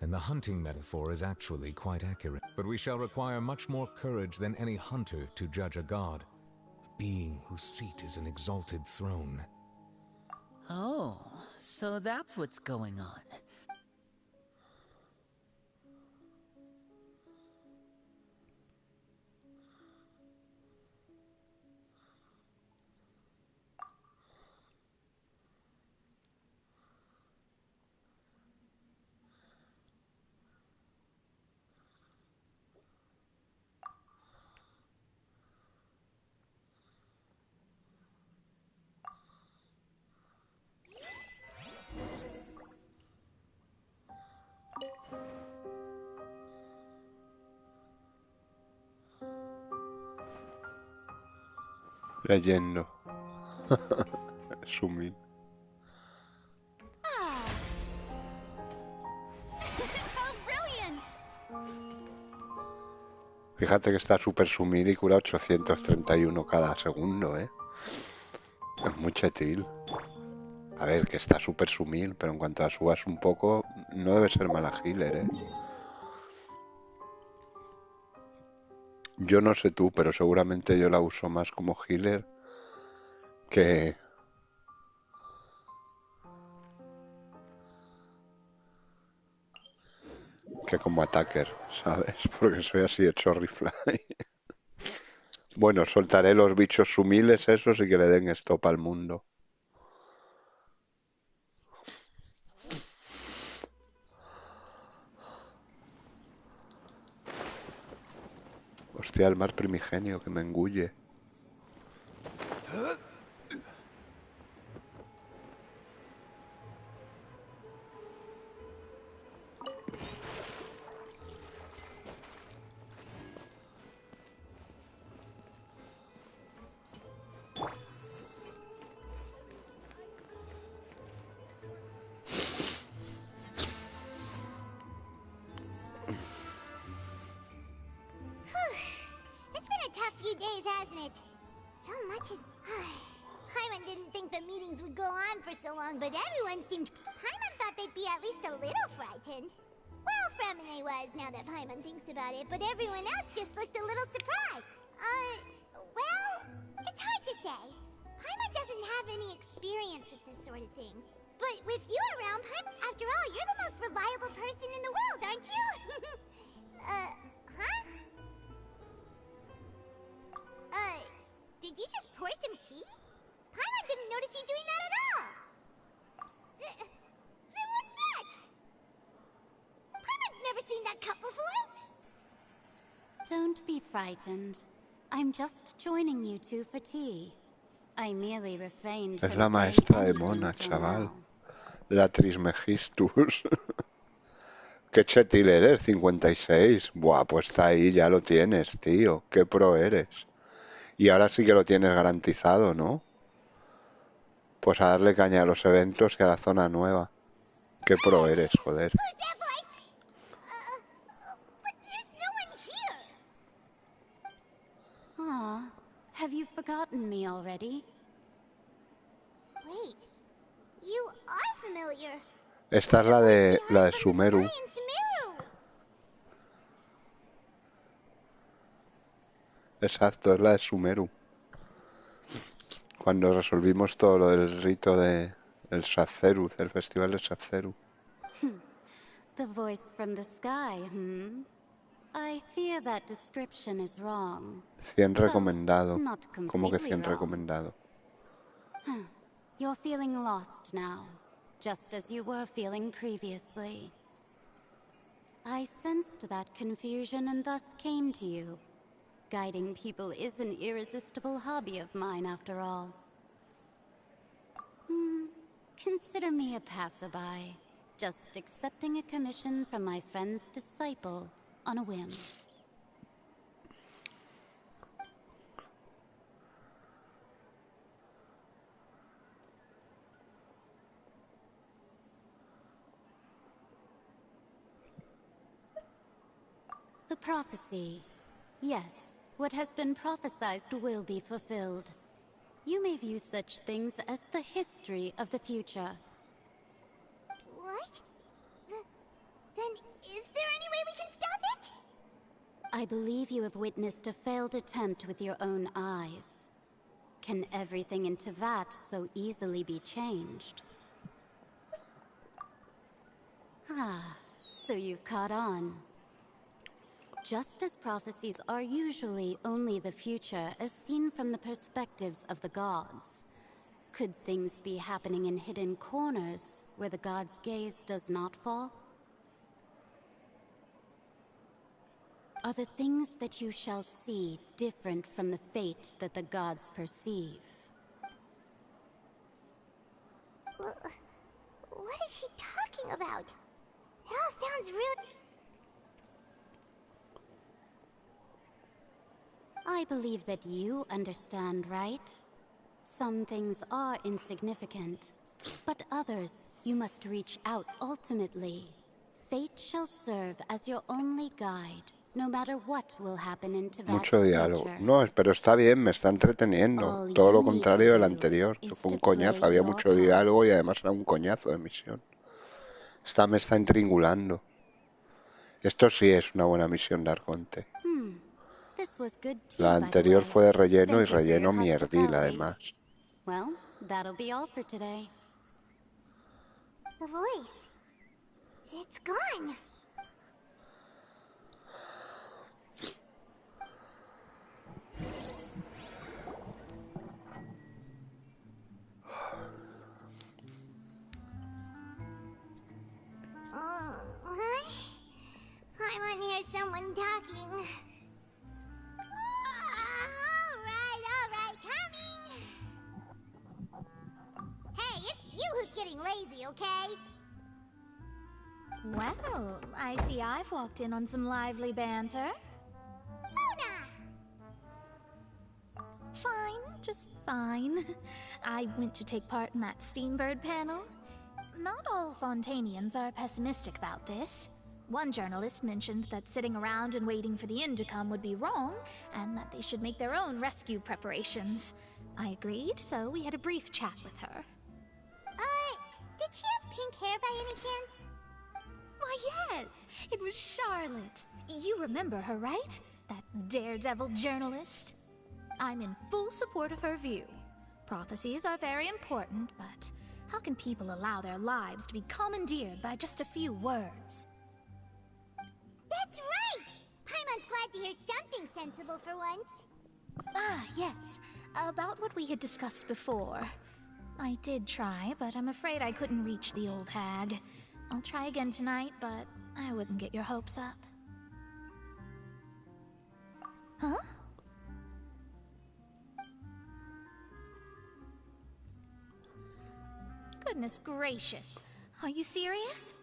E: then the hunting metaphor is actually quite accurate. But we shall require much more courage than any hunter to judge a god, a being whose seat is an exalted throne.
T: Oh, so that's what's going on.
A: Leyendo. Sumi.
Q: How brilliant!
A: Fíjate que está súper sumir y cura 831 cada segundo, ¿eh? Es muy chetil. A ver, que está súper sumir, pero en cuanto la subas un poco, no debe ser mala healer, ¿eh? Yo no sé tú, pero seguramente yo la uso más como healer que... que como attacker, ¿sabes? Porque soy así hecho rifle. Bueno, soltaré los bichos sumiles esos y que le den stop al mundo. Hostia, el mar primigenio que me engulle.
F: days, hasn't it? So much is... Paimon didn't think the meetings would go on for so long, but everyone seemed... Paimon thought they'd be at least a little frightened. Well, Fremine was, now that Paimon thinks about it, but everyone else just looked a little surprised. Well, it's hard to say. Paimon doesn't have any experience with this sort of thing. But with you around, Paimon, after all, you're the most reliable person in the world, aren't you? Huh? Did you just pour some tea? Paimon didn't notice you doing that at all. Then what's that? Paimon's never seen that cup before.
R: Don't be frightened. I'm just joining you two for tea. I merely refrained
A: Es
R: from
A: la
R: saying
A: maestra de
R: anything
A: Mona,
R: till
A: chaval.
R: now.
A: La Trismegistus. Qué chetil eres, 56. Buah, pues está ahí, ya lo tienes, tío. Qué pro eres. Y ahora sí que lo tienes garantizado, ¿no? Pues a darle caña a los eventos y a la zona nueva. Qué pro eres, joder.
F: Who's that voice? But there's no one here.
R: Aw, have you forgotten me already?
F: Wait, you are familiar.
A: Esta es la de Sumeru.
F: In Sumeru.
A: Exacto, es la de Sumeru. Cuando resolvimos todo lo del rito de el Sacerus, el festival de Sacerus.
R: The voice from the sky, I fear that description is wrong.
A: 100 recomendado.
R: Not
A: ¿Cómo que
R: completely
A: 100
R: wrong.
A: recomendado?
R: You're feeling lost now, just as you were feeling previously. I sensed that confusion and thus came to you. Guiding people is an irresistible hobby of mine, after all. Consider me a passerby, just accepting a commission from my friend's disciple on a whim. The prophecy. Yes, what has been prophesied will be fulfilled. You may view such things as the history of the future.
F: What? Then is there any way we can stop it?
R: I believe you have witnessed a failed attempt with your own eyes. Can everything in Tevat so easily be changed? So you've caught on. Just as prophecies are usually only the future as seen from the perspectives of the gods, could things be happening in hidden corners where the gods' gaze does not fall? Are the things that you shall see different from the fate that the gods perceive?
F: What is she talking about? It all sounds real...
R: I believe that you understand, right? Some things are insignificant, but others you must reach out ultimately. Fate shall serve as your only guide, no matter what will happen in Tevat's
A: Mucho diálogo.
R: future.
A: No, pero está bien, me está entreteniendo. Todo lo contrario del anterior. Que fue un coñazo, había mucho diálogo y además era un coñazo de misión. Esta me está intrigulando. Esto sí es una buena misión de Arconte.
R: This was good tea,
A: La
R: by the
A: anterior
R: way.
A: fue de relleno y
R: Thank you for your
A: relleno mierdil,
R: hospitality.
A: además.
R: Well, that'll be all for today.
F: The voice. It's gone. What? I want to hear someone talking. All right, coming. Hey, it's you who's getting lazy, okay?
G: Well, I see I've walked in on some lively banter. Fine, just fine. I went to take part in that Steambird panel. Not all Fontanians are pessimistic about this. One journalist mentioned that sitting around and waiting for the inn to come would be wrong, and that they should make their own rescue preparations. I agreed, so we had a brief chat with her.
F: Did she have pink hair by any chance?
G: Why, yes! It was Charlotte. You remember her, right? That daredevil journalist? I'm in full support of her view. Prophecies are very important, but how can people allow their lives to be commandeered by just a few words?
F: That's right! Paimon's glad to hear something sensible for once.
G: Ah, yes. About what we had discussed before. I did try, but I'm afraid I couldn't reach the old hag. I'll try again tonight, but I wouldn't get your hopes up. Huh? Goodness gracious. Are you serious?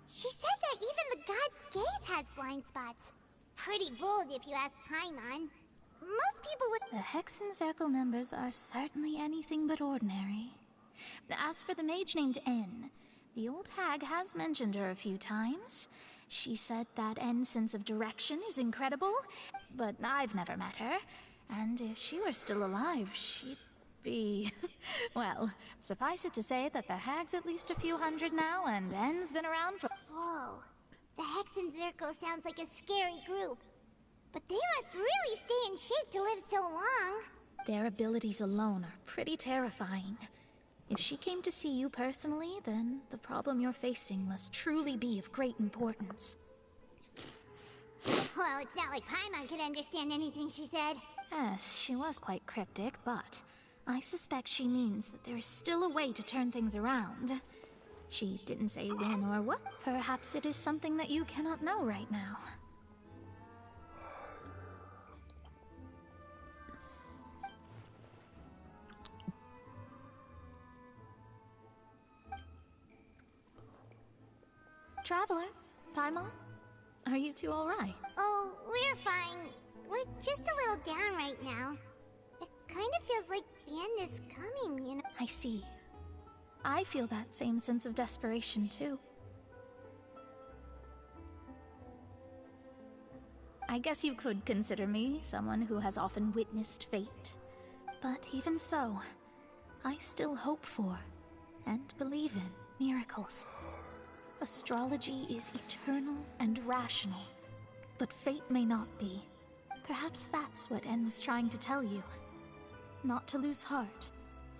F: She said that even the god's gaze has blind spots. Pretty bold if you ask Paimon. Most people would—
G: The Hexen Circle members are certainly anything but ordinary. As for the mage named N, the old hag has mentioned her a few times. She said that N's sense of direction is incredible, but I've never met her. And if she were still alive, she'd be... Well, suffice it to say that the hag's at least a few hundred now, and N's been around for...
F: Whoa. The Hexen Circle sounds like a scary group. But they must really stay in shape to live so long.
G: Their abilities alone are pretty terrifying. If she came to see you personally, then the problem you're facing must truly be of great importance.
F: Well, it's not like Paimon could understand anything she said.
G: Yes, she was quite cryptic, but I suspect she means that there is still a way to turn things around. She didn't say when or what. Perhaps it is something that you cannot know right now. Traveler, Paimon, are you two all right?
F: Oh, we're fine. We're just a little down right now. It kind of feels like the end is coming, you know?
G: I see. I feel that same sense of desperation, too. I guess you could consider me someone who has often witnessed fate. But even so, I still hope for, and believe in, miracles. Astrology is eternal and rational, but fate may not be. Perhaps that's what N was trying to tell you. Not to lose heart,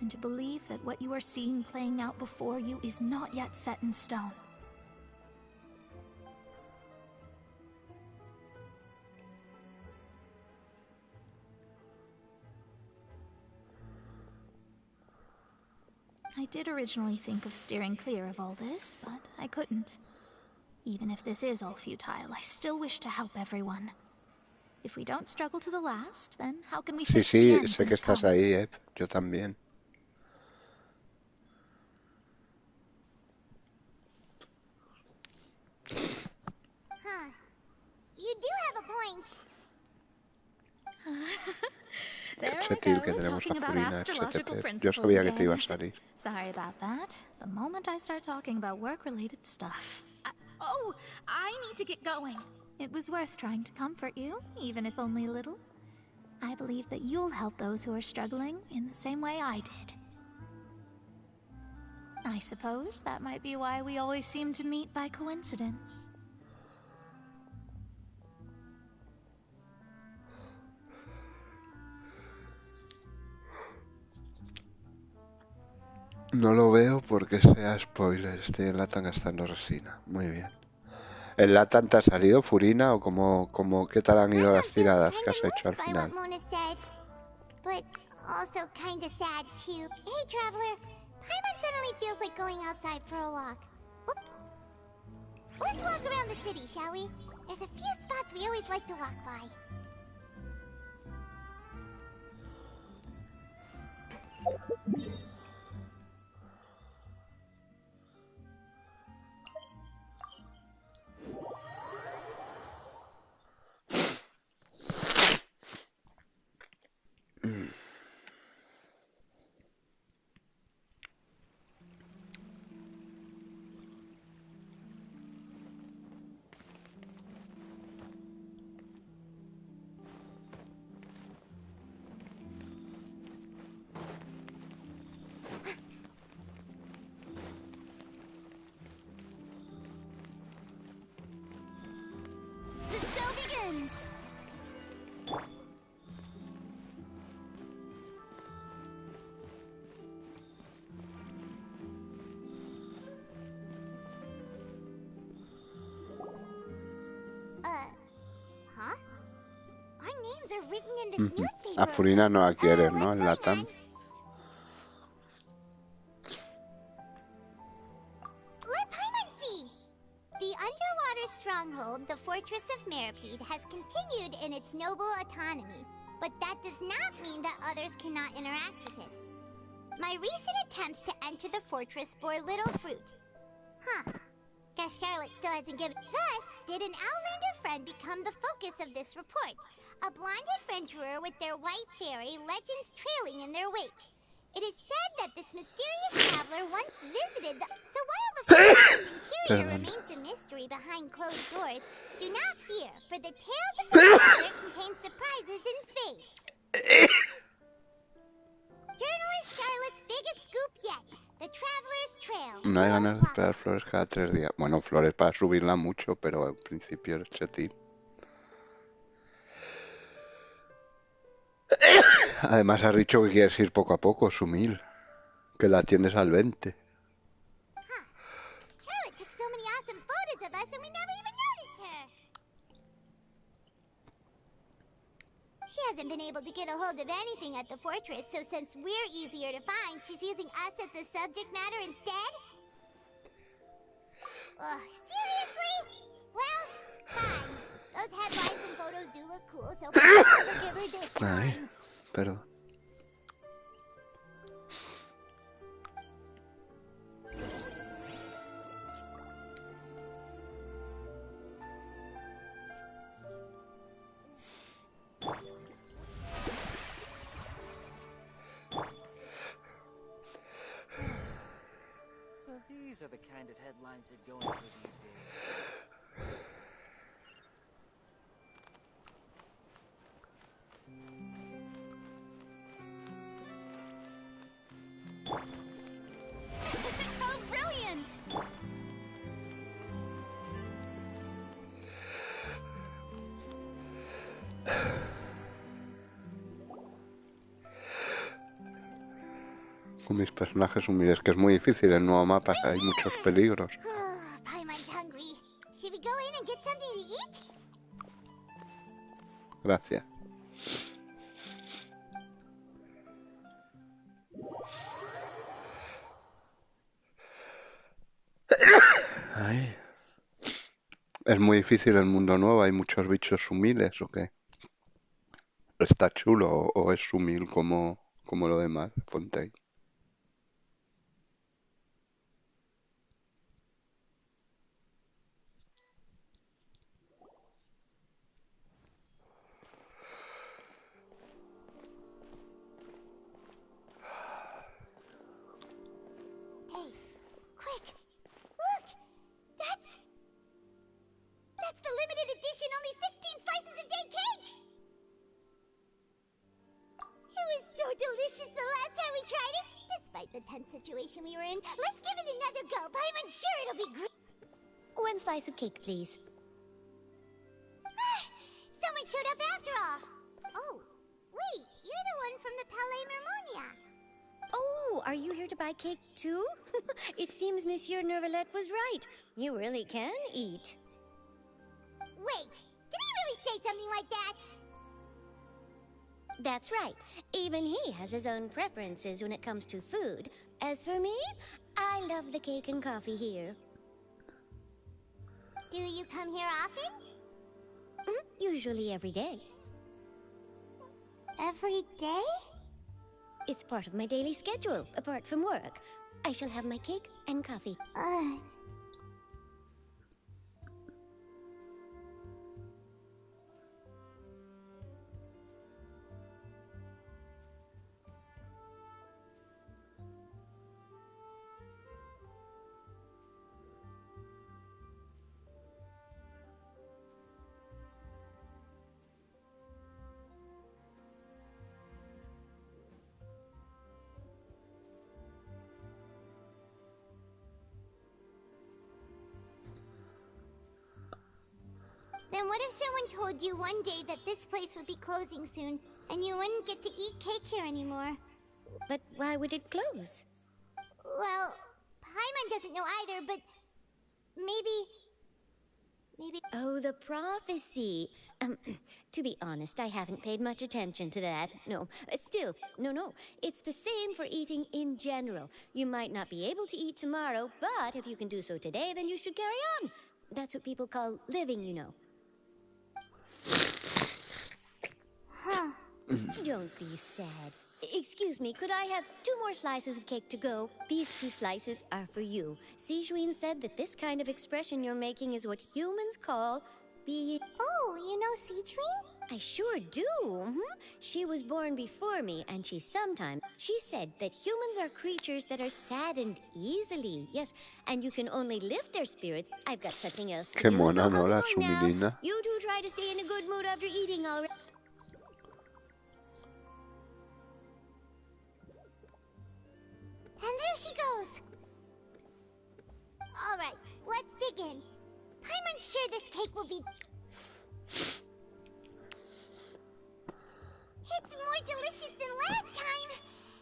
G: and to believe that what you are seeing playing out before you is not yet set in stone. I did originally think of steering clear of all this, but I couldn't. Even if this is all futile, I still wish to help everyone. If we don't struggle to the last, then how can we
A: Sí,
G: face the
A: sí,
G: end
A: sé
G: when
A: que
G: it
A: estás
G: comes?
A: ahí, yo también.
F: Huh. You do have a point.
G: There
A: Ese
G: I
A: tío que
G: go,
A: tenemos
G: talking
A: a
G: about
A: Furina,
G: astrological
A: HTTP. Yo
G: principles
A: sabía que te iba a
G: again.
A: salir.
G: Sorry about that. The moment I start talking about work-related stuff. I need to get going. It was worth trying to comfort you, even if only a little. I believe that you'll help those who are struggling in the same way I did. I suppose that might be why we always seem to meet by coincidence.
A: No lo veo porque sea spoiler. Estoy en Latan gastando resina. Muy bien. ¿En Latan te ha salido Furina o qué tal han ido las tiradas que has hecho al
F: By
A: final?
F: what Mona said, but also kinda sad too. Hey, traveler, Paimon suddenly feels like going outside for a walk. Oop. Let's walk around the city, shall we? There's a few spots we always like to walk by. names are written in this
A: Ujú. A
F: newspaper.
A: Furina no la quieres, ¿no? En Latam.
F: Let Paimon see! The underwater stronghold, the Fortress of Meripede, has continued in its noble autonomy, but that does not mean that others cannot interact with it. My recent attempts to enter the fortress bore little fruit. Huh. Guess Charlotte still hasn't given. Thus, did an Outlander friend become the focus of this report? A blonde adventurer with their white fairy, legends trailing in their wake. It is said that this mysterious traveler once visited the... So while the fortress's interior remains a mystery behind closed doors, do not fear, for the tales of the traveler contain surprises in spades. Journalist Charlotte's biggest scoop yet. The Traveler's Trail.
A: No hay ganas de esperar flores cada 3 días. Bueno, flores para subirla mucho, pero al principio es chetín. Además has dicho que quieres ir poco a poco, Sumil. Que la atiendes al 20.
F: Charlotte took so many awesome photos of us and we never even noticed her. She hasn't been able to get a hold of anything at the fortress, so since we're easier to find, she's using us as the subject matter instead? Ugh, seriously? Well, fine. Those headlines and photos do look cool, so I'll give her this time.
A: Ay, perdón.
D: So these are the kind of headlines that go in for these days.
Q: Oh, brilliant!
A: Con mis personajes humildes, que es muy difícil el nuevo mapa, que hay muchos peligros.
F: Paimon's hungry. Should we go in and get something to eat?
A: Gracias. Ay. Es muy difícil el mundo nuevo, hay muchos bichos humiles, ¿o qué? ¿Está chulo o es humil como lo demás, Fontaine?
F: Hey, quick! Look! That's the limited edition only 16 slices a day cake! It was so delicious the last time we tried it. Despite the tense situation we were in, let's give it another go. I'm sure it'll be great.
H: One slice of cake, please.
F: Someone showed up after all. Oh, wait, you're the one from the Palais Mermonia.
H: Oh, are you here to buy cake too? It seems Monsieur Nervalette was right. You really can eat.
F: Wait, did he really say something like that?
H: That's right. Even he has his own preferences when it comes to food. As for me, I love the cake and coffee here.
F: Do you come here often?
H: Usually every day.
F: Every day?
H: It's part of my daily schedule, apart from work. I shall have my cake and coffee.
F: Then what if someone told you one day that this place would be closing soon, and you wouldn't get to eat cake here anymore?
H: But why would it close?
F: Well, Paimon doesn't know either, but maybe Maybe.
H: Oh, the prophecy. To be honest, I haven't paid much attention to that. No, still, no. It's the same for eating in general. You might not be able to eat tomorrow, but if you can do so today, then you should carry on. That's what people call living, you know.
F: Huh.
H: Don't be sad. Excuse me, could I have 2 more slices of cake to go? These 2 slices are for you. Sijuin said that this kind of expression you're making is what humans call being...
F: Oh, you know Sijuin?
H: I sure do. She was born before me, and she said that humans are creatures that are saddened easily. Yes, and you can only lift their spirits. I've got something else to
A: Qué
H: do, so
A: mona,
H: I'll
A: ¿no?
H: be
A: La
H: going now.
A: Sumilina.
H: You two try to stay in a good mood after eating already.
F: And there she goes. All right, let's dig in. I'm unsure this cake will be... It's more delicious than last time.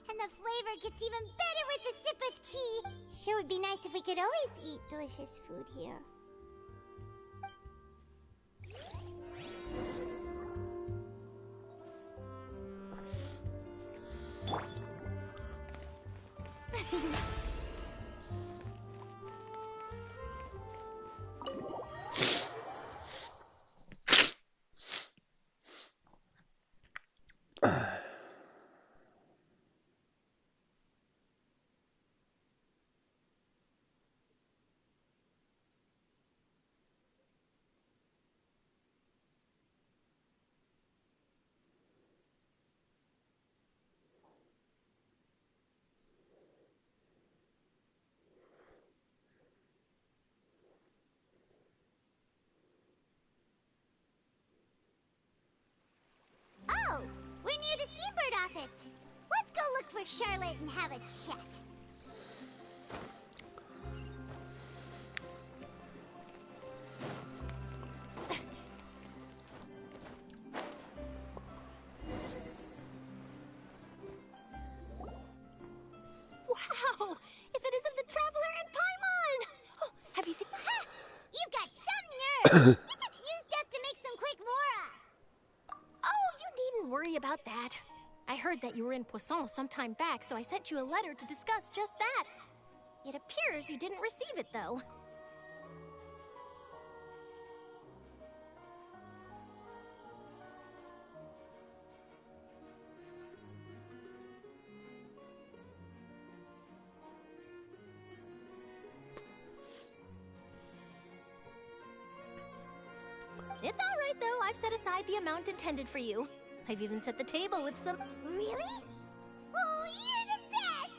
F: And the flavor gets even better with a sip of tea. Sure would be nice if we could always eat delicious food here. Oh, we're near the Seabird office. Let's go look for Charlotte and have a chat.
I: Wow! If it isn't the Traveler and Paimon! Oh, have you seen...
F: Ha! You've got some nerve! You just used us to make some quick mora!
I: Oh, you needn't worry about that. I heard that you were in Poisson some time back, so I sent you a letter to discuss just that. It appears you didn't receive it, though. It's all right, though. I've set aside the amount intended for you. I've even set the table with some...
F: Really? Oh, you're the best!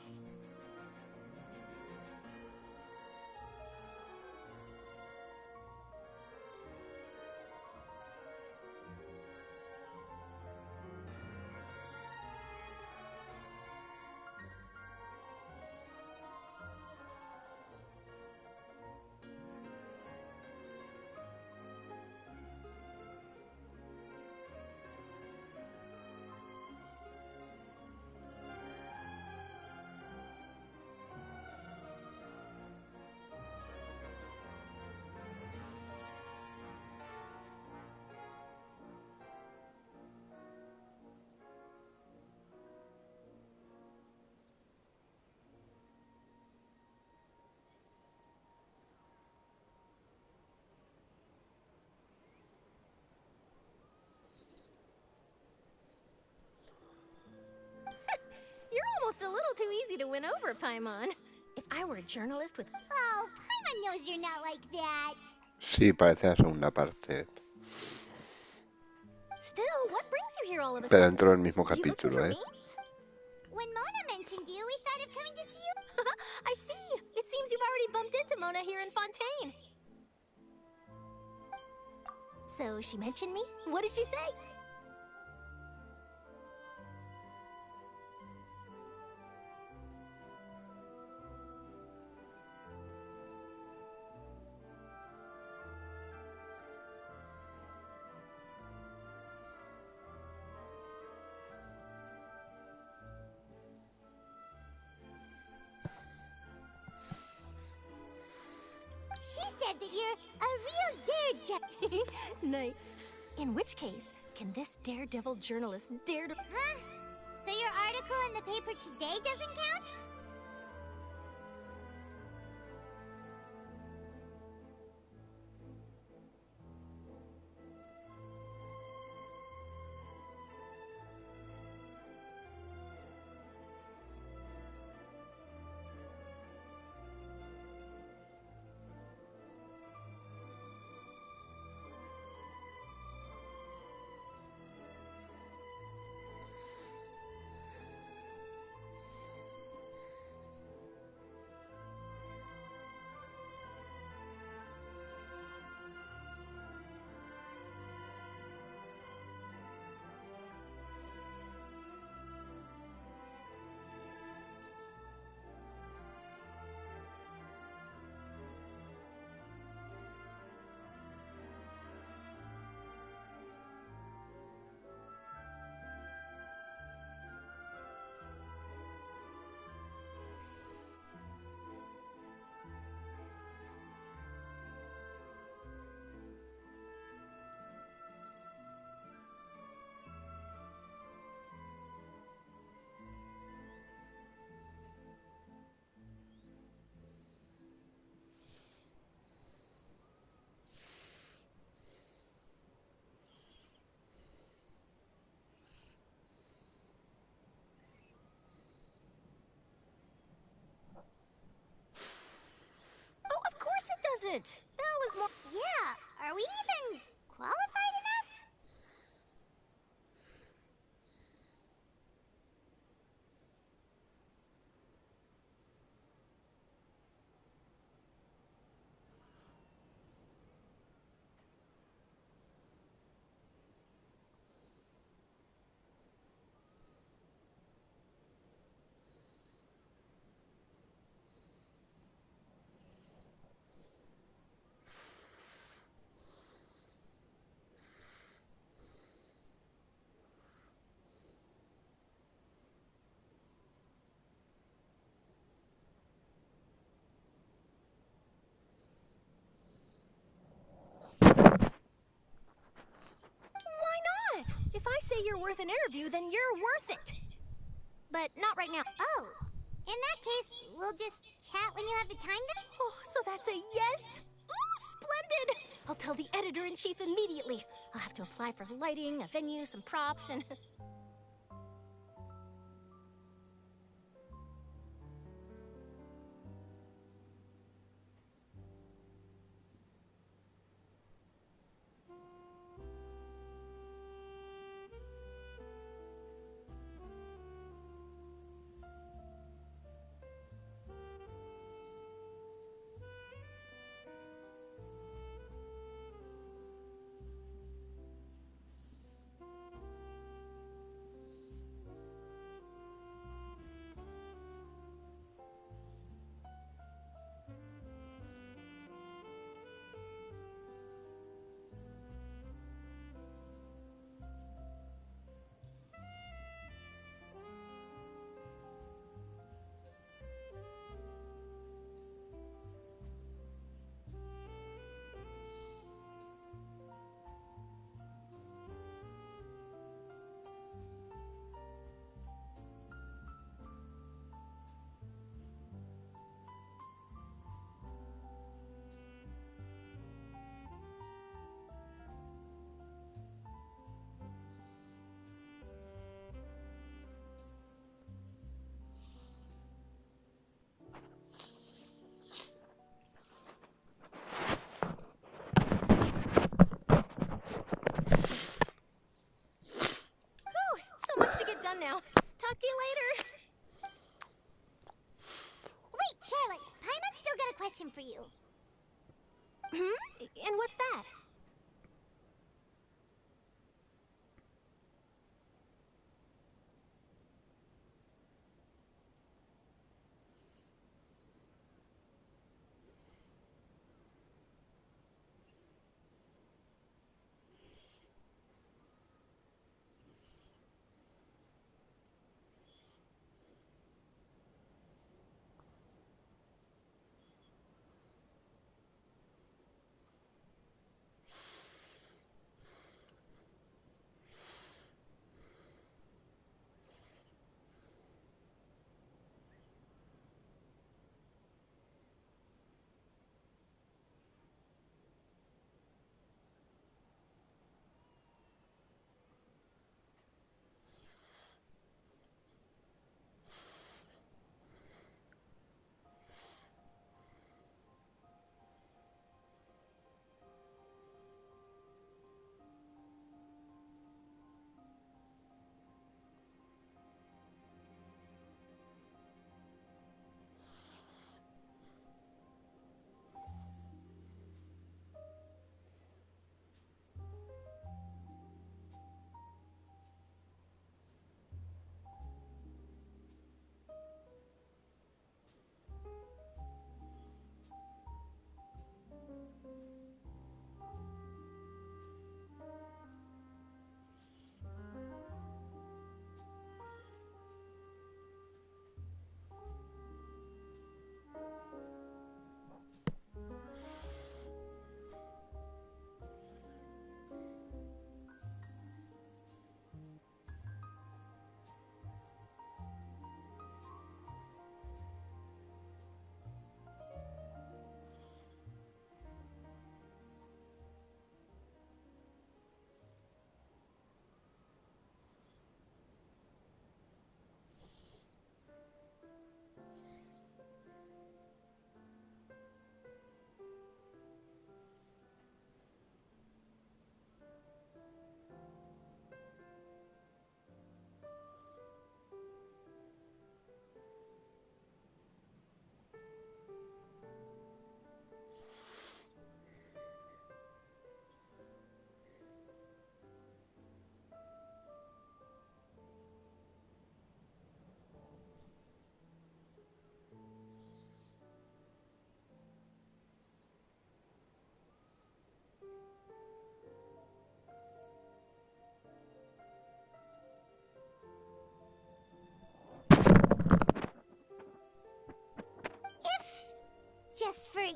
I: You're almost a little too easy to win over, Paimon. If I were a journalist with...
F: Oh, Paimon knows you're not like that.
A: Sí, parece la segunda parte.
I: Still, what brings you here all of a
A: Pero
I: sudden?
A: dentro del mismo
I: You looking
A: capítulo,
I: for
A: ¿eh?
I: me?
F: When Mona mentioned you, we thought of coming to see you.
I: I see. It seems you've already bumped into Mona here in Fontaine. So she mentioned me? What did she say?
F: She said that you're a real daredevil.
Q: Nice. In which case, can this daredevil journalist dare to...
F: Huh? So your article in the paper today doesn't count?
Q: Oh, of course it doesn't. That was more...
F: Yeah, are we even qualified enough?
Q: Why not? If I say you're worth an interview, then you're worth it. But not right now.
F: Oh, in that case, we'll just chat when you have the time then?
Q: Oh, so that's a yes? Ooh, splendid! I'll tell the editor-in-chief immediately. I'll have to apply for lighting, a venue, some props, and... So much to get done now. Talk to you later.
F: Wait, Charlotte, Paimon's still got a question for you.
Q: And what's that?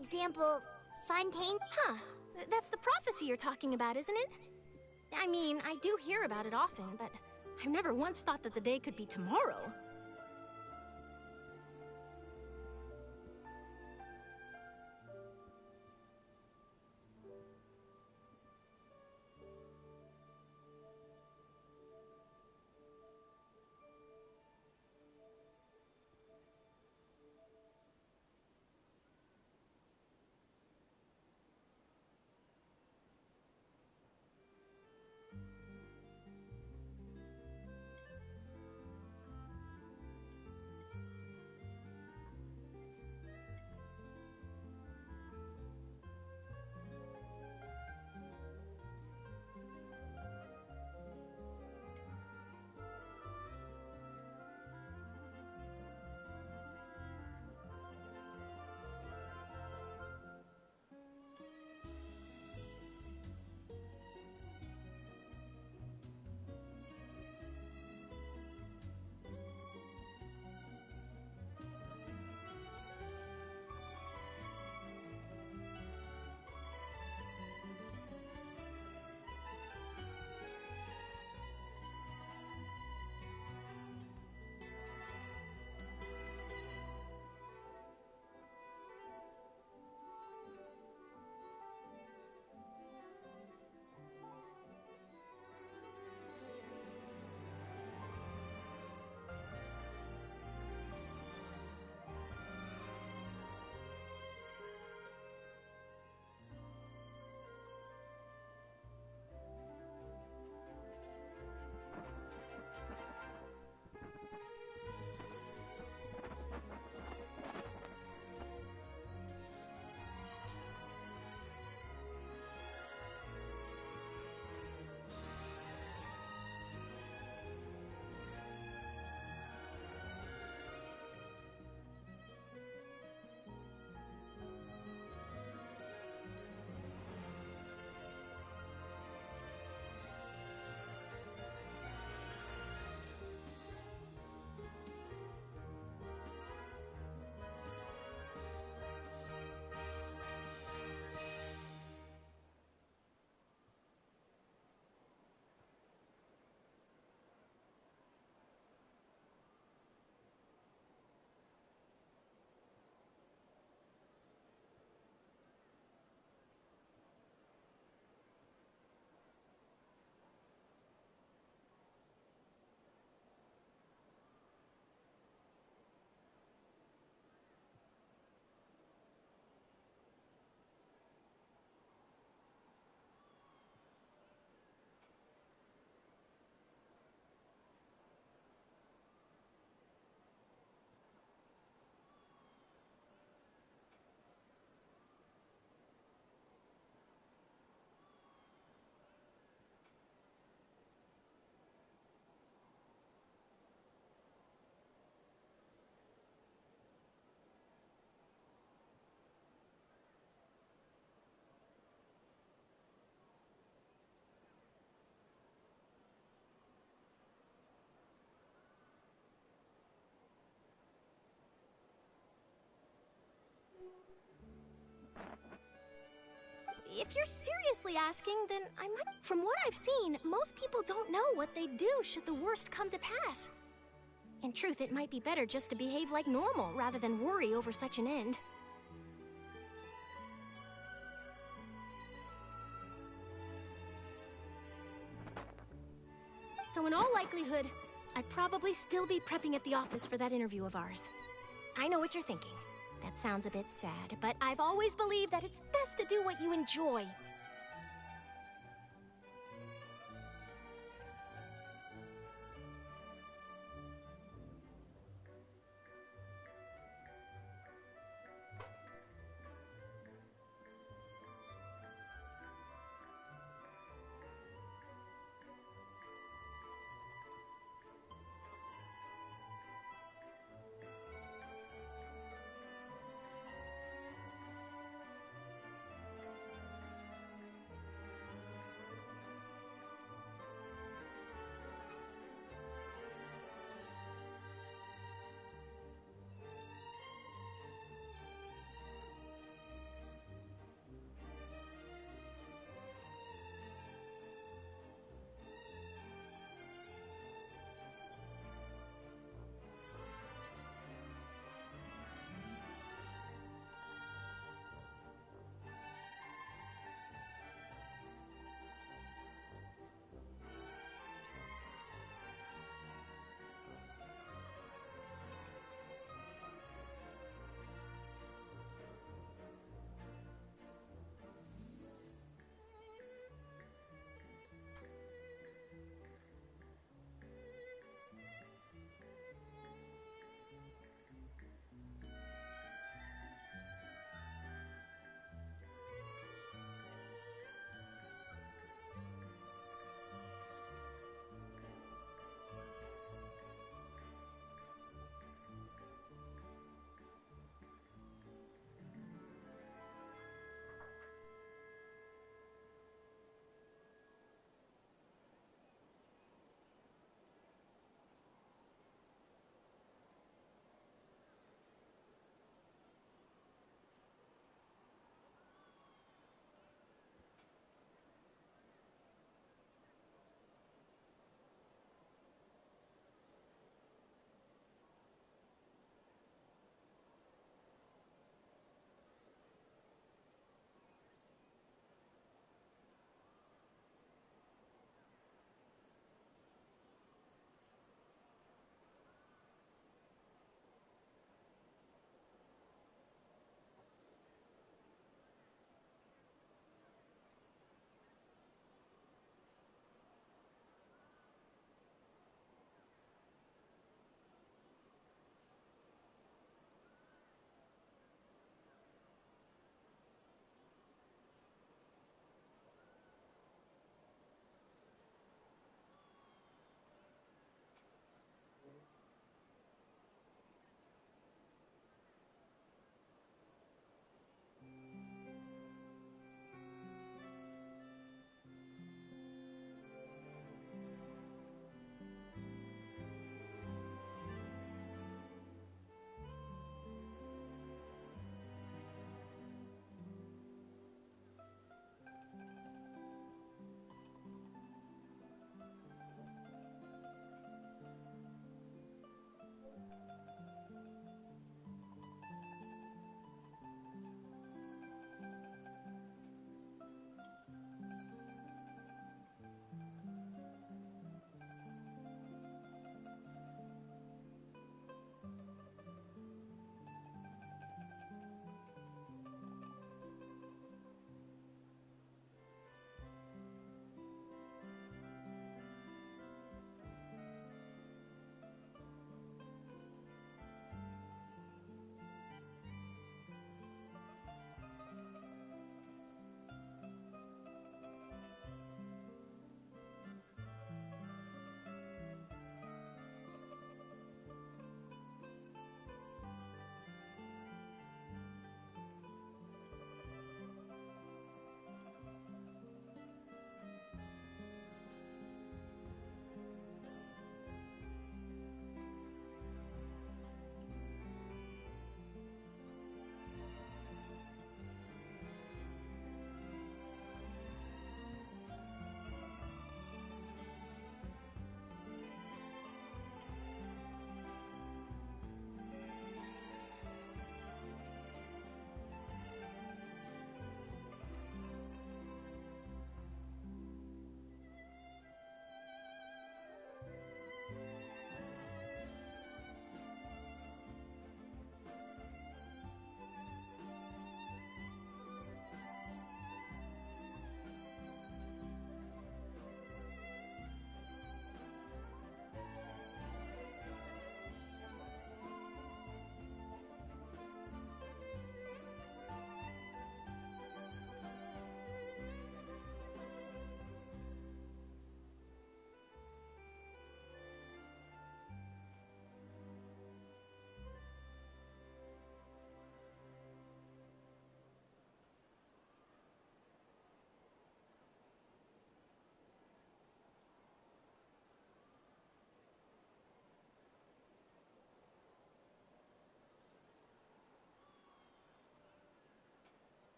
F: example, Fontaine?
I: Huh. That's the prophecy you're talking about, isn't it? I mean, I do hear about it often, but I've never once thought that the day could be tomorrow. If you're seriously asking, then I might. From what I've seen, most people don't know what they'd do should the worst come to pass. In truth, it might be better just to behave like normal rather than worry over such an end. So in all likelihood, I'd probably still be prepping at the office for that interview of ours. I know what you're thinking. That sounds a bit sad, but I've always believed that it's best to do what you enjoy,